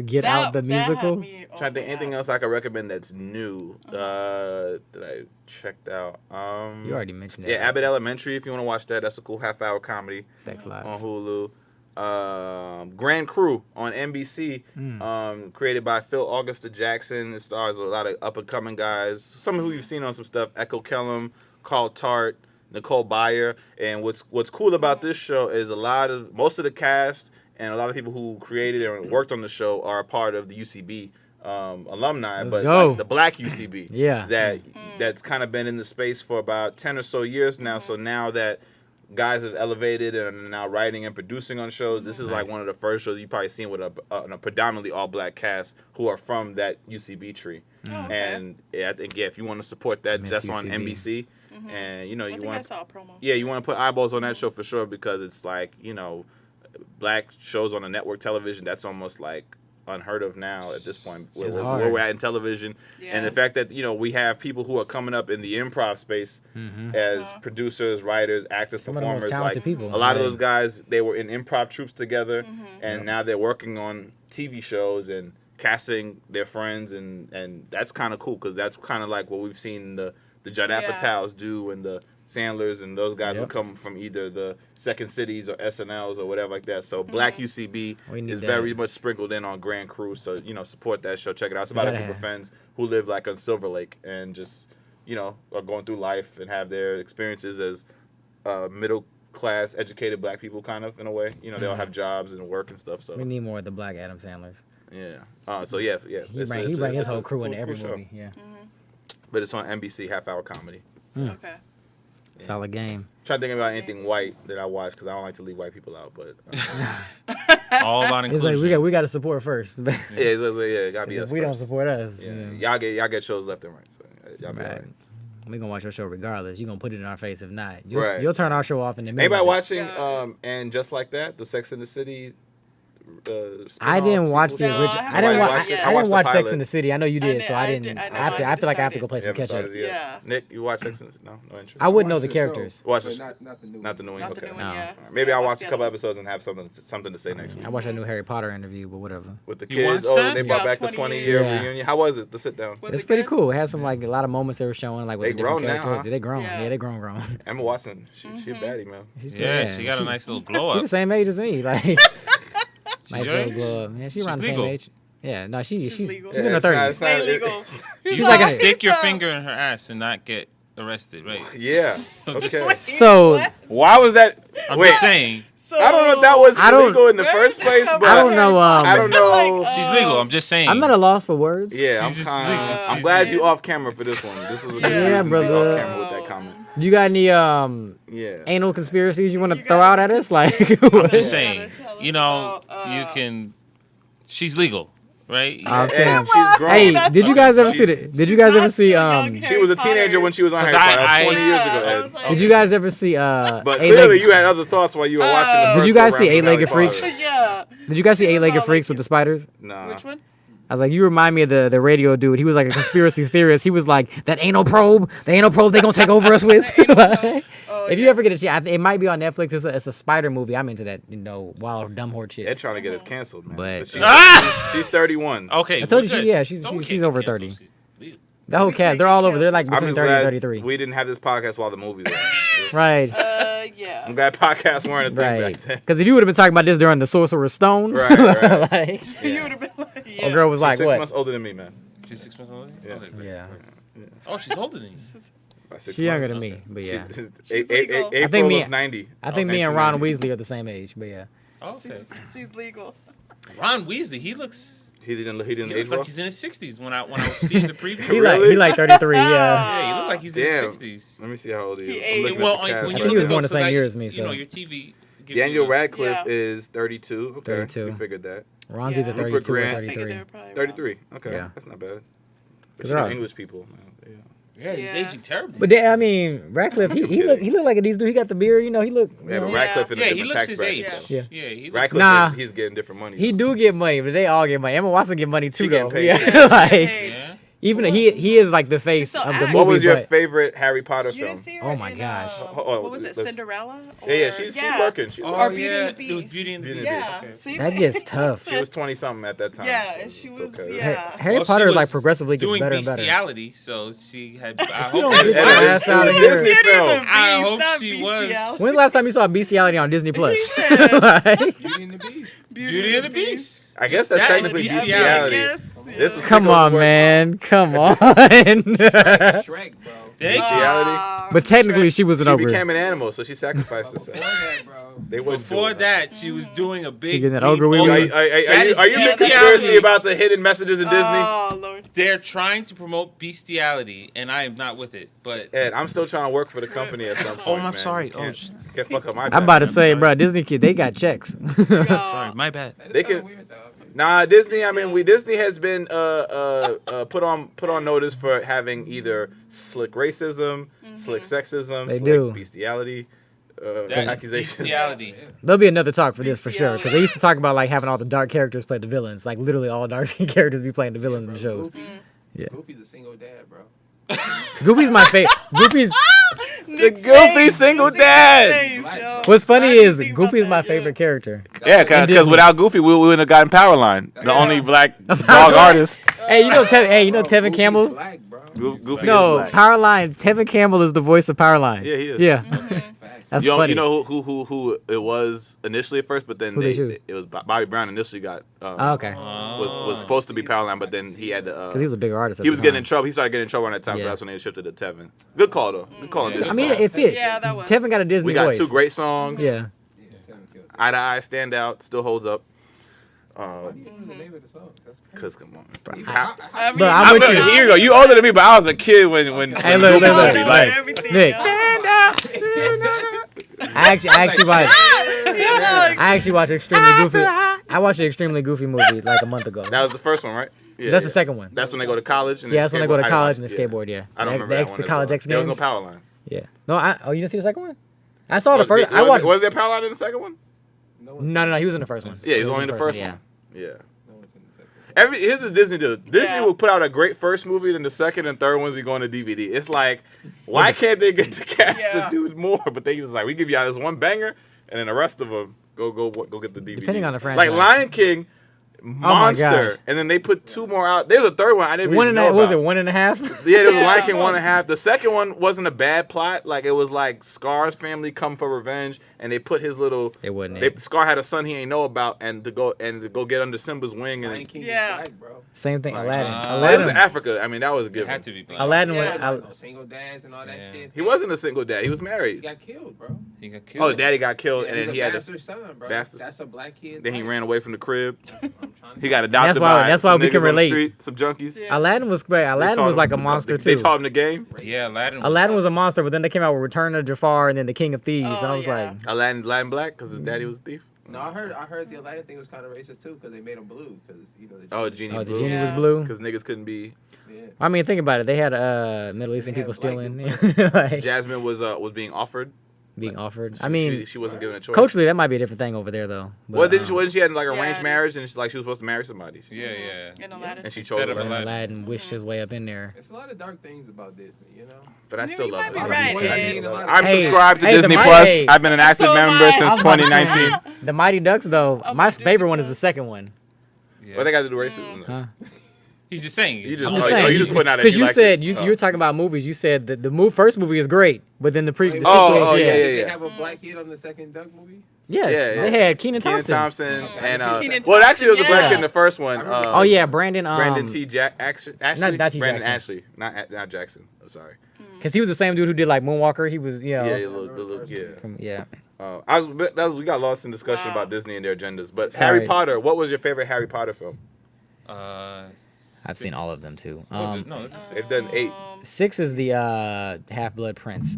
get out the That had musical. me- oh Trying to think my anything God. else I could recommend that's new that I checked out. You already mentioned it. Yeah, Abbott Elementary. If you want to watch that, that's a cool half-hour comedy Sex on Lives. Hulu. Grand Crew on NBC, created by Phil Augusta Jackson. It stars a lot of up-and-coming guys. Some who you've seen on some stuff: Echo Kellum, Carl Tart, Nicole Byer. And what's cool about this show is most of the cast and a lot of people who created and worked on the show are a part of the UCB alumni, Let's but go. like the Black UCB. Yeah. That's kind of been in the space for about 10 or so years now. So now that guys have elevated and are now writing and producing on shows, this is like one of the first shows you've probably seen with a predominantly all-black cast who are from that UCB tree. Oh, okay. And I think if you want to support that, Miss that's on UCB. NBC. And I you think I want saw a promo. you want to put eyeballs on that show for sure, because it's like, black shows on a network television, that's almost like unheard of now at this point where we're at in television. And the fact that we have people who are coming up in the improv space as producers, writers, actors, Some of the most performers, talented like people. a lot of those guys, they were in improv troupes together, and now they're working on TV shows and casting their friends, and that's kind of cool, because that's kind of like what we've seen the Judd Apatows do, and the Sandlers and those guys who come from either the Second Cities or SNLs or whatever like that. So Black UCB is very much sprinkled in on Grand Crew. So support that show. Check it out. It's about a group of friends who live like on Silver Lake and just are going through life and have their experiences as middle class educated black people, kind of, in a way. They all have jobs and work and stuff. So We need more of the black Adam Sandlers. yeah. So yeah. He bring his whole crew cool- into every cool show. movie. Yeah. But it's on NBC, half-hour comedy. Okay. Solid game. Trying to think about anything white that I watch, because I don't like to leave white people out. But All about It's inclusion. like we got to support first. yeah, it gotta be us. If we don't first. support us, Yeah, y'all get shows left and right. So y'all be all right. we gonna watch your show regardless. You gonna put it in our face if not. Right. You'll turn our show off in the middle. Anybody of it. watching Yeah. and Just Like That, the Sex and the City? I didn't watch the No, original. I I didn't haven't watch. watched it. I didn't watch Sex pilot. in the City. I know you did, so I I didn't. did- I I know have to. I I feel like I have to started. go play You some haven't catch up. started yet? Yeah. Nick, you watch Sex and the City? No interest. I wouldn't know Watch the show, characters. Watch but the not the new Not the new one. Not the Okay. new one, No. yeah. All right. Maybe I'll watch a the couple other episodes and have something to say next week. I watched a new Harry Potter interview, but whatever. With the You kids, watched that? they brought Yeah, back the 20 20-year Yeah. reunion. How was it? The sit down. Was It's it pretty good? cool. It had some like a lot of moments they were showing, like with They the different grown now, characters. huh? They grown. Yeah. Yeah, they grown. Emma Watson, she a baddie, man. She's still- Yeah, she got a nice little glow She's up. the same age as me. Like nice your little age? glow up. Yeah, she's She's around the legal. same age. Yeah, no, she's legal. in her It's not- 30s. it's not- Way legal. She's like a- Stick your finger in her ass and not get arrested, right? Yeah. Okay. So Why was that? I'm Wait. just saying. So, I don't know if that was I don't- illegal in the first place, but I don't know. I don't know. She's legal. I'm just saying. I'm at a loss for words. Yeah, I'm She's just kind. legal. I'm She's glad legal. you off camera for this one. This was a good Yeah, reason to be brother. off camera with that comment. You got any Yeah. anal conspiracies you want to You throw gotta- out at us? Like, I'm Yeah. just saying. Tell us You know, about, you can. She's legal, right? Okay. And she's grown. hey, did you guys ever see the? Did you guys ever see She was a teenager when she was on Harry 'Cause Potter. That I- was 20 years ago. I Ed. was like, Did you guys ever see But Eight-Legged- clearly, you had other thoughts while you were watching the first Did you guys see go-round from Eight-Legged Harry Freaks? Potter. Yeah. Did you guys see She was Eight-Legged all Freaks like- with the spiders? Nah. Which one? I was like, you remind me of the radio dude. He was like a conspiracy theorist. He was like, that anal probe they gonna take over us with. Like, Oh, if you ever get a chance, it might be on Netflix. It's a spider movie. I'm into that, wild dumb horse shit. They're trying to get us canceled, man. But- She's 31. Okay. I told you we're she- good. yeah, she's- So we she's can't over cancel. 30. She's legal. The whole cast, they're all over. They're like I'm between just 30 and glad 33. we didn't have this podcast while the movies were. Right, Yeah. I'm glad podcasts weren't a thing right. back then. Because if you would have been talking about this during the Sorcerer's Stone, Right, right. like, You would have been like, yeah. old girl was She's like, 6 what? months older than me, man. She's 6 months older. Yeah. Okay, great. Yeah, Oh, she's older than you. By 6 she's younger months. than me, but yeah. legal. April I think me- of 90. I think me and Ron Weasley are the same age, but yeah. Oh, okay. She's legal. Ron Weasley. He looks. He didn't He age looks well. like he's in his 60s. When I was seeing the preview. He Really? like 33, yeah. Yeah, he looked like he's Damn. in his 60s. Let me see how old he is. He I'm looking aged. Well, at the cast when right you He look was at born those, the same 'cause year as me, You know, so. your TV. gives you Daniel the- Radcliffe Yeah. is 32. Okay, 32. we figured that. Ron's Yeah. either Rupert 32 or Grant. I figured they 33. were probably 33. Okay, Yeah. that's not bad. 'Cause But they're all- English people. Yeah. Yeah, he's Yeah. aging terrible. But I mean, Radcliffe, he looked like a decent dude. He got the beard, he look. Yeah, but Yeah. Radcliffe in a Yeah, he different looks tax his bracket. age. though. Yeah. Yeah, he looks. Radcliffe, Nah. he's getting different money. He do get money, but they all get money. Emma Watson get money too, She getting though. paid, Yeah, too. like Yeah. even he is like the face still of the acts. movie. What was your but- favorite Harry Potter You film? didn't see her Oh my in, gosh. Oh, what was it, let's- Cinderella? Yeah, Or- she's working. She's Oh Or Beauty yeah, and the it was Beast. Beauty and the Beauty Beast. and the Yeah. Okay. See? That gets tough. She was 20 something at that time. Yeah, so and she it's was, okay. yeah. Harry Well, she Potter was like progressively gets doing better and better. bestiality, so she had. I You hope. don't get your And ass out of it's here. Disney film. Beauty and the I Beast, hope not she was. bestiality. When's the last time you saw Bestiality on Disney Plus? said- Like, Beauty and the Beast. Beauty and the Beast. I guess that's That is technically bestiality. bestiality. Yes, This was come Sicko's on, work. man. Come on. Shrek, bro. Thank you. Bestiality. But technically, she was an She ogre. became an animal, so she sacrificed Before herself. that, bro. They wouldn't Before do it. that, she was doing a big. getting that big ogre wee ogre. wee. Are That you is making bestiality. conspiracy about the hidden messages in Disney? Oh, Lord. They're trying to promote bestiality, and I am not with it. But Ed, I'm still trying to work for the company at some point. I'm man. sorry. Can't fuck up my. I'm about to back. say, sorry. bro, Disney kid, they got checks. sorry, my bad. That is They kinda can- weird, though. Nah, Disney. I mean, Disney has been put on notice for having either slick racism, slick sexism, They slick do. bestiality That is accusations. bestiality. There'll be another talk for this for sure, because they used to talk about like having all the dark characters play the villains, like literally all dark characters be playing the villains in the shows. Goofy. Yeah. Goofy's a single dad, bro. Goofy's my favorite. Goofy's. The goofy single dad. What's funny is Goofy's my favorite character. Yeah, And because Disney. without Goofy, we wouldn't have gotten Powerline, the only black dog artist. Hey, you know Tevin Goofy's Campbell? black, bro. Goofy No, is black. Powerline. Tevin Campbell is the voice of Powerline. Yeah, he is. Yeah, Facts. that's You know, funny. you know who it was initially at first, but then Who they shoot? it was Bobby Brown initially got Oh, okay, was supposed to be Powerline, but then he had to. because he was a bigger artist. At He the was getting time. in trouble. He started getting in trouble around that time, so Yeah. that's when they shifted to Tevin. Good call though. Good call. on Disney. I mean, it fit. Yeah, that was. Tevin got a Disney we got voice. two great songs. Yeah. Yeah, Tevin killed it. Eye to Eye, Stand Out, still holds up. Why do you know the name of the song? That's crazy. Cause come on, I mean, Bro, I'm with you. Here you go. You older than me, but I was a kid when Hey, look, Goofy look, was look, me, look. like, everything. Nick. Yeah. I actually watched. Yeah. I actually watched Extremely Goofy. I watched an Extremely Goofy movie like a month ago. that was the first one, right? Yeah, That's yeah. the second one. That's when they go to college. And Yeah, that's when they go to skateboard. college and I they didn't watch- skateboard. Yeah, I don't remember that one. The as college well. X There was Games. no Powerline. Yeah. No, you didn't see the second one? I saw the first. I Was, watched. was there Powerline in the second one? No, he was in the first one. Yeah, he was only in the first Yeah. one. Yeah. No one's in the second. Here's the Disney do. Disney Yeah. will put out a great first movie, then the second and third ones be going to DVD. It's like, why can't they get the cast Yeah. to do more? But they just like, we give y'all this one banger, and then the rest of them go get the DVD. Depending on the franchise. Like Lion King, monster. And then they put 2 more out. There's a third one I didn't even know about. Was it 1.5? Yeah, there was a Lion King 1.5. The second one wasn't a bad plot. Like it was like Scar's family come for revenge, and they put his little. It wasn't. Scar had a son he ain't know about, and to go get under Simba's wing. And Lion King is black, bro. Same thing. Like, Aladdin. It was in Africa. I mean, that was a good. It had to be black. Aladdin No single dads and all that shit. He wasn't a single dad. He was He married. got killed, bro. He got killed. Oh, daddy got killed, and then he had bastard son, bro. bastard- That's a black kid. Then he ran away from the crib. I'm trying to He got adopted That's why some we can niggas on the relate. street, some junkies. Yeah. Aladdin was great. Aladdin was like a monster They too. taught him the game. Yeah, Aladdin. Aladdin was a monster, but then they came out with Return of Jafar and then the King of Thieves, and I was like, Aladdin black because his daddy was a thief. No, I heard the Aladdin thing was kind of racist too because they made him blue because The genie the blue. genie was blue. Because niggas couldn't be. Yeah. I mean, think about it. They had Middle Eastern They people had black stealing, like, Jasmine was being offered. being offered. She, I mean, she wasn't given a choice. culturally, that might be a different thing over there, though. But, Well, wasn't she had like arranged Yeah. marriage and she was supposed to marry somebody? Yeah, yeah. In Aladdin. And she chose Instead of Aladdin. Aladdin wished his way up in there. It's a lot of dark things about Disney, you know. But I You still love might it. be I right, love it. Ed. I'm Hey, subscribed to hey, the Disney mighty- Plus. hey. I've been an active So am member I. since I'm about to say, 2019. The Mighty Ducks, though, I'm my on favorite one is Disney the second one. What they got to do with racism? Huh? He's just saying. You just, I'm just oh, saying, you just putting out because you like said this. you were talking about movies. You said that the first movie is great, but then the sequels, Oh, yeah, Did yeah. they have a black kid on the second Duck movie? Yes, Yeah, they had Kenan Kenan Thompson. Thompson and Kenan well, actually, it was a black Thompson, kid in the first one. Oh yeah, Brandon. Brandon T. Ashley. not T. Brandon Jackson. Ashley, not Jackson. I'm sorry. Because he was the same dude who did like Moonwalker. He was, Yeah, yeah. from, yeah. We got lost in discussion Wow. about Disney and their agendas. But Sorry. Harry Potter, what was your favorite Harry Potter film? I've seen all of them too. No, this is They've done 8. 6 is the Half-Blood Prince.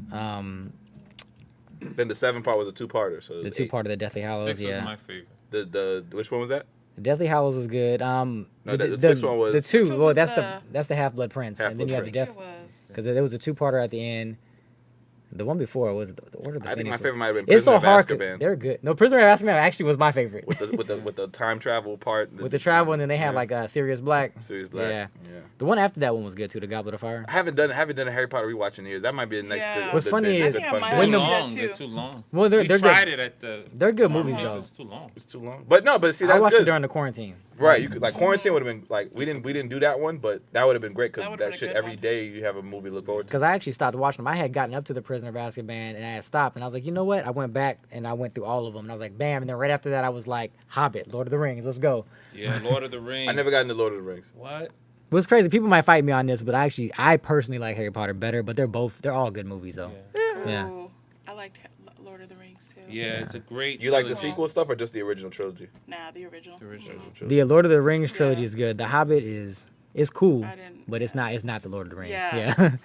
Then the 7th part was a 2-parter. So The 2-part of the Deathly Hallows. 6 Yeah, was my favorite. The which one was that? the Deathly Hallows is good. No, the 6th one was the 2. Which one Well, was that's the Half-Blood Prince, and then you have the Half-Blood Death, because there was a 2-parter at the end. The one before was the Order of the I think my Phoenix. favorite might have been It's Prisoner so of hard. Azkaban. They're good. No, Prisoner of Azkaban actually was my favorite. with the time travel part. With the travel, and then they had like Sirius Black. Sirius Black. Yeah. Yeah. The one after that one was good too. The Goblet of Fire. I haven't done a Harry Potter rewatch in years. That might be the next Yeah. good. What's good funny bit- is- good I think I fun might thing. When Too the- long. too. They're too long. Well, they're we good. tried it at the. They're good movies It though. was too long. It's too long. But no, but see I that's watched good. it during the quarantine. Right, you could like quarantine would have been like we didn't do that one, but that would have been great That because would've that been a shit good every one. day you have a movie to look forward to. Because I actually stopped watching them. I had gotten up to the Prisoner of Azkaban and I had stopped, and I was like, you know what? I went back and I went through all of them, and I was like, bam! And then right after that, I was like, Hobbit, Lord of the Rings, let's go. Yeah, Lord of the Rings. I never got into Lord of the Rings. What? But it's crazy. People might fight me on this, but I personally like Harry Potter better. But they're all good movies though. Yeah. Ooh, I liked Lord of the Rings too. Yeah, it's a great. You like the trilogy. sequel stuff or just the original trilogy? Nah, the original. The original. The Lord of the Rings trilogy Yeah. is good. The Hobbit is cool, I didn't- but it's not the Lord of the Rings. Yeah.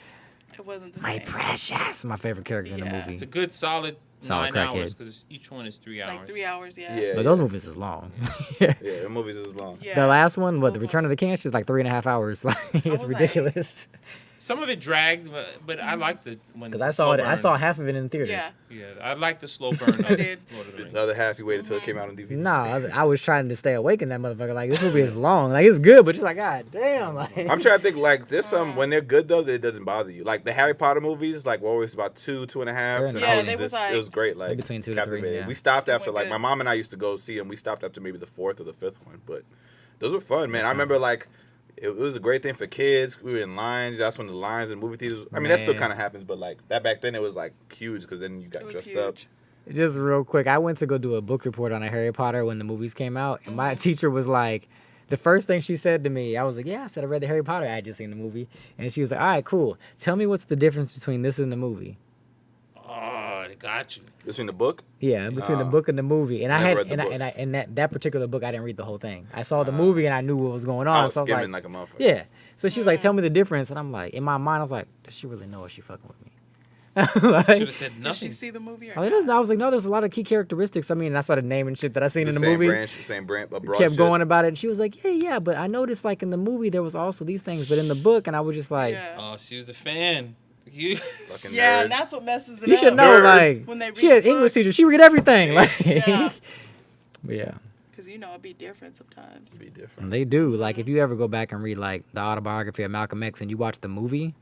It wasn't the My same. precious, my favorite character in the Yeah. movie. It's a good solid Solid 9 hours crackhead. because each one is 3 hours. Like 3 hours, yeah. Yeah. But those movies is long. Yeah, the movies is long. Yeah. The last one, The Those Return of ones. the King, is like 3.5 hours. Like it's was like- ridiculous. Some of it dragged, but I liked the when. Because I saw half of it in theaters. Yeah. Yeah, I like the slow burn. Of I did. Lord of the Rings. The other half you waited till it came out on DVD. Nah, I was trying to stay awake in that motherfucker. Like this movie is long. Like it's good, but you're like, God damn. Like, I'm trying to think like there's some when they're good though it doesn't bother you. Like the Harry Potter movies, like what was about 2.5. And Yeah, I was they was just like- it was great. Like between 2 to 3, captivated. yeah. We stopped They after went like good. my mom and I used to go see them. We stopped after maybe the 4th or the 5th one, but those were fun, man. I remember like. It was a great thing for kids. We were in lines. That's when the lines in movie theaters. I mean, that still Man. kind of happens, but like that back then, it was like huge because then you got It was dressed huge. up. just real quick, I went to go do a book report on a Harry Potter when the movies came out, and my teacher was like, the first thing she said to me, I was like, yeah, I said I read the Harry Potter. I had just seen the movie, and she was like, all right, cool. Tell me what's the difference between this and the movie. Oh, they got you. Between the book, Yeah, between the book and the movie, and I Never had read the and books. and that particular book I didn't read the whole thing. I saw the movie and I knew what was going on. I was so I was skimming like, like a motherfucker. yeah. So she was like, tell me the difference, and I'm like, in my mind, I was like, does she really know what she fucking with me? Like, Should have said Did she nothing. see the movie or oh, it is. I was like, no, there's a lot of key characteristics. I mean, and I started naming shit that I seen The in the same movie. branch, same brand, but broad Kept shit. going about it, and she was like, yeah, but I noticed like in the movie there was also these things, but in the book, and I was just like, Yeah. Oh, she was a fan. You. Fucking Yeah, nerd. and that's what messes it you up. should know, Nerd. like, When they she read had the English book. teacher, she read everything, like, Yeah. but yeah. Because, you know, it'd be different sometimes. Be different. And they do. Like, if you ever go back and read like the autobiography of Malcolm X and you watch the movie,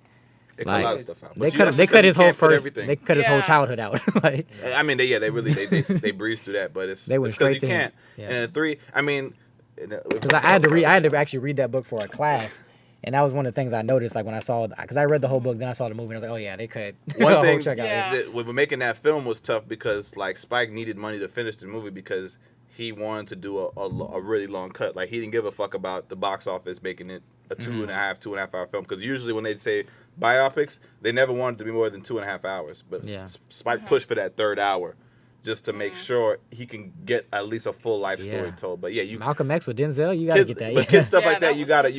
They cut a lot like of stuff out. they But cut that's because his you whole can't put first, everything. they cut his whole Yeah. childhood out. Like, I mean, they really they breezed through that, but it's They went because straight you to him. can't. Yeah. And the 3, I mean, Because I had to actually read that book for a class. And that was one of the things I noticed, like when I saw, because I read the whole book, then I saw the movie, and I was like, oh yeah, they cut One the thing whole check out. Yeah. with making that film was tough because like Spike needed money to finish the movie because he wanted to do a really long cut. Like he didn't give a fuck about the box office making it a 2.5 hour film. Because usually when they say biopics, they never wanted to be more than 2.5 hours. But Spike pushed for that third hour, just to make sure he can get at least a full life story told. But yeah, Malcolm X with Denzel, you gotta get that. But kid stuff like that, that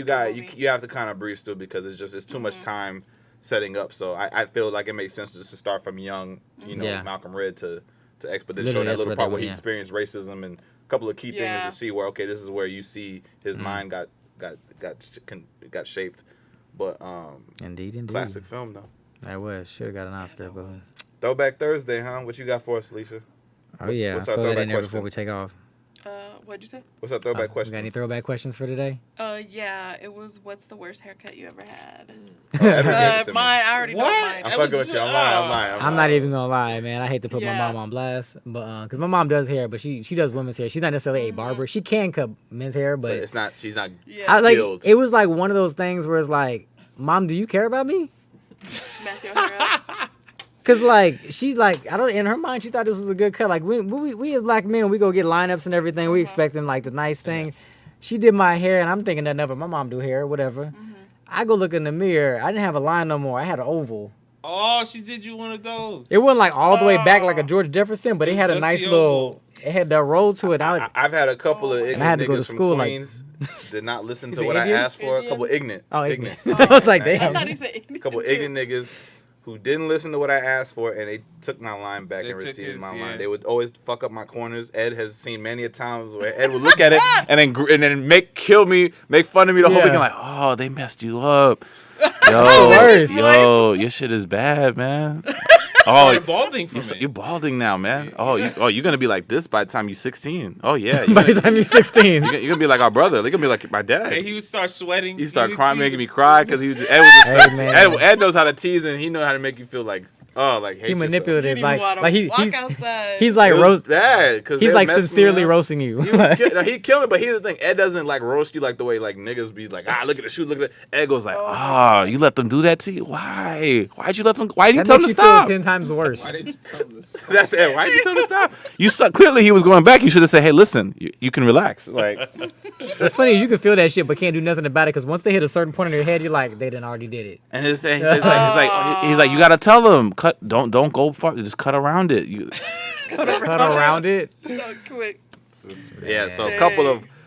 you have to kind of breeze through because it's too much time setting up. So I feel like it makes sense just to start from young, Malcolm Red to expedite show that little part where he experienced racism and a couple of key things to see where this is where you see his mind got shaped. But indeed, classic film though. Should have got an Oscar, but Throwback Thursday, huh? What you got for us, Alicia? Let's throw that in there before we take off. What'd you say? What's our throwback question? Got any throwback questions for today? Yeah, it was, what's the worst haircut you ever had? Mine, I already know mine. I'm fucking with you. I'm lying. I'm not even gonna lie, man. I hate to put my mom on blast, but because my mom does hair, but she does women's hair. She's not necessarily a barber. She can cut men's hair, but it's not. She's not like skilled. it was like one of those things where it's like, Mom, do you care about me? Mess your hair up. Cause like she like I don't in her mind she thought this was a good cut. Like we as black men we go get lineups and everything. We expecting like the nice thing. She did my hair and I'm thinking that never my mom do hair whatever. I go look in the mirror. I didn't have a line no more. I had an oval. Oh, she did you one of those. It wasn't like all the way back like a George Jefferson, but it had a nice little. It had that roll to it. I've had a couple of ignorant I had to go to niggas school, from like- Queens did not listen Is to it what Indian? I asked for. A couple ignorant. Oh, ignorant. I was like, I damn. thought he said A couple ignorant niggas who didn't listen to what I asked for, and they took my line back and receded my line. They would always fuck up my corners. Ed has seen many a times where Ed would look at it and then make fun of me the whole weekend. Like, oh, they messed you up. Yo, your shit is bad, man. Oh, you're balding from it. You're balding now, man. You're gonna be like this by the time you're 16. Oh yeah. By the time you're 16. You're gonna be like our brother. You're gonna be like my dad. And he would start sweating. He started crying, making me cry because he was. Ed knows how to tease and he knows how to make you feel like hate He manipulative, outside. he's like roast. He's like sincerely roasting you. He killed me, but here's the thing: Ed doesn't like roast you like the way like niggas be like, look at the shoe, look at it. Ed goes like, you let them do that to you? Why? Why'd you let them? Why did you tell them to stop? 10 times worse. Why did you tell him this? That's it. Why did you tell him to stop? You saw clearly he was going back. You should have said, hey, listen, you can relax. Like, What's funny is you can feel that shit, but can't do nothing about it because once they hit a certain point in their head, you're like, they done already did it. and he's like, you gotta tell them, don't go far, just cut around it. Cut around it. So quick. Yeah, so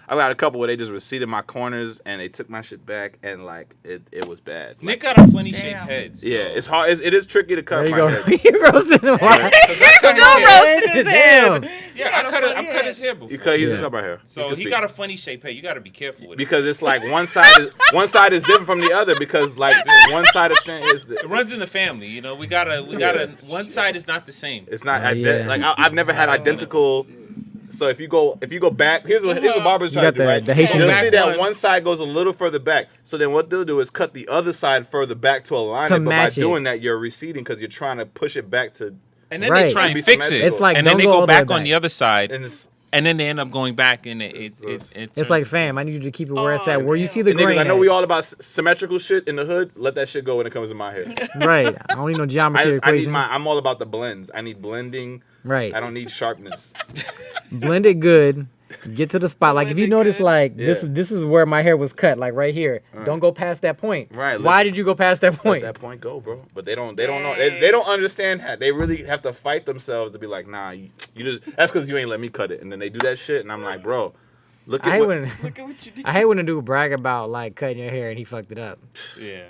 I got a couple where they just receded my corners and they took my shit back and like it was bad. Nick got a funny shaped head. So. Yeah, it's hard. It is tricky to cut There you my go. head. You roasted him. roasting his Damn. head. Yeah, I've cut his hair before. He's cut my hair. So he got a funny shaped head. You got to be careful with it. Because it's like one side is different from the other because like one side is It runs in the family, you know. We gotta. One side is not the same. it's not yeah. like I've never had identical. So if you go back, here's what barbers try to do, right? the Haitian They'll back see that one side goes a little further back. So then what they'll do is cut the other side further back to align it. But by doing that, you're receding because you're trying to push it back to. And then they try and fix it. It's like, and then don't they go go all the way back on back. the other side. And it's, And then they end up going back, and it's like, fam, I need you to keep it where it's at. Where you see the niggas, grain. I know at. we all about symmetrical shit in the hood. Let that shit go when it comes to my hair. Right. I don't need no geometry equations. I'm all about the blends. I need blending. Right. I don't need sharpness. Blend it good. Get to the spot. Like if you notice, like this is where my hair was cut. Like right here. Don't go past that point. Right. Why did you go past that point? Let that point go, bro. But they don't know. They don't understand that. They really have to fight themselves to be like, nah, you just. That's because you ain't let me cut it. And then they do that shit, and I'm like, bro, look at what you did. I hate when a dude brag about like cutting your hair and he fucked it up. Yeah.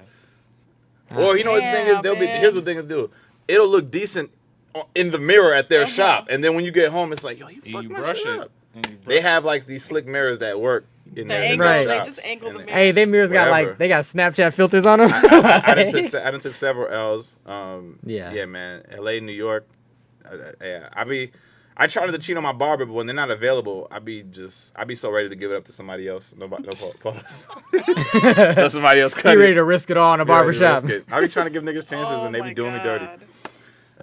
Or you know what the thing is? Here's what they can do. It'll look decent in the mirror at their shop, and then when you get home, it's like, yo, you fucked my shit up. They have like these slick mirrors that work in their angle, Right. they just angle the mirror. Hey, they mirrors got Whatever. like they got Snapchat filters on them. I done took several L's. Yeah, man. LA, New York. I try not to cheat on my barber, but when they're not available, I be so ready to give it up to somebody else. No pause. Let somebody else cut You it. ready to risk it all in a barbershop? I be trying to give niggas chances, and they be doing me dirty.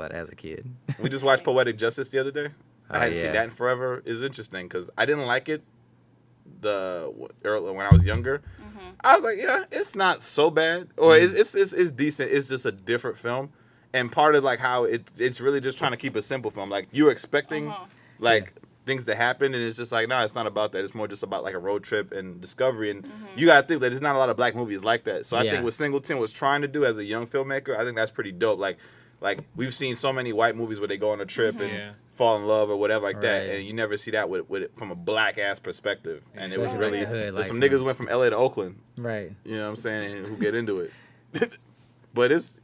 saw that as a kid. We just watched Poetic Justice the other day. I hadn't seen that in forever. It was interesting because I didn't like it when I was younger. I was like, yeah, it's not so bad, or it's decent. It's just a different film, and part of like how it's really just trying to keep a simple film. Like you're expecting things to happen, and it's just like, no, it's not about that. It's more just about like a road trip and discovery. And you gotta think that there's not a lot of black movies like that. So I think what Singleton was trying to do as a young filmmaker, I think that's pretty dope. Like we've seen so many white movies where they go on a trip and fall in love or whatever like that, and you never see that with it from a black ass perspective. And it was really some niggas went from LA to Oakland, right? You know what I'm saying? And who get into it, but it's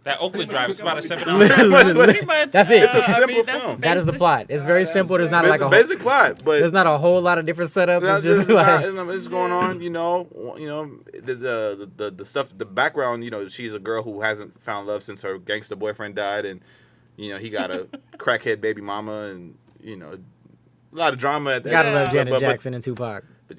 That Oakland Drive is about a 7 hour. Pretty much. That's it. It's a simple film. That is the plot. It's very simple. There's not like a basic plot, but there's not a whole lot of different setups. It's just like it's going on. The stuff, the background. She's a girl who hasn't found love since her gangster boyfriend died, and he got a crackhead baby mama, and a lot of drama. Gotta love Janet Jackson and Tupac. But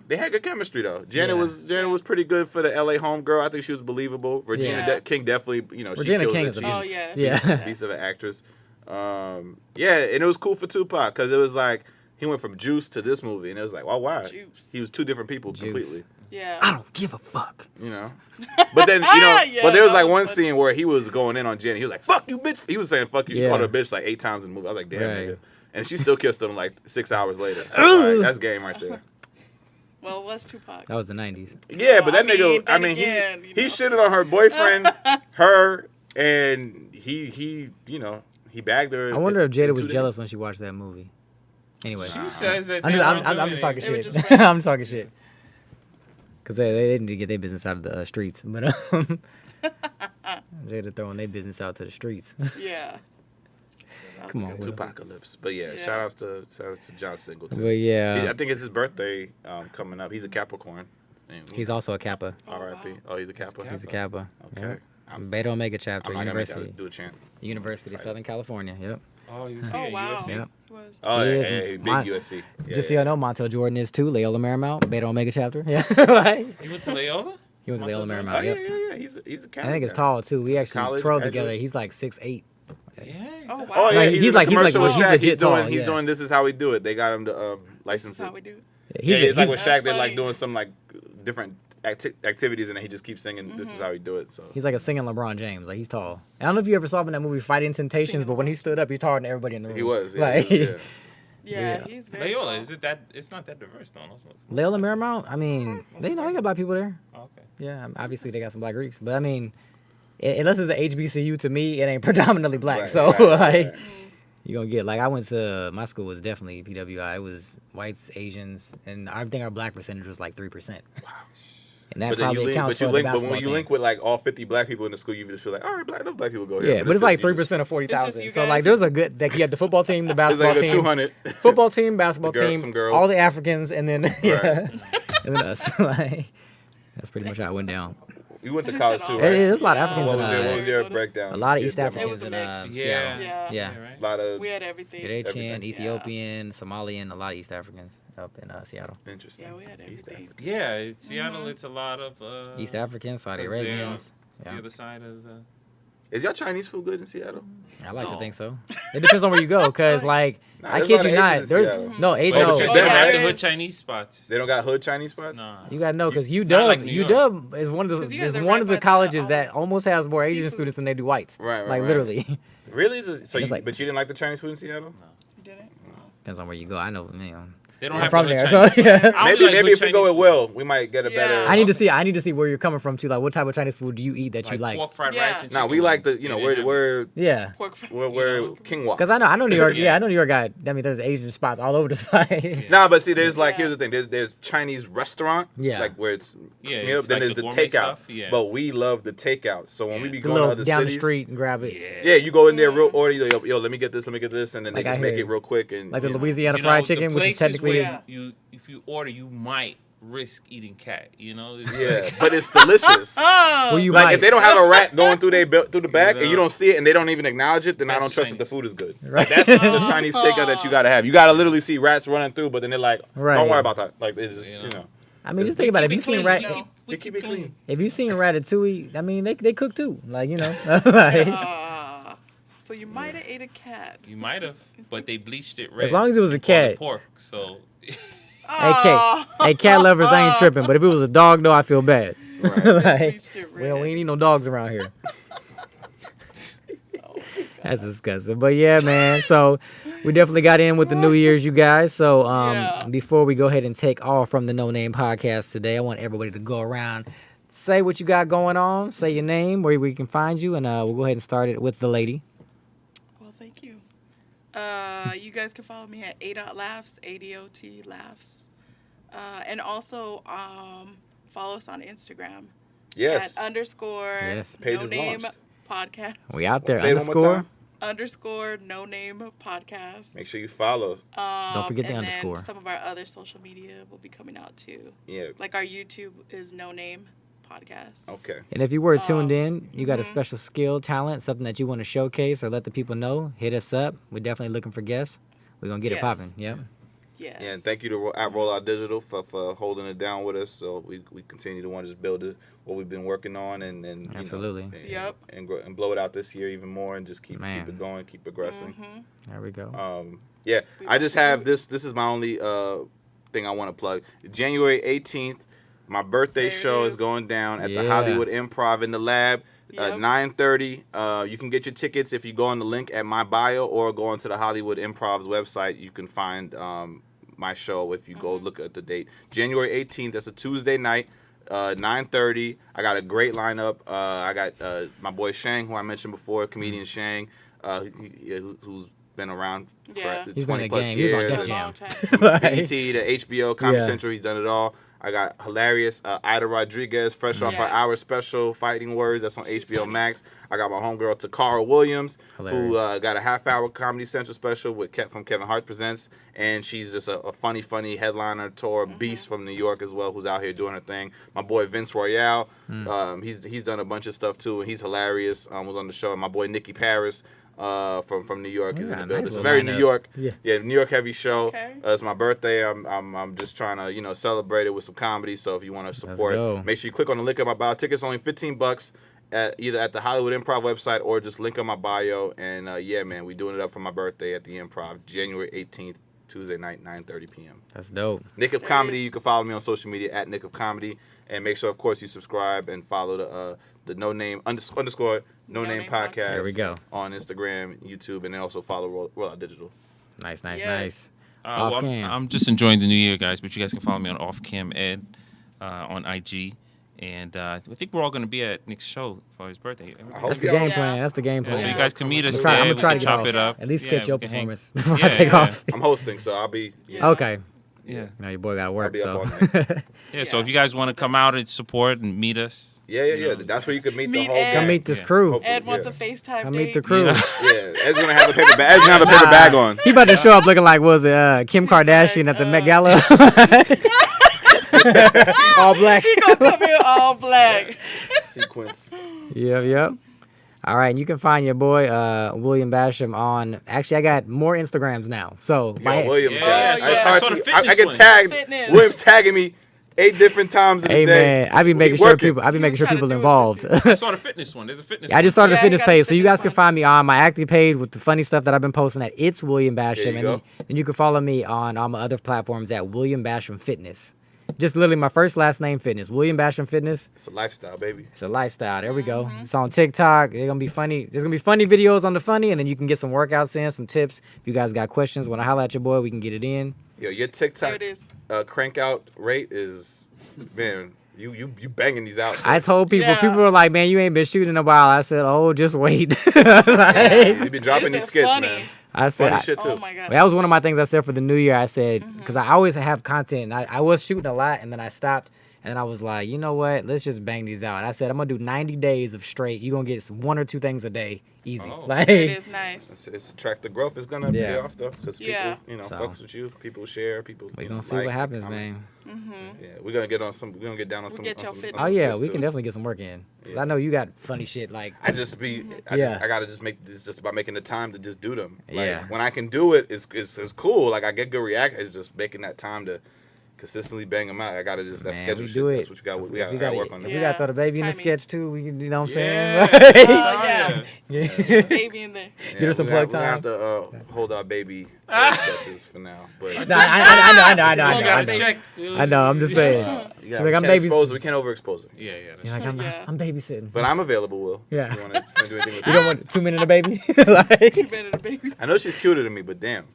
they had good chemistry though. Janet was pretty good for the LA homegirl. I think she was believable. Regina King definitely, Regina King is a beast of an actress. And it was cool for Tupac because it was like he went from Juice to this movie, and it was like, wow, Juice. He was two different people completely. Yeah. I don't give a fuck. But then but there was like one scene where he was going in on Janet. He was like, "Fuck you, bitch." He was saying "fuck you." He called her a bitch like 8 times in the movie. I was like, "Damn, nigga." And she still kissed him like 6 hours later. That's game right there. Well, it was Tupac. That was the 90s. Yeah, but that nigga, he shitted on her boyfriend, her, and he bagged her. I wonder if Jada was jealous when she watched that movie. Anyway, she says that I'm just talking shit. I'm just talking shit. Because they need to get their business out of the streets. But Jada throwing their business out to the streets. Yeah. Come on, Tupacalypse. But shout outs to John Singleton. But I think it's his birthday coming up. He's a Capricorn. He's also a Kappa. R.I.P. Oh, he's a Kappa. He's a Kappa. Okay. Beta Omega chapter, University. Do a chant. University, Southern California. Yep. Oh, he was here. Wow. USC. Yep. Oh, big USC. Just so y'all know, Montel Jordan is too. Loyola Marymount, Beta Omega chapter. Yeah. You went to Loyola? He went to Loyola Marymount. Oh, Yep. yeah. He's a Catholic. I think it's tall too. We actually College twirled graduate. together. He's like 6'8". Yeah. Oh wow. Oh yeah, Like, he's he's like legit tall, He's doing this is how we do it. They got him to license That's it. how we do it. It's like with That's Shaq, they're like funny. doing some like different activities, and then he just keeps singing. This is how we do it. So He's like a singing LeBron James. Like he's tall. I don't know if you ever saw him in that movie Fighting Temptations, but when he stood up, he's taller than everybody in the room. he was. Like, Yeah, he's very Loyola, tall. is it that? It's not that diverse, though. Loyola Marymount. I mean, they got black people there. Okay. Yeah, obviously they got some black Greeks, but I mean, unless it's the HBCU, to me, it ain't predominantly black. Right. You gonna get I went to my school was definitely PWI. It was whites, Asians, and I think our black percentage was like 3%. Wow. And that probably accounts for the basketball But when you team. link with like all 50 black people in the school, you just feel like, all right, enough black people go here. Yeah, but it's like still- 3% of 40,000. you So guys. like there's a good you had the football team, the It's basketball like a team, 200. football team, basketball some team, girls. all the Africans, and then and then us. That's pretty much how it went down. You went to college too, Yeah, right? there's a lot of Africans What in was your breakdown? a lot of East Yeah, Africans a in mix. Seattle. Yeah. Right. A lot of We had everything. Eritrean, Everything. Ethiopian, Somalian, a lot of East Africans up in Seattle. interesting. Yeah, we had East everything. Africa. Yeah, Seattle, it's a lot of East Africans, Saudi 'cause they're Arabians. The Yeah. other side of the. Is y'all Chinese food good in Seattle? I like to No. think so. It depends on where you go, because like Nah, I there's a kid lot you of not, Asians in there's Seattle. no But no. Oh, they yeah. don't have the Yeah. hood Chinese spots. They don't got hood Chinese spots? Nah. You gotta know because UW, Not like New York. UW is one of 'Cause the you guys is are one right of the by the colleges that almost has more Asian seafood. students than they do whites. Right, Like right. literally. Really? So It's like- but you didn't like the Chinese food in Seattle? You didn't? Depends on where you go. I know, They don't I'm have from the there, hood so Chinese. yeah. I only Maybe like maybe hood if we go Chinese with Will, we might get a Yeah. better. I need to see where you're coming from too. Like, what type of Chinese food do you eat that you like? pork fried Yeah. rice and Nah, we chicken like the wings. you know They we're didn't we're Yeah. Pork fry. we're king walks. Because I know New York. Yeah. Yeah, I know New York got. I mean, there's Asian spots all over the spot. Nah, but see, there's like Yeah. here's the thing. There's Chinese restaurant, Yeah. like where it's Yeah, meal, it's then like there's the the gourmet takeout. stuff, yeah. But we love the takeout. So when we be The going to little other down cities, the street and grab it. yeah, you go in there real order. Yo, let me get this, and then Like they I just make heard. it real quick and Like the you know. Louisiana You know, fried the chicken, which is places technically. where if you order, you might risk eating cat. You know. Yeah, but it's delicious. Well, you Like might. if they don't have a rat going through the back and you Yeah. don't see it and they don't even acknowledge it, then I That's don't trust that the Chinese. food is good. Right. Like, that's the Chinese takeout that you gotta have. You gotta literally see rats running through, but then they're like, Right. don't worry about that. Like it's just, Yeah. you know, I mean, just think about it. If you seen rat, they keep it clean. if you seen Ratatouille, I mean, they cook too. Like you know. Like, So you might have ate a cat. You might have, but they bleached it red. as long as it was a on the cat. pork, so. Hey, cat lovers, I ain't tripping. But if it was a dog, though, I feel bad. Right. Like, we ain't need no dogs around here. That's disgusting. But yeah, man. So we definitely got in with the New Year's, you guys. So before we go ahead and take off from the No Name Podcast today, I want everybody to go around, say what you got going on, say your name, where we can find you, and we'll go ahead and start it with the lady. Well, thank you. You guys can follow me at A.Laughs, ADOT Laughs. And also follow us on Instagram. Yes. At _ Page No is Name launched. Podcast. We out there. Say it one more _ time. No Name Podcast. Make sure you follow. Don't forget the and underscore. Then some of our other social media will be coming out too. Yeah. Like our YouTube is No Name Podcast. Okay. And if you were tuned in, you got a special skill, talent, something that you want to showcase or let the people know, hit us up. We're definitely looking for guests. We're going to get it popping. Yep. Yes. Yeah, and thank you to at Rollout Digital for holding it down with us. So we continue to want to just build what we've been working on and absolutely. And blow it out this year even more and just keep it going, keep progressing. There we go. Yeah, I just have this. This is my only thing I want to plug. January 18th, my birthday show is going down at the Hollywood Improv in the Lab. 9:30. You can get your tickets if you go on the link at my bio or go onto the Hollywood Improv's website. You can find my show if you go look at the date. January 18th. That's a Tuesday night. 9:30. I got a great lineup. I got my boy Shang, who I mentioned before, comedian Shang, who's been around for 20 plus years. He was on Def Jam. BET to HBO, Comedy Central, he's done it all. I got hilarious Ida Rodriguez, fresh off her hour special, Fighting Words, that's on HBO Max. I got my homegirl Takara Williams, who got a half-hour Comedy Central special with from Kevin Hart Presents, and she's just a funny headliner tour beast from New York as well, who's out here doing her thing. My boy Vince Royale, he's done a bunch of stuff too, and he's hilarious. Was on the show. And my boy Nikki Paris. From New York is in the building. It's a very New York, New York heavy show. Okay. It's my birthday. I'm just trying to celebrate it with some comedy. So if you want to support, make sure you click on the link in my bio. Tickets only $15 either at the Hollywood Improv website or just link on my bio. And man, we doing it up for my birthday at the Improv, January 18th, Tuesday night, 9:30 p.m. That's dope. Nick of Comedy. You can follow me on social media at Nick of Comedy, and make sure, of course, you subscribe and follow the No Name _ No Name Podcast. There we go. On Instagram, YouTube, and then also follow Rollout Digital. Nice. I'm just enjoying the new year, guys. But you guys can follow me on Off Cam Ed on IG. And I think we're all going to be at Nick's show for his birthday. That's the game plan. That's the game plan. So you guys can meet us I'm there. gonna try to chop it up. At least catch your performance before I take off. I'm hosting, so I'll be. Okay. Yeah. Now your boy got to work, I'll so. be up all night. So if you guys want to come out and support and meet us. Yeah. That's where you can meet the whole Ed. Come meet this crew. Ed wants a FaceTime Come date. meet the crew. Ed's gonna have a paper bag. Ed's gonna have a paper bag on. He about to show up looking like, was it Kim Kardashian at the Met Gala? All black. He gonna come in all black. Sequence. Yep. All right, and you can find your boy William Basham on. Actually, I got more Instagrams now. So William, I saw the fitness I get one. tagged. Fitness. William's tagging me 8 different times in a day. man, I be making sure people. I be making sure trying to people do it involved. I saw the fitness one. There's a fitness I just started a Yeah, fitness you got a page, so you fitness guys can one. find me on my active page with the funny stuff that I've been posting at It's William Basham, There you and go. then you can follow me on all my other platforms at William Basham Fitness. Just literally my first last name Fitness. William Basham Fitness. It's a lifestyle, baby. It's a lifestyle. There we go. It's on TikTok. They're gonna be funny. There's gonna be funny videos on the funny, and then you can get some workouts in, some tips. If you guys got questions, want to holler at your boy, we can get it in. Yo, your There TikTok it is. crank out rate is, man, you banging these out. I told people, Yeah. people were like, man, you ain't been shooting in a while. I said, oh, just wait. You've been dropping these skits, Funny. man. I said, Funny shit too. Oh my god. that was one of my things I said for the new year. I said, because I always have content. I was shooting a lot, and then I stopped. And I was like, you know what? Let's just bang these out. I said, I'm going to do 90 days of straight. You're going to get 1 or 2 things a day. Easy. Oh. Like, It is nice. It's track the growth is gonna be off though, because people, Yeah. So. fucks with you. People share. People. we're you going know, to see like, what happens, comment. man. Yeah, we're gonna get on some. We're gonna get down on some. get on your some, fitness. on Oh, some yeah. skits, We too. can definitely get some work in. 'Cause Yeah. I know you got funny shit. Like, I just be. I gotta just make this just about making the time to just do them. Like, Yeah. when I can do it, it's cool. Like I get good react. It's just making that time to. consistently bang them out. I gotta just that Man, schedule we shit. do it. That's what you got. We got If to work on if that. we got to throw the baby in the Timing. sketch too, we can, you know what I'm Yeah. saying? Yeah. Yeah. Baby in there. Get her some plug We're time. gonna have to hold our baby sketches for now. But Nah, I Gotta know. check. I know. I'm just saying. yeah, Like, we I'm can't expose babys- her. We can't overexpose her. Yeah. You're like, Yeah. I'm babysitting. But I'm available, Will. Yeah. If you want to do anything with You her. don't want 2 minutes a baby? Like, You better the baby. I know she's cuter than me, but damn,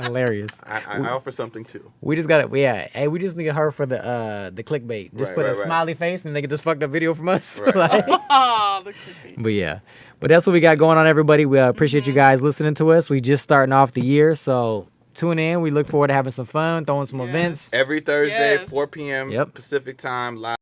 hilarious. I offer something too. We just got it. Yeah. Hey, we just need her for the clickbait. Just Right, put a right, right. smiley face and they get this fucked up video from us. Right, Like, right. Oh, the creepy. But yeah, but that's what we got going on, everybody. We appreciate you guys listening to us. We just starting off the year, so tune in. We look forward to having some fun, throwing some Yes. events. Every Thursday, Yes. 4 p.m. Yep. Pacific time, live.